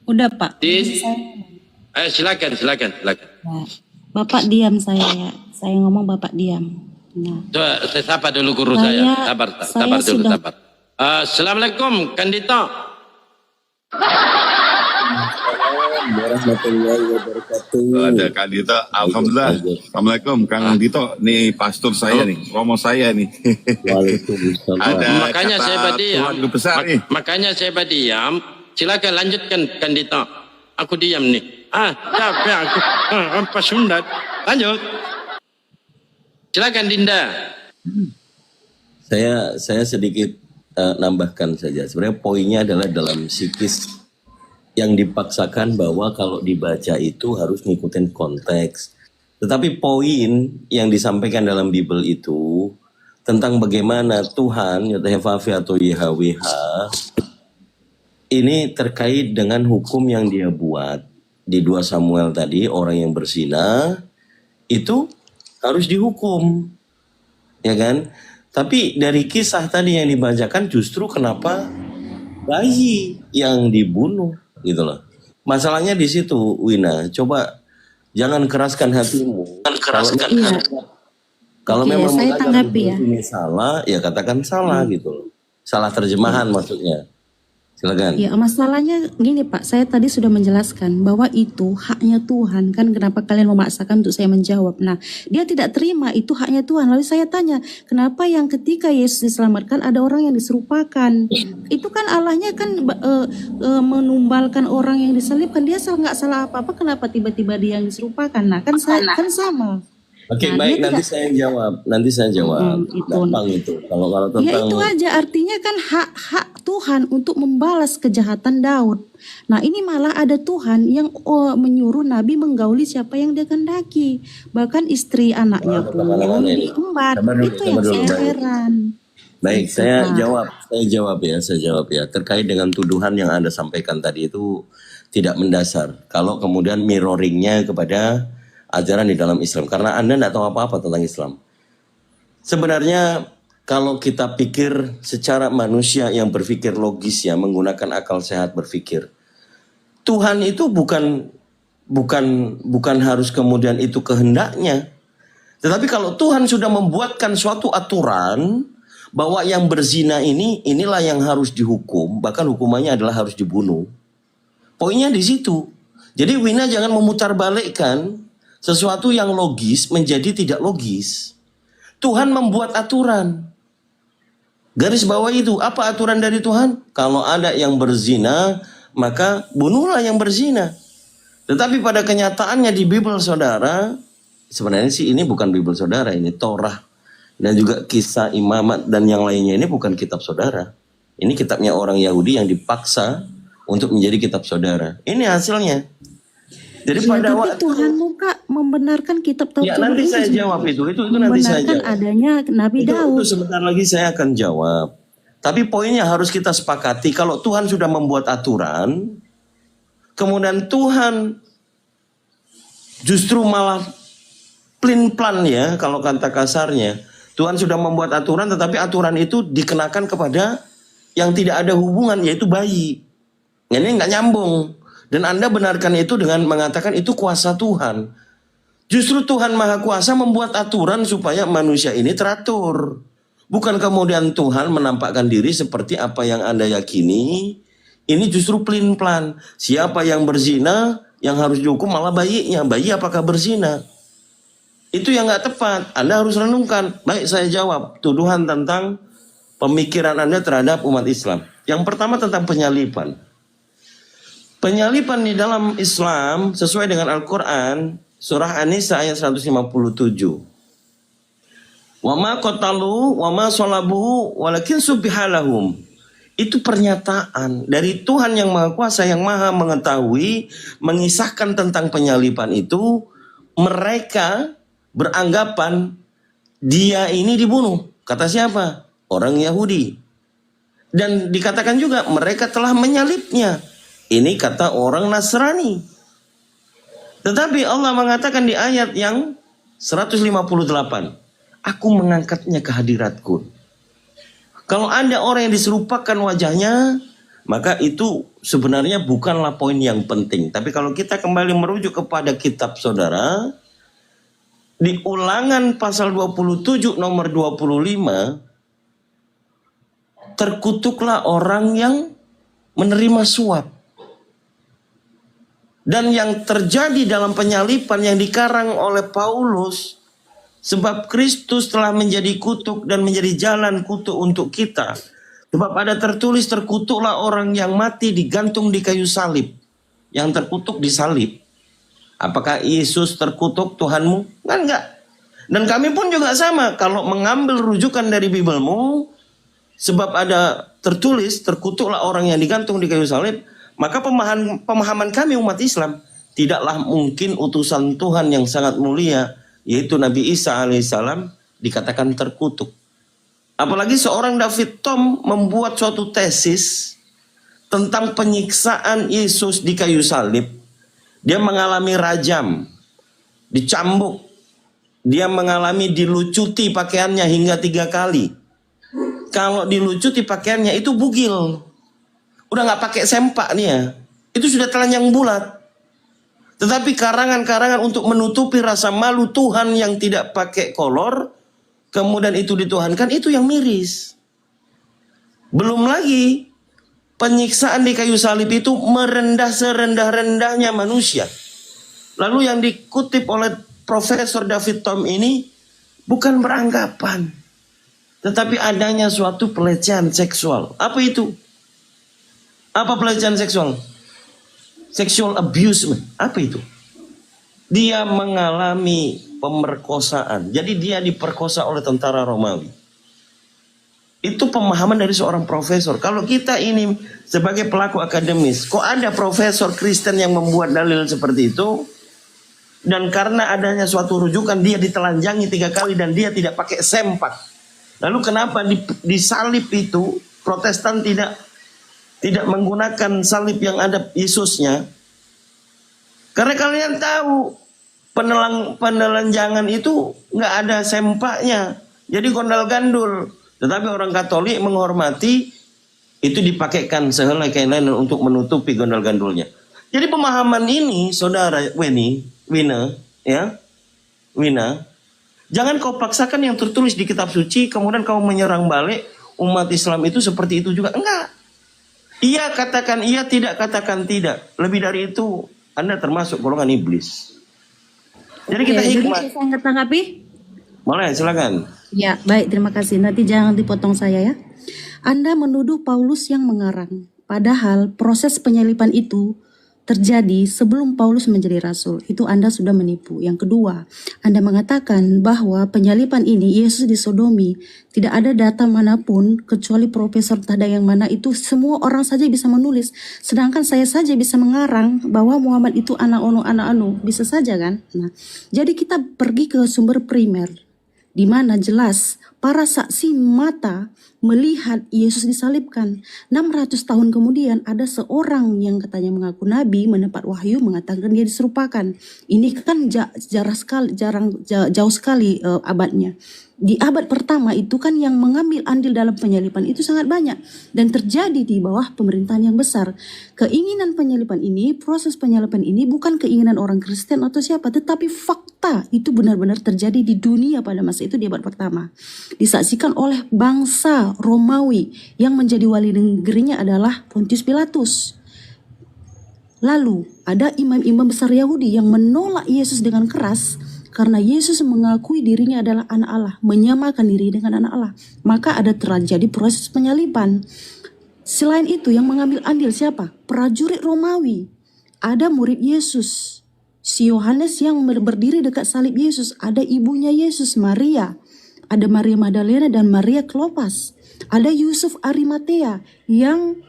Udah Pak. Silakan. Nah, Bapak diam saya ya. Saya ngomong Bapak diam. Nah. Saya sapa dulu guru saya. Sabar dulu. Assalamualaikum Kandito. Warahmatullahi wabarakatuh. Ada Kak Dito, alhamdulillah. Assalamualaikum Kang Dito, nih pastor saya nih, romo saya nih. Waalaikumsalam. Makanya saya berdiam. Tuhan besar nih. Makanya saya berdiam. Silakan lanjutkan Kang Dito. Aku diam nih. Capek aku. Apa sunat? Lanjut. Silakan Dinda. Saya sedikit nambahkan saja. Sebenarnya poinnya adalah dalam psikis yang dipaksakan bahwa kalau dibaca itu harus ngikutin konteks. Tetapi poin yang disampaikan dalam Bible itu tentang bagaimana Tuhan Yahweh atau YHWH ini terkait dengan hukum yang dia buat di 2 Samuel tadi, orang yang berzina itu harus dihukum, ya kan? Tapi dari kisah tadi yang dibacakan justru kenapa bayi yang dibunuh gitu loh. Masalahnya di situ, Wina. Coba jangan keraskan hatimu. Kalau memang saya tanggapi ya. ini salah, ya katakan salah gitu loh. Salah terjemahan maksudnya. Silakan. Ya, masalahnya gini Pak, saya tadi sudah menjelaskan bahwa itu haknya Tuhan, kan kenapa kalian memaksakan untuk saya menjawab. Nah, dia tidak terima, itu haknya Tuhan. Lalu saya tanya, kenapa yang ketika Yesus diselamatkan ada orang yang diserupakan? Itu kan Allahnya kan menumbalkan orang yang disalibkan, dia nggak salah apa-apa, kenapa tiba-tiba dia yang diserupakan? Nah, kan sama. Oke, baik, nanti saya jawab. Gampang itu. Kalau Ya tentang itu aja, artinya kan hak Tuhan untuk membalas kejahatan Daud. Nah ini malah ada Tuhan yang menyuruh Nabi menggauli siapa yang dia kehendaki. Bahkan istri anaknya pun diembat. Itu yang saya heran. Baik, saya jawab ya. Terkait dengan tuduhan yang Anda sampaikan tadi itu tidak mendasar. Kalau kemudian mirroringnya kepada ajaran di dalam Islam, karena Anda tidak tahu apa-apa tentang Islam. Sebenarnya kalau kita pikir secara manusia yang berpikir logis ya, menggunakan akal sehat berpikir, Tuhan itu bukan harus kemudian itu kehendaknya. Tetapi kalau Tuhan sudah membuatkan suatu aturan bahwa yang berzina inilah yang harus dihukum, bahkan hukumannya adalah harus dibunuh. Poinnya di situ. Jadi Wina jangan memutarbalikkan sesuatu yang logis menjadi tidak logis. Tuhan membuat aturan. Garis bawah itu, apa aturan dari Tuhan? Kalau ada yang berzina, maka bunuhlah yang berzina. Tetapi pada kenyataannya di Bible saudara, sebenarnya sih ini bukan Bible saudara, ini Torah. Dan juga kisah imamat dan yang lainnya ini bukan kitab saudara. Ini kitabnya orang Yahudi yang dipaksa untuk menjadi kitab saudara. Ini hasilnya. Jadi pada waktu Tuhan muka membenarkan kitab Taurat. Ya nanti saya jawab itu nanti saya jawab. Adanya Nabi Daud. Itu sebentar lagi saya akan jawab. Tapi poinnya harus kita sepakati, kalau Tuhan sudah membuat aturan, kemudian Tuhan justru malah plin-plan ya, kalau kata kasarnya. Tuhan sudah membuat aturan, tetapi aturan itu dikenakan kepada yang tidak ada hubungan, yaitu bayi. Ini nggak nyambung. Dan Anda benarkan itu dengan mengatakan itu kuasa Tuhan. Justru Tuhan Maha Kuasa membuat aturan supaya manusia ini teratur. Bukan kemudian Tuhan menampakkan diri seperti apa yang Anda yakini. Ini justru plin-plan. Siapa yang berzina, yang harus dihukum malah bayinya. Bayi apakah berzina? Itu yang nggak tepat. Anda harus renungkan. Baik, saya jawab tuduhan tentang pemikiran Anda terhadap umat Islam. Yang pertama tentang penyalipan. Penyalipan di dalam Islam sesuai dengan Al-Quran, surah An-Nisa ayat 157. Wa ma qatalu wa ma salabuhu walakin subbihalahum. Itu pernyataan dari Tuhan yang Maha Kuasa, yang Maha mengetahui, mengisahkan tentang penyalipan itu. Mereka beranggapan dia ini dibunuh. Kata siapa? Orang Yahudi. Dan dikatakan juga mereka telah menyalibnya. Ini kata orang Nasrani. Tetapi Allah mengatakan di ayat yang 158. Aku mengangkatnya ke hadiratku. Kalau ada orang yang diserupakan wajahnya, maka itu sebenarnya bukanlah poin yang penting. Tapi kalau kita kembali merujuk kepada kitab saudara, di Ulangan pasal 27 nomor 25, terkutuklah orang yang menerima suap. Dan yang terjadi dalam penyalipan yang dikarang oleh Paulus, sebab Kristus telah menjadi kutuk dan menjadi jalan kutuk untuk kita. Sebab ada tertulis, terkutuklah orang yang mati digantung di kayu salib. Yang terkutuk disalib. Apakah Yesus terkutuk Tuhanmu? Enggak. Dan kami pun juga sama. Kalau mengambil rujukan dari Biblemu, sebab ada tertulis, terkutuklah orang yang digantung di kayu salib, maka pemahaman kami umat Islam, tidaklah mungkin utusan Tuhan yang sangat mulia, yaitu Nabi Isa alaihissalam, dikatakan terkutuk. Apalagi seorang David Tom membuat suatu tesis tentang penyiksaan Yesus di kayu salib. Dia mengalami rajam, dicambuk, dia mengalami dilucuti pakaiannya hingga 3 kali. Kalau dilucuti pakaiannya itu bugil, udah nggak pakai sempak nih ya, itu sudah telanjang bulat. Tetapi karangan-karangan untuk menutupi rasa malu Tuhan yang tidak pakai kolor, kemudian itu dituhankan, itu yang miris. Belum lagi penyiksaan di kayu salib itu merendah serendah-rendahnya manusia. Lalu yang dikutip oleh Profesor David Tom ini bukan beranggapan, tetapi adanya suatu pelecehan seksual. Apa itu? Apa pelecehan seksual? Sexual abusement. Apa itu? Dia mengalami pemerkosaan. Jadi dia diperkosa oleh tentara Romawi. Itu pemahaman dari seorang profesor. Kalau kita ini sebagai pelaku akademis, kok ada profesor Kristen yang membuat dalil seperti itu? Dan karena adanya suatu rujukan dia ditelanjangi 3 kali dan dia tidak pakai sempak. Lalu kenapa di salib itu Protestan tidak menggunakan salib yang ada Yesusnya? Karena kalian tahu penelanjangan itu nggak ada sempaknya, jadi gondal gandul. Tetapi orang Katolik menghormati itu dipakaikan sehelai kain linen untuk menutupi gondal gandulnya. Jadi pemahaman ini, saudara Wina, jangan kau paksakan yang tertulis di kitab suci, kemudian kau menyerang balik umat Islam itu seperti itu juga. Enggak. Iya katakan iya, tidak katakan tidak. Lebih dari itu, Anda termasuk golongan iblis. Jadi kita hikmat. Jadi saya tanggapi? Boleh, silakan. Ya, baik, terima kasih. Nanti jangan dipotong saya ya. Anda menuduh Paulus yang mengarang. Padahal proses penyaliban itu terjadi sebelum Paulus menjadi rasul. Itu Anda sudah menipu. Yang kedua, Anda mengatakan bahwa penyaliban ini Yesus disodomi. Tidak ada data manapun kecuali profesor tada yang mana itu semua orang saja bisa menulis. Sedangkan saya saja bisa mengarang bahwa Muhammad itu anak anu. Bisa saja kan? Nah, jadi kita pergi ke sumber primer, di mana jelas para saksi mata melihat Yesus disalibkan. 600 tahun kemudian ada seorang yang katanya mengaku nabi mendapat wahyu mengatakan dia diserupakan. Ini kan jauh sekali abadnya. Di abad pertama itu kan yang mengambil andil dalam penyaliban itu sangat banyak dan terjadi di bawah pemerintahan yang besar. Keinginan penyaliban ini, proses penyaliban ini bukan keinginan orang Kristen atau siapa, tetapi fakta itu benar-benar terjadi di dunia pada masa itu di abad pertama. Disaksikan oleh bangsa Romawi yang menjadi wali negerinya adalah Pontius Pilatus. Lalu ada imam-imam besar Yahudi yang menolak Yesus dengan keras karena Yesus mengakui dirinya adalah anak Allah, menyamakan diri dengan anak Allah. Maka ada terjadi proses penyaliban. Selain itu yang mengambil andil siapa? Prajurit Romawi. Ada murid Yesus, si Yohanes yang berdiri dekat salib Yesus. Ada ibunya Yesus, Maria. Ada Maria Magdalena dan Maria Klopas. Ada Yusuf Arimatea yang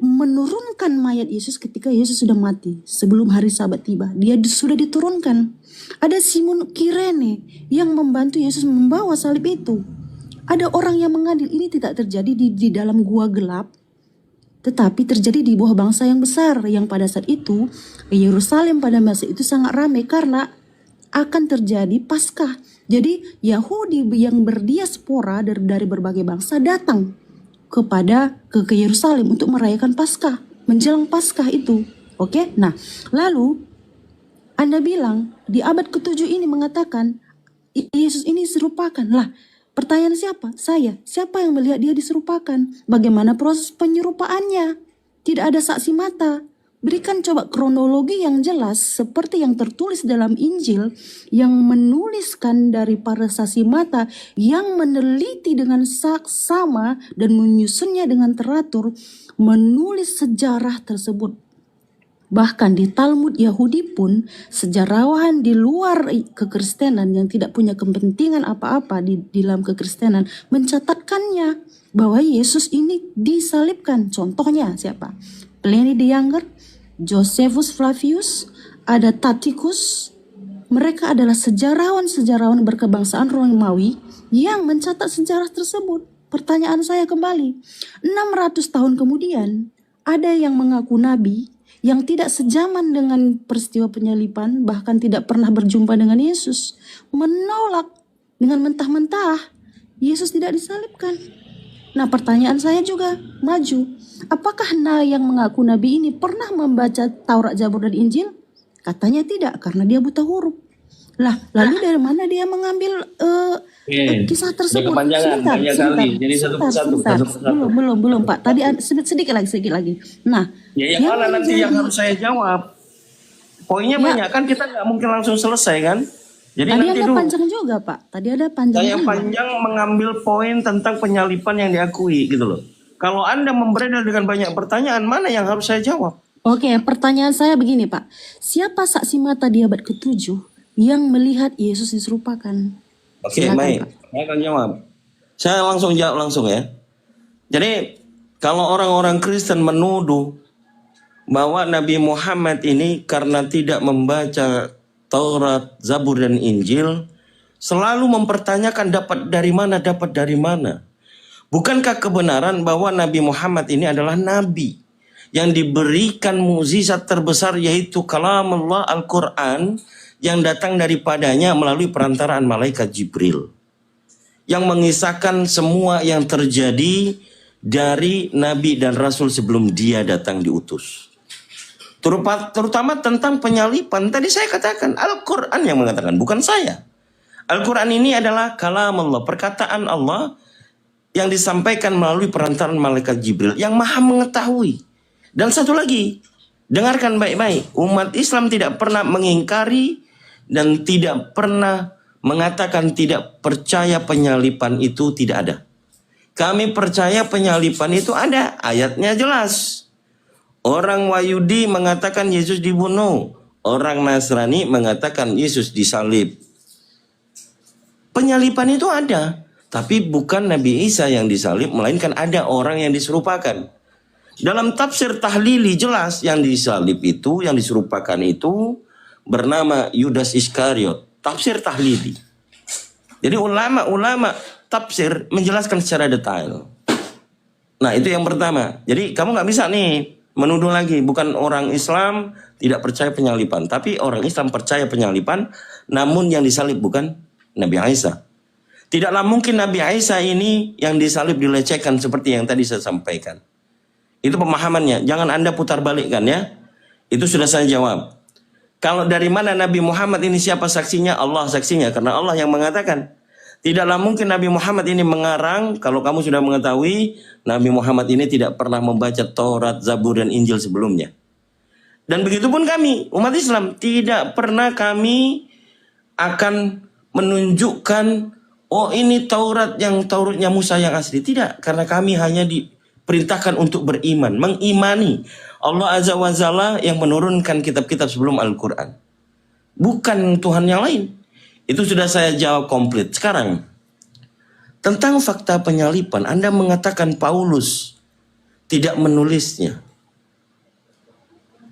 menurunkan mayat Yesus ketika Yesus sudah mati. Sebelum hari Sabat tiba, dia sudah diturunkan. Ada Simon Kirene yang membantu Yesus membawa salib itu. Ada orang yang mengadil. Ini tidak terjadi di dalam gua gelap, tetapi terjadi di bawah bangsa yang besar yang pada saat itu Yerusalem pada masa itu sangat ramai karena akan terjadi Paskah. Jadi Yahudi yang berdiaspora dari berbagai bangsa datang ke Yerusalem untuk merayakan Paskah, menjelang Paskah itu. Oke? Nah, lalu Anda bilang di abad ke-7 ini mengatakan Yesus ini diserupakan. Lah, pertanyaan siapa? Saya. Siapa yang melihat dia diserupakan? Bagaimana proses penyerupaannya? Tidak ada saksi mata. Berikan coba kronologi yang jelas seperti yang tertulis dalam Injil yang menuliskan dari para saksi mata yang meneliti dengan saksama dan menyusunnya dengan teratur, menulis sejarah tersebut. Bahkan di Talmud Yahudi pun sejarawan di luar kekristenan yang tidak punya kepentingan apa-apa di dalam kekristenan mencatatkannya bahwa Yesus ini disalibkan. Contohnya siapa? Pliny the Younger, Josephus Flavius, ada Tacitus. Mereka adalah sejarawan-sejarawan berkebangsaan Romawi yang mencatat sejarah tersebut. Pertanyaan saya kembali, 600 tahun kemudian ada yang mengaku nabi yang tidak sejaman dengan peristiwa penyaliban, bahkan tidak pernah berjumpa dengan Yesus, menolak dengan mentah-mentah Yesus tidak disalibkan. Nah, pertanyaan saya juga maju, apakah yang mengaku nabi ini pernah membaca Taurat, Zabur, dan Injil? Katanya tidak, karena dia buta huruf. Lah, lalu dari mana dia mengambil kisah tersebut? Kepanjangan banyak kali. Jadi satu persatu. Belum, Pak. Tadi sedikit lagi. Nah, yang mana nanti yang harus saya jawab? Poinnya banyak kan, kita nggak mungkin langsung selesai kan? Jadi tadi nanti ada dulu. panjang juga, Pak. Tadi ada panjang. Saya panjang mengambil poin tentang penyalipan yang diakui gitu loh. Kalau Anda memberedar dengan banyak pertanyaan, mana yang harus saya jawab? Oke, pertanyaan saya begini, Pak. Siapa saksi mata di abad ke-7 yang melihat Yesus diserupakan? Oke, baik. Saya akan jawab. Saya langsung jawab langsung ya. Jadi, kalau orang-orang Kristen menuduh bahwa Nabi Muhammad ini karena tidak membaca Taurat, Zabur, dan Injil, selalu mempertanyakan dapat dari mana. Bukankah kebenaran bahwa Nabi Muhammad ini adalah nabi yang diberikan mukjizat terbesar, yaitu kalamullah Al-Quran yang datang daripadanya melalui perantaraan malaikat Jibril, yang mengisahkan semua yang terjadi dari nabi dan rasul sebelum dia datang diutus. Terutama tentang penyalipan. Tadi saya katakan Al-Quran yang mengatakan, bukan saya. Al-Quran ini adalah kalam Allah, perkataan Allah yang disampaikan melalui perantaraan malaikat Jibril yang maha mengetahui. Dan satu lagi, dengarkan baik-baik, umat Islam tidak pernah mengingkari dan tidak pernah mengatakan tidak percaya penyalipan itu tidak ada. Kami percaya penyalipan itu ada, ayatnya jelas. Orang Yahudi mengatakan Yesus dibunuh, orang Nasrani mengatakan Yesus disalib. Penyalipan itu ada, tapi bukan Nabi Isa yang disalib, melainkan ada orang yang diserupakan. Dalam tafsir tahlili jelas yang disalib itu, yang diserupakan itu bernama Yudas Iskariot. Tafsir tahlili. Jadi ulama-ulama tafsir menjelaskan secara detail. Nah, itu yang pertama. Jadi kamu nggak bisa nih menuduh lagi, bukan orang Islam tidak percaya penyalipan, tapi orang Islam percaya penyalipan, namun yang disalib bukan Nabi Isa. Tidaklah mungkin Nabi Isa ini yang disalib dilecehkan seperti yang tadi saya sampaikan. Itu pemahamannya, jangan Anda putar balikkan ya. Itu sudah saya jawab. Kalau dari mana Nabi Muhammad ini, siapa saksinya? Allah saksinya, karena Allah yang mengatakan. Tidaklah mungkin Nabi Muhammad ini mengarang. Kalau kamu sudah mengetahui, Nabi Muhammad ini tidak pernah membaca Taurat, Zabur, dan Injil sebelumnya. Dan begitu pun kami, umat Islam, tidak pernah kami akan menunjukkan, oh ini Tauratnya Musa yang asli. Tidak, karena kami hanya diperintahkan untuk beriman, mengimani Allah Azza wa Jalla yang menurunkan kitab-kitab sebelum Al-Quran. Bukan Tuhan yang lain. Itu sudah saya jawab komplit. Sekarang, tentang fakta penyalipan, Anda mengatakan Paulus tidak menulisnya.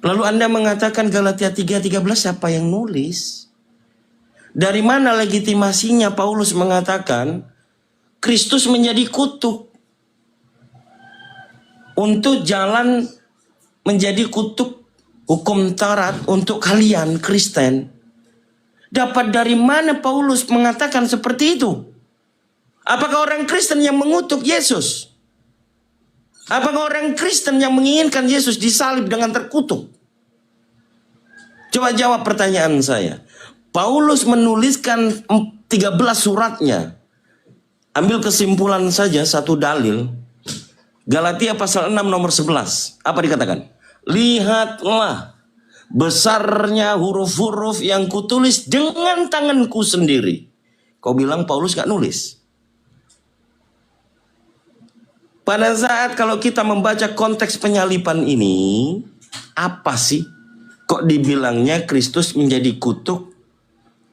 Lalu Anda mengatakan Galatia 3:13, siapa yang nulis? Dari mana legitimasinya Paulus mengatakan Kristus menjadi kutuk untuk jalan menjadi kutuk hukum Taurat untuk kalian Kristen? Dapat dari mana Paulus mengatakan seperti itu? Apakah orang Kristen yang mengutuk Yesus? Apakah orang Kristen yang menginginkan Yesus disalib dengan terkutuk? Coba jawab pertanyaan saya. Paulus menuliskan 13 suratnya. Ambil kesimpulan saja satu dalil. Galatia pasal 6 nomor 11. Apa dikatakan? Lihatlah besarnya huruf-huruf yang kutulis dengan tanganku sendiri. Kau bilang Paulus gak nulis? Pada saat kalau kita membaca konteks penyalipan ini, apa sih? Kok dibilangnya Kristus menjadi kutuk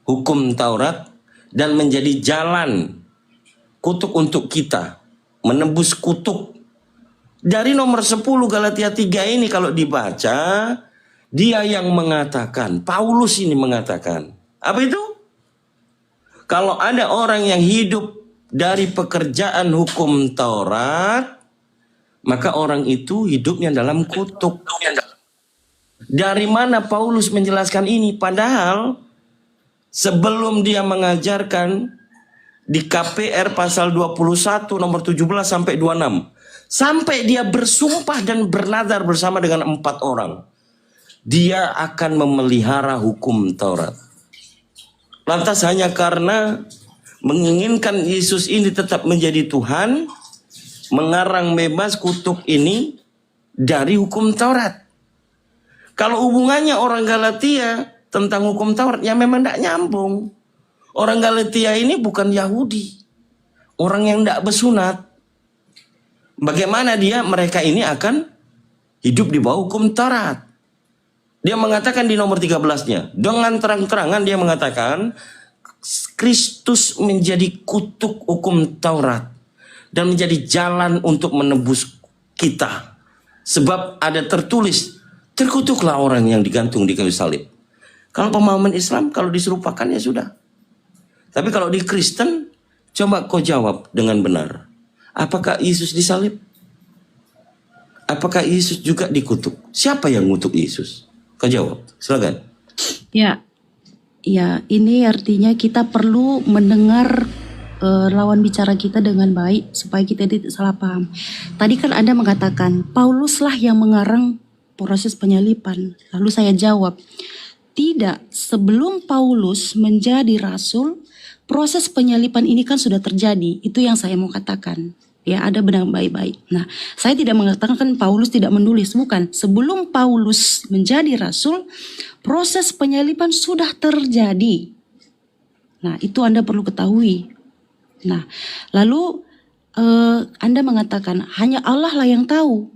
hukum Taurat dan menjadi jalan kutuk untuk kita, menebus kutuk. Dari nomor 10 Galatia 3 ini kalau dibaca, dia yang mengatakan, Paulus ini mengatakan, apa itu? Kalau ada orang yang hidup dari pekerjaan hukum Taurat, maka orang itu hidupnya dalam kutuk. Dari mana Paulus menjelaskan ini? Padahal sebelum dia mengajarkan di KPR pasal 21 nomor 17 sampai 26, sampai dia bersumpah dan bernadar bersama dengan 4 orang, dia akan memelihara hukum Taurat. Lantas hanya karena menginginkan Yesus ini tetap menjadi Tuhan, mengarang bebas kutuk ini dari hukum Taurat. Kalau hubungannya orang Galatia tentang hukum Taurat, ya memang tidak nyambung. Orang Galatia ini bukan Yahudi, orang yang tidak bersunat. Bagaimana mereka ini akan hidup di bawah hukum Taurat? Dia mengatakan di nomor 13-nya, dengan terang-terangan dia mengatakan, Kristus menjadi kutuk hukum Taurat dan menjadi jalan untuk menebus kita. Sebab ada tertulis, terkutuklah orang yang digantung di kayu salib. Kalau pemahaman Islam, kalau diserupakan ya sudah. Tapi kalau di Kristen, coba kau jawab dengan benar. Apakah Yesus disalib? Apakah Yesus juga dikutuk? Siapa yang ngutuk Yesus? Kau jawab, silakan. Ya, ini artinya kita perlu mendengar lawan bicara kita dengan baik supaya kita tidak salah paham. Tadi kan Anda mengatakan Pauluslah yang mengarang proses penyaliban. Lalu saya jawab, tidak. Sebelum Paulus menjadi rasul, proses penyaliban ini kan sudah terjadi. Itu yang saya mau katakan. Ya, ada benang baik-baik. Nah, saya tidak mengatakan Paulus tidak menulis, bukan. Sebelum Paulus menjadi rasul, proses penyaliban sudah terjadi. Nah, itu Anda perlu ketahui. Nah, lalu Anda mengatakan hanya Allah lah yang tahu.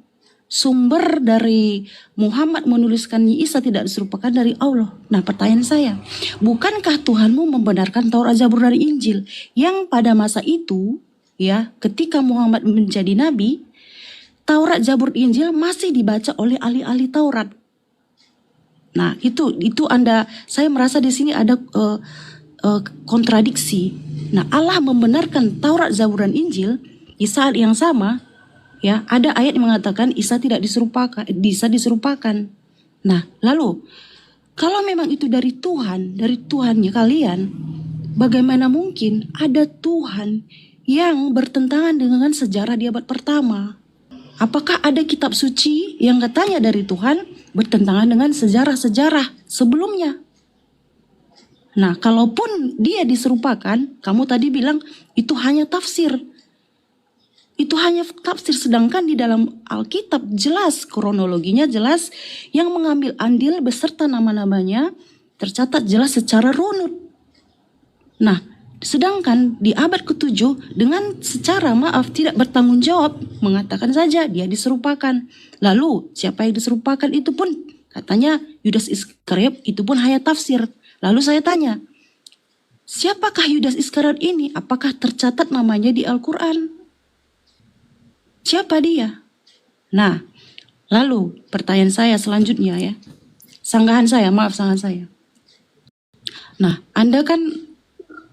Sumber dari Muhammad menuliskan Isa tidak diserupakan dari Allah. Nah, pertanyaan saya, bukankah Tuhanmu membenarkan Taurat, Zabur, dan Injil yang pada masa itu, ya, ketika Muhammad menjadi nabi, Taurat, Zabur, Injil masih dibaca oleh ahli-ahli Taurat. Nah, itu saya merasa di sini ada kontradiksi. Nah, Allah membenarkan Taurat, Zabur, dan Injil di saat yang sama, ya, ada ayat yang mengatakan Isa tidak diserupakan. Nah, lalu kalau memang itu dari Tuhannya kalian, bagaimana mungkin ada Tuhan yang bertentangan dengan sejarah di abad pertama? Apakah ada kitab suci yang katanya dari Tuhan bertentangan dengan sejarah-sejarah sebelumnya? Nah, kalaupun dia diserupakan, kamu tadi bilang itu hanya tafsir. Itu hanya tafsir, sedangkan di dalam Alkitab jelas, kronologinya jelas, yang mengambil andil beserta nama-namanya tercatat jelas secara runut. Nah, sedangkan di abad ke-7 dengan secara tidak bertanggung jawab mengatakan saja dia diserupakan. Lalu siapa yang diserupakan itu pun katanya Yudas Iskariot, itu pun hanya tafsir. Lalu saya tanya, siapakah Yudas Iskariot ini? Apakah tercatat namanya di Al-Quran? Siapa dia? Nah, lalu pertanyaan saya selanjutnya ya. Sanggahan saya. Nah, Anda kan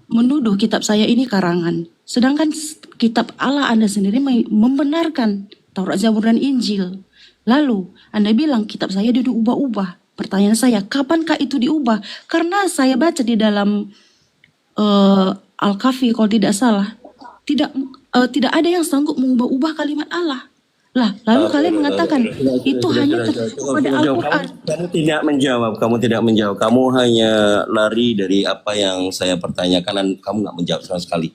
menuduh kitab saya ini karangan. Sedangkan kitab Allah Anda sendiri membenarkan Taurat, Zabur, dan Injil. Lalu Anda bilang kitab saya diubah-ubah. Pertanyaan saya, kapankah itu diubah? Karena saya baca di dalam Al-Kahfi kalau tidak salah, tidak ada yang sanggup mengubah-ubah kalimat Allah. Lah, lalu kalian mengatakan itu hanya tertulis pada Al-Quran. Kamu tidak menjawab. Kamu hanya lari dari apa yang saya pertanyakan dan kamu nggak menjawab sama sekali.